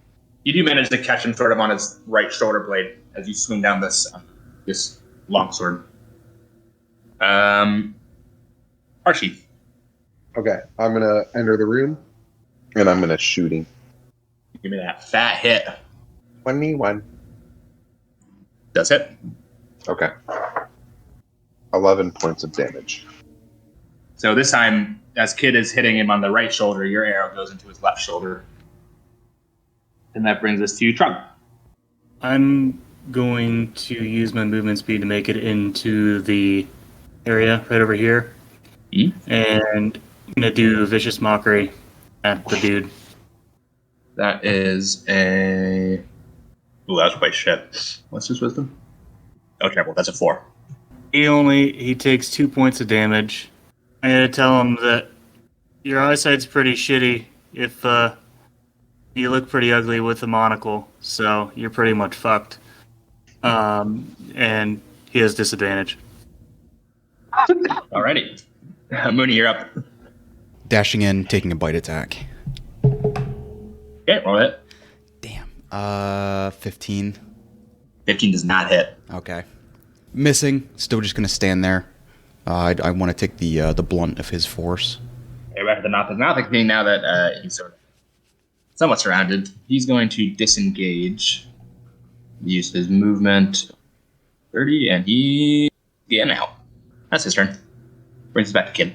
do manage to catch him sort of on his right shoulder blade as you swing down this longsword. Archie. Okay, I'm gonna enter the room, and I'm gonna shoot him. Give me that fat hit. 21. Does hit. Okay. 11 points of damage. So this time, as Kid is hitting him on the right shoulder, your arrow goes into his left shoulder. And that brings us to Trump. I'm going to use my movement speed to make it into the area right over here. And I'm going to do Vicious Mockery at the dude. That is a... Ooh, that was quite shit. What's his wisdom? Oh, terrible. That's a 4. He takes 2 points of damage. I'm going to tell him that your eyesight's pretty shitty if you look pretty ugly with a monocle, so you're pretty much fucked. And he has disadvantage. Alrighty. Moony, you're up. Dashing in, taking a bite attack. Okay, roll it. Damn. 15. 15 does not hit. Okay. Missing. Still just gonna stand there. I want to take the blunt of his force. Okay, back to the Nothic king now that he's sort of somewhat surrounded. He's going to disengage. Use his movement 30, and he... Yeah, now. That's his turn. Brings us back to Kid.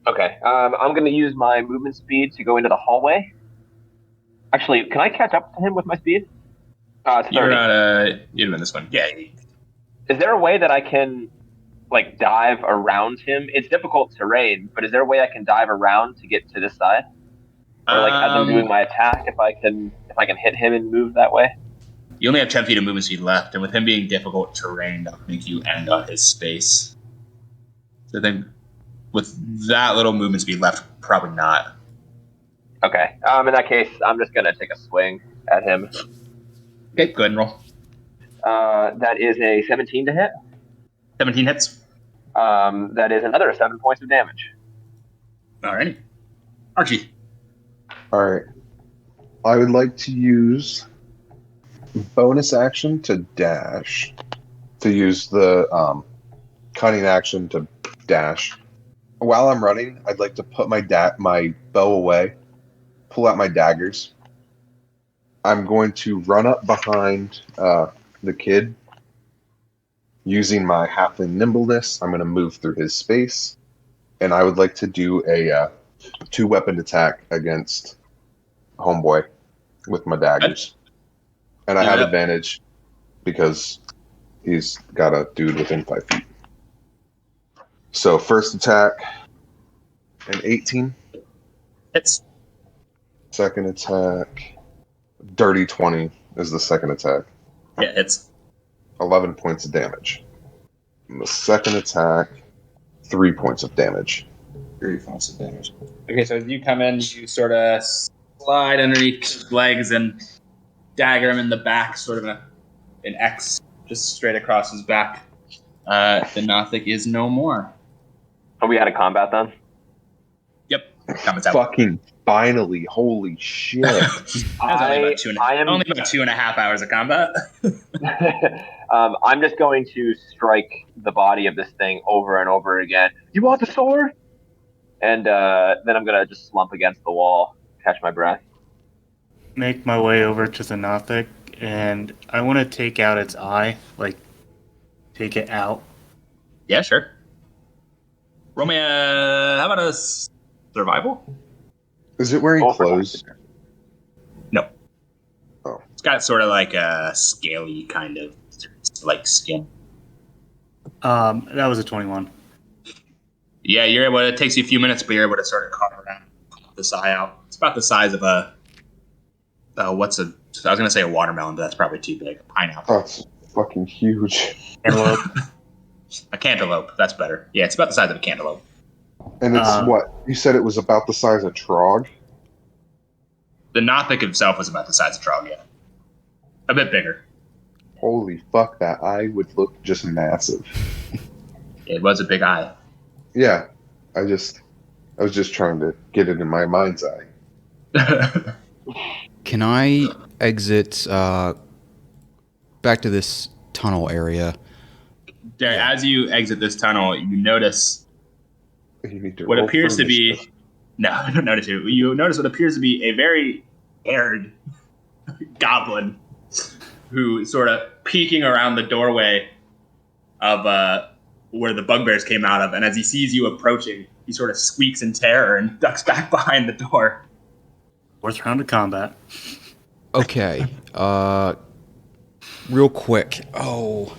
Okay. I'm going to use my movement speed to go into the hallway. Actually, can I catch up to him with my speed? It's 30. You're not, you're doing this one. Yeah. Is there a way that I can, like, dive around him? It's difficult terrain, but is there a way I can dive around to get to this side? Or, like, as I'm doing my attack, if I can hit him and move that way? You only have 10 feet of movement speed left, and with him being difficult terrain, that'll make you end on his space. So I think with that little movement speed left, probably not. Okay. In that case, I'm just going to take a swing at him. Okay, go ahead and roll. That is a 17 to hit. 17 hits. That is another 7 points of damage. Alrighty. Archie. Alright. I would like to use bonus action to dash. To use the cunning action to dash. While I'm running, I'd like to put my bow away, pull out my daggers. I'm going to run up behind the kid. Using my halfling nimbleness, I'm going to move through his space. And I would like to do a 2-weapon attack against Homeboy with my daggers. And I have advantage because he's got a dude within 5 feet. So first attack, an 18. Hits. Second attack, dirty 20 is the second attack. Yeah, hits. 11 points of damage. And the second attack, 3 points of damage. 3 points of damage. Okay, so as you come in, you sort of slide underneath his legs and dagger him in the back, sort of an X just straight across his back. The Nothic is no more. Are we out of combat then? Yep. Combat's out. Fucking finally, holy shit. Only about 2.5 hours of combat. I'm just going to strike the body of this thing over and over again. You want the sword? And then I'm going to just slump against the wall, catch my breath. Make my way over to the Nothic, and I want to take out its eye, like, take it out. Yeah, sure. Roll me how about a survival? Is it wearing clothes? No. Oh. It's got sort of like a scaly kind of like skin. That was a 21. Yeah, you're able. It takes you a few minutes, but you're able to sort of carve around this eye out. It's about the size of a. I was gonna say a watermelon, but that's probably too big. A pineapple. That's fucking huge. Antelope. A cantaloupe. That's better. Yeah, it's about the size of a cantaloupe. And it's what? You said it was about the size of Trog? The Nothic himself was about the size of Druig, yeah. A bit bigger. Holy fuck, that eye would look just massive. It was a big eye. Yeah, I was just trying to get it in my mind's eye. Can I exit back to this tunnel area? As you exit this tunnel, you notice You need to what roll appears for to be... initiative. No, I don't notice it. You notice what appears to be a very haired goblin who sort of peeking around the doorway of where the bugbears came out of, and as he sees you approaching, he sort of squeaks in terror and ducks back behind the door. Fourth round of combat. Okay. Real quick. Oh,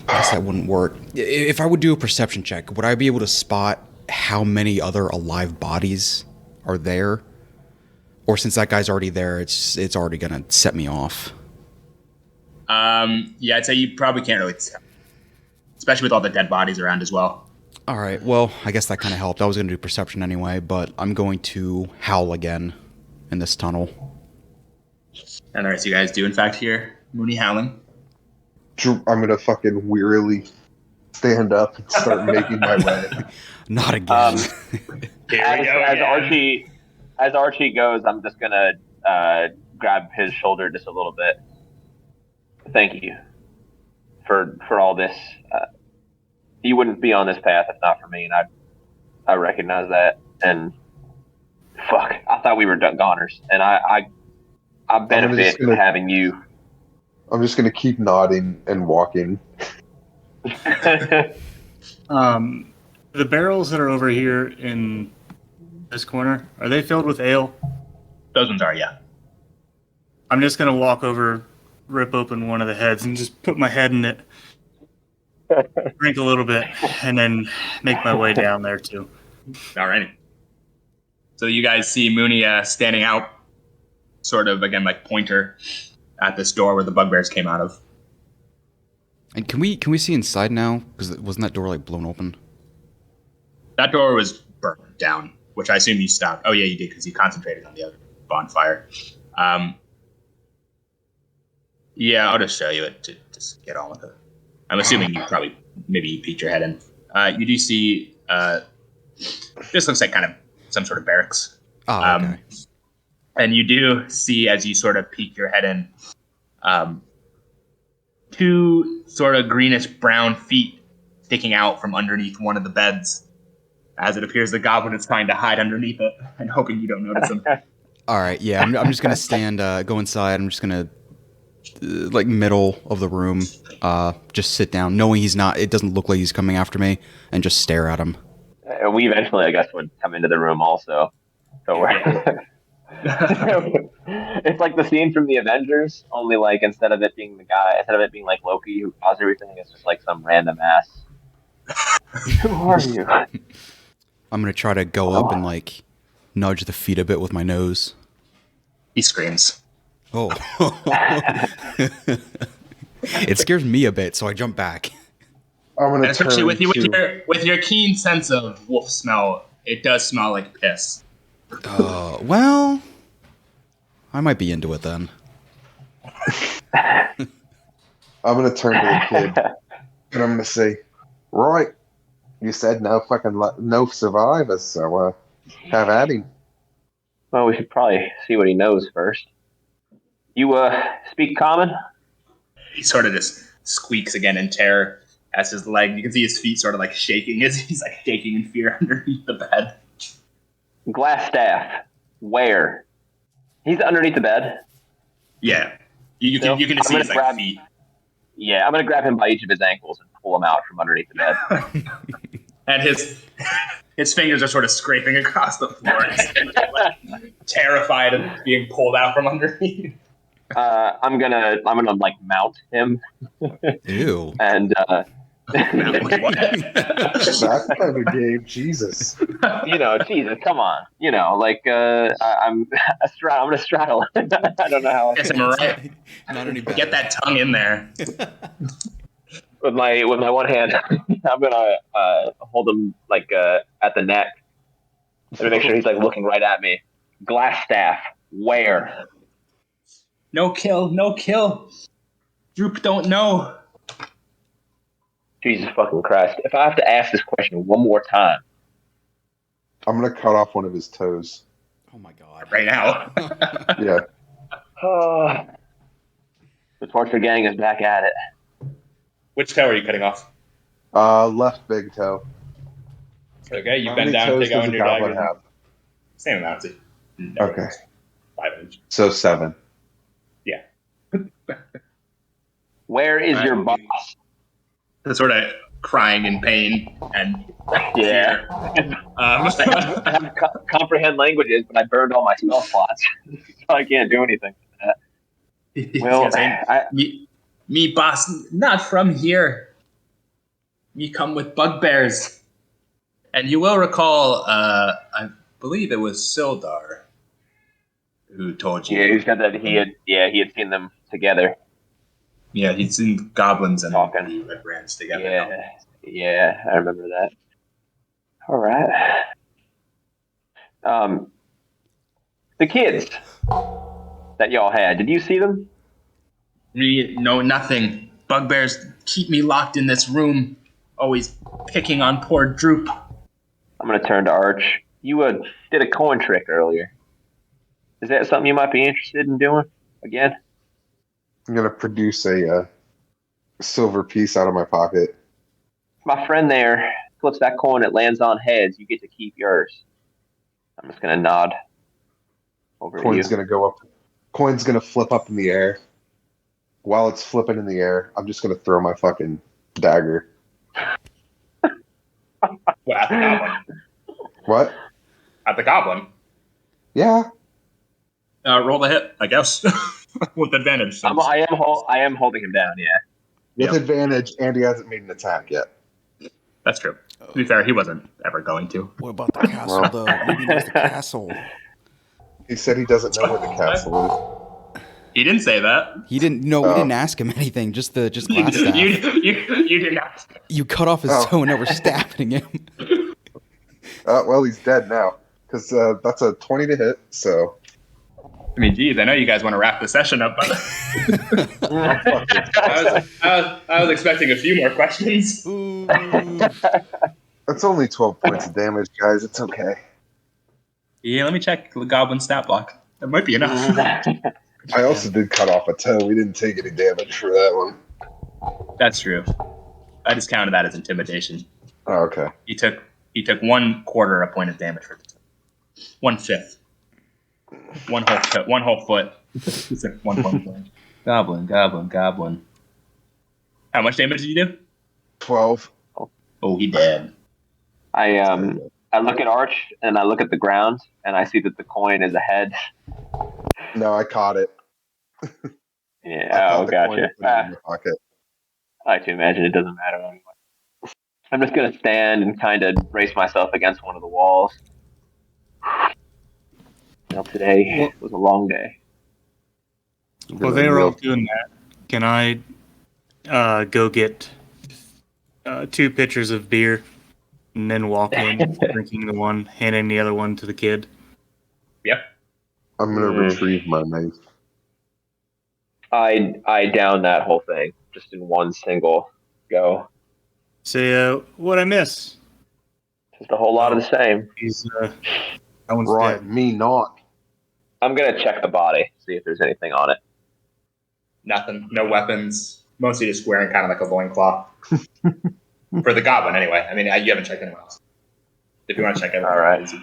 I guess that wouldn't work. If I would do a perception check, would I be able to spot how many other alive bodies are there? Or since that guy's already there, it's already gonna set me off. Yeah, I'd say you probably can't really tell, especially with all the dead bodies around as well. All right. Well, I guess that kind of helped. I was gonna do perception anyway, but I'm going to howl again in this tunnel. And the rest of you guys do, in fact, hear Moony howling. I'm gonna fucking wearily stand up and start making my way. Not again. As Archie goes, I'm just gonna grab his shoulder just a little bit. Thank you for all this. You wouldn't be on this path if not for me, and I recognize that. And fuck, I thought we were goners, and I benefit from having you. I'm just gonna keep nodding and walking. The barrels that are over here in this corner, are they filled with ale? Those ones are, yeah. I'm just going to walk over, rip open one of the heads, and just put my head in it, drink a little bit, and then make my way down there, too. Alrighty. So you guys see Moony standing out, sort of, again, like pointer, at this door where the bugbears came out of. And can we see inside now? Because wasn't that door like blown open? That door was burned down, which I assume you stopped. Oh yeah, you did because you concentrated on the other bonfire. Yeah, I'll just show you it to just get on with it. I'm assuming maybe you peeked your head in. You do see this looks like kind of some sort of barracks. Oh, okay. And you do see, as you sort of peek your head in, two sort of greenish brown feet sticking out from underneath one of the beds, as it appears the goblin is trying to hide underneath it and hoping you don't notice him. All right, yeah, I'm just gonna stand, go inside. I'm just gonna like middle of the room, just sit down, knowing he's not. It doesn't look like he's coming after me, and just stare at him. We eventually, I guess, would come into the room also. So we're. It's like the scene from the Avengers, only like instead of it being like Loki who caused everything, it's just like some random ass. Who are you? I'm gonna try to go up and like nudge the feet a bit with my nose. He screams. Oh. It scares me a bit, so I jump back. I'm gonna especially with your keen sense of wolf smell, it does smell like piss. Well, I might be into it then. I'm gonna turn to the kid and I'm gonna say, "Right, you said no survivors, so have at him." Well, we should probably see what he knows first. You speak common? He sort of just squeaks again in terror as his leg. You can see his feet sort of like shaking as he's like shaking in fear underneath the bed. Glass staff. Where? He's underneath the bed. Yeah, you can just see his like, feet. Yeah, I'm gonna grab him by each of his ankles and pull him out from underneath the bed. And his fingers are sort of scraping across the floor, terrified of being pulled out from underneath. I'm gonna like mount him. Ew. And That kind of game, Jesus. Jesus, come on. I'm gonna straddle. I don't know how. Yes, I'm right. Not any better. Get that tongue in there. with my one hand, I'm gonna hold him like at the neck and make sure he's like looking right at me. Glass staff, where? No kill, no kill. Droop don't know. Jesus fucking Christ! If I have to ask this question one more time, I'm gonna cut off one of his toes. Oh my god. Right now. Yeah. The torture gang is back at it. Which toe are you cutting off? Left big toe. Okay, you How bend many down, toes take out does a your goblin dagger. have? Same amount. See. Okay. 5 inch. So 7. Yeah. Where is your boss? Sort of crying in pain and Yeah. fear. I have comprehend languages, but I burned all my spell slots, so I can't do anything with that. Well, me boss, not from here. Me come with bugbears. And you will recall, I believe it was Sildar who told you. Yeah, he said that he had seen them together. Yeah, he'd seen goblins and Talking. the Redbrands together. Yeah, I remember that. All right. The kids that y'all had, did you see them? Me know nothing. Bugbears keep me locked in this room, always picking on poor Droop. I'm gonna turn to Arch. You did a coin trick earlier. Is that something you might be interested in doing again? I'm gonna produce a silver piece out of my pocket. My friend there flips that coin, it lands on heads, you get to keep yours. I'm just gonna nod over Coin's to you. gonna go up. Coin's gonna flip up in the air. While it's flipping in the air, I'm just gonna throw my fucking dagger. Well, at the goblin. What? At the goblin. Yeah. Roll the hit, I guess, with advantage. I am holding him down. Yeah. With Yep. advantage, and he hasn't made an attack yet. That's true. To be fair, he wasn't ever going to. What about the castle, though? Maybe he knows the castle. He said he doesn't know where the castle He didn't say that. He didn't. No, we didn't ask him anything. Just glass staff. You did not. You cut off his toe and now we're stabbing him. Well, he's dead now. Because that's a 20 to hit, so... I mean, geez, I know you guys want to wrap the session up, but I was expecting a few more questions. Ooh. That's only 12 points of damage, guys. It's okay. Yeah, let me check the goblin stat block. That might be enough. I also did cut off a toe. We didn't take any damage for that one. That's true. I just counted that as intimidation. Oh, okay. He took 1/4 a point of damage for the toe. 1/5. One whole foot. He took 1 point. Goblin. How much damage did you do? 12. Oh, he dead. I look at Arch and I look at the ground and I see that the coin is a head. No, I caught it. Yeah. Oh, gotcha. In my pocket. I like to imagine it doesn't matter anyway. I'm just gonna stand and kind of brace myself against one of the walls. Well, today was a long day. While they were all doing that, can I go get 2 pitchers of beer and then walk in, drinking the one, handing the other one to the kid? Yep. I'm going to retrieve my knife. I down that whole thing just in one single go. Say, what'd I miss? Just a whole lot of the same. He's, that one's Right, dead. me not. I'm gonna check the body, see if there's anything on it. Nothing. No weapons. Mostly just wearing kind of like a loincloth. For the goblin, anyway. I mean, you haven't checked anyone else. If you want to check everyone All right. else.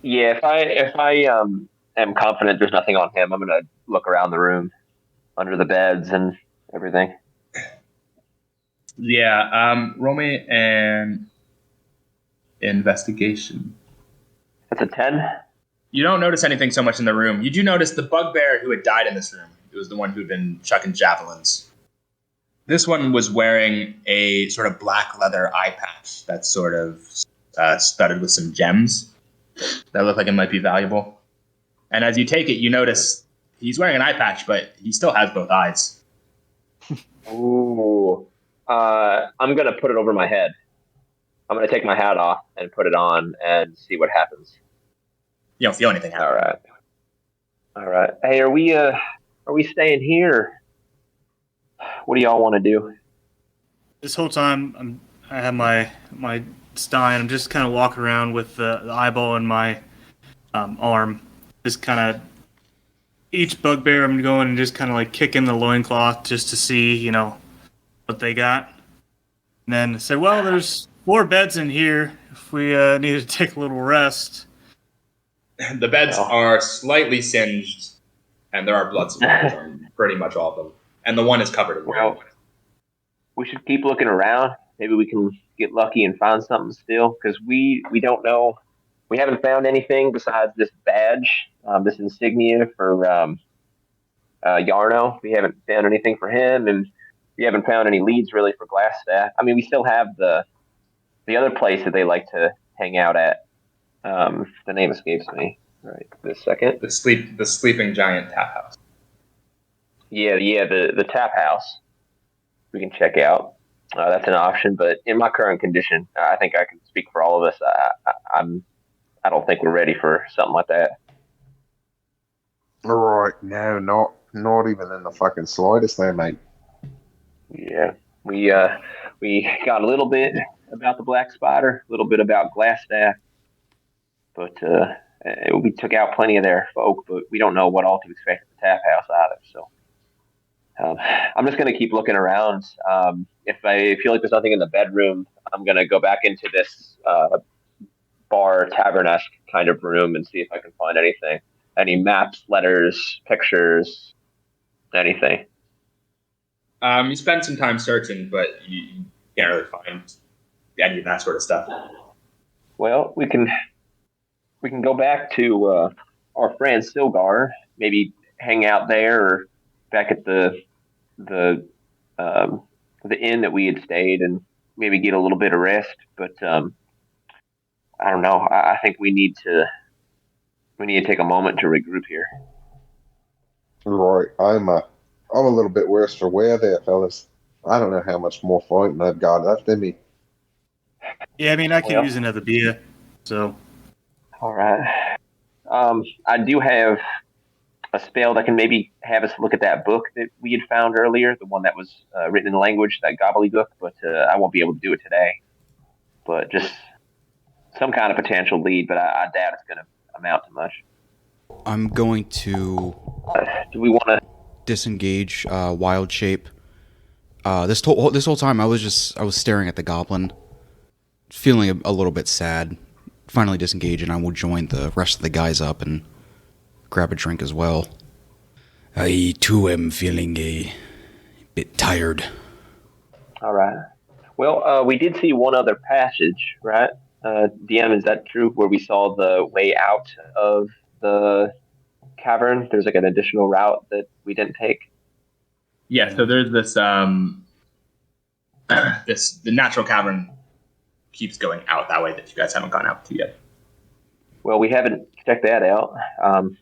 Yeah, if I am confident there's nothing on him, I'm gonna look around the room, under the beds and everything. Yeah, roll me an investigation. That's a 10. You don't notice anything so much in the room. You do notice the bugbear who had died in this room. It was the one who'd been chucking javelins. This one was wearing a sort of black leather eye patch that's sort of studded with some gems that look like it might be valuable. And as you take it, you notice he's wearing an eye patch, but he still has both eyes. Ooh. I'm gonna put it over my head. I'm gonna take my hat off and put it on and see what happens. You don't feel anything happen. All right. Hey, are we staying here? What do y'all want to do? This whole time, I have my stein. I'm just kind of walking around with the eyeball in my arm. Just kind of each bugbear I'm going and just kind of like kicking the loincloth just to see, what they got. And then say, well, there's 4 beds in here if we need to take a little rest. The beds are slightly singed, and there are blood spots on pretty much all of them. And the one is covered in blood. Well, we should keep looking around. Maybe we can get lucky and find something still, because we don't know. We haven't found anything besides this badge, this insignia for Yarno. We haven't found anything for him, and we haven't found any leads really for Glassstaff. I mean, we still have the other place that they like to hang out at. The name escapes me right this second. The sleeping giant tap house. Yeah, the tap house. We can check out. That's an option, but in my current condition, I think I can speak for all of us. I don't think we're ready for something like that. All right, no, not even in the fucking slightest, there, mate. Yeah, we got a little bit about the Black Spider, a little bit about Glassstaff, but we took out plenty of their folk, but we don't know what all to expect at the tap house either. So I'm just going to keep looking around. If I feel like there's nothing in the bedroom, I'm going to go back into this bar, tavern-esque kind of room and see if I can find anything. Any maps, letters, pictures, anything. You spend some time searching, but you can't really find any of that sort of stuff. Well, we can go back to our friend Silgar, maybe hang out there or back at the inn that we had stayed and maybe get a little bit of rest. But I don't know. I think we need to take a moment to regroup here. Right, I'm a little bit worse for wear there, fellas. I don't know how much more fighting I've got left in me. Yeah, I mean, I could use another beer, so. All right. I do have a spell that can maybe have us look at that book that we had found earlier, the one that was written in language, that gobbledygook, but I won't be able to do it today. But just some kind of potential lead, but I doubt it's going to amount to much. I'm going to do we want to disengage wild shape. This whole time I was staring at the goblin, feeling a little bit sad. Finally disengage, and I will join the rest of the guys up and grab a drink as well. I too am feeling a bit tired. All right. Well, we did see one other passage, right? DM, is that true? Where we saw the way out of the cavern? There's like an additional route that we didn't take. Yeah. So there's this the natural cavern keeps going out that way that you guys haven't gone out to yet. Well, we haven't checked that out.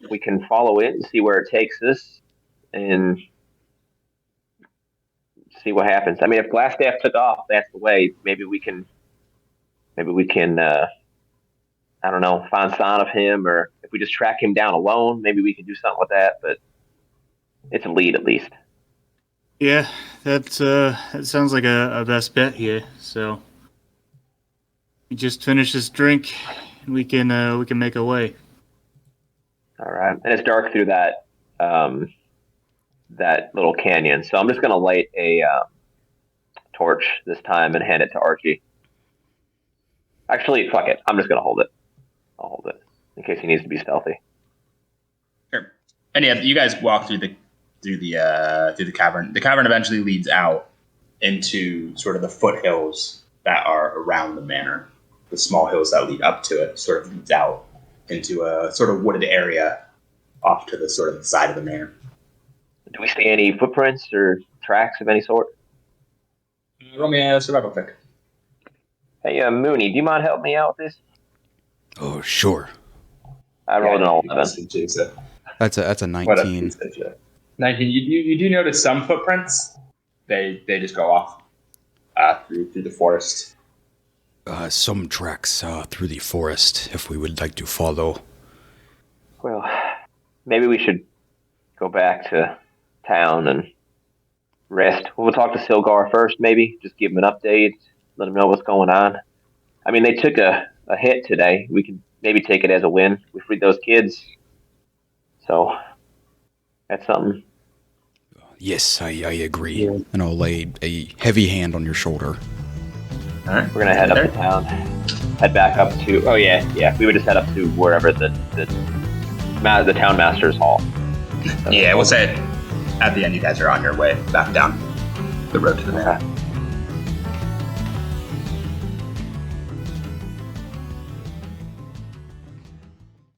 We can follow it and see where it takes us and see what happens. I mean, if Glassstaff took off, that's the way. Maybe we can I don't know, find sign of him, or if we just track him down alone, maybe we can do something with that, but it's a lead at least. Yeah, that sounds like a best bet here, so. We just finish this drink, and we can make our way. All right, and it's dark through that that little canyon, so I'm just gonna light a torch this time and hand it to Archie. Actually, fuck it, I'm just gonna hold it. I'll hold it in case he needs to be stealthy. Sure. And yeah, you guys walk through the cavern. The cavern eventually leads out into sort of the foothills that are around the manor. The small hills that lead up to it sort of leads out into a sort of wooded area off to the sort of side of the manor. Do we see any footprints or tracks of any sort? Roll me a survival check. Hey, Moony, do you mind helping me out with this? Oh, sure. I rolled an 11. That's a 19. 19. You do notice some footprints. They just go off. through the forest. Some tracks through the forest, if we would like to follow. Well, maybe we should go back to town and rest. We'll talk to Silgar first, maybe. Just give him an update, let him know what's going on. I mean, they took a hit today. We can maybe take it as a win. We freed those kids. So, that's something. Yes, I agree. Yeah. And I'll lay a heavy hand on your shoulder. All right. We're going to head up to town. Head back up to... Oh, yeah. We would just head up to wherever the town master's hall. Yeah, we'll say at the end you guys are on your way back down the road to the man.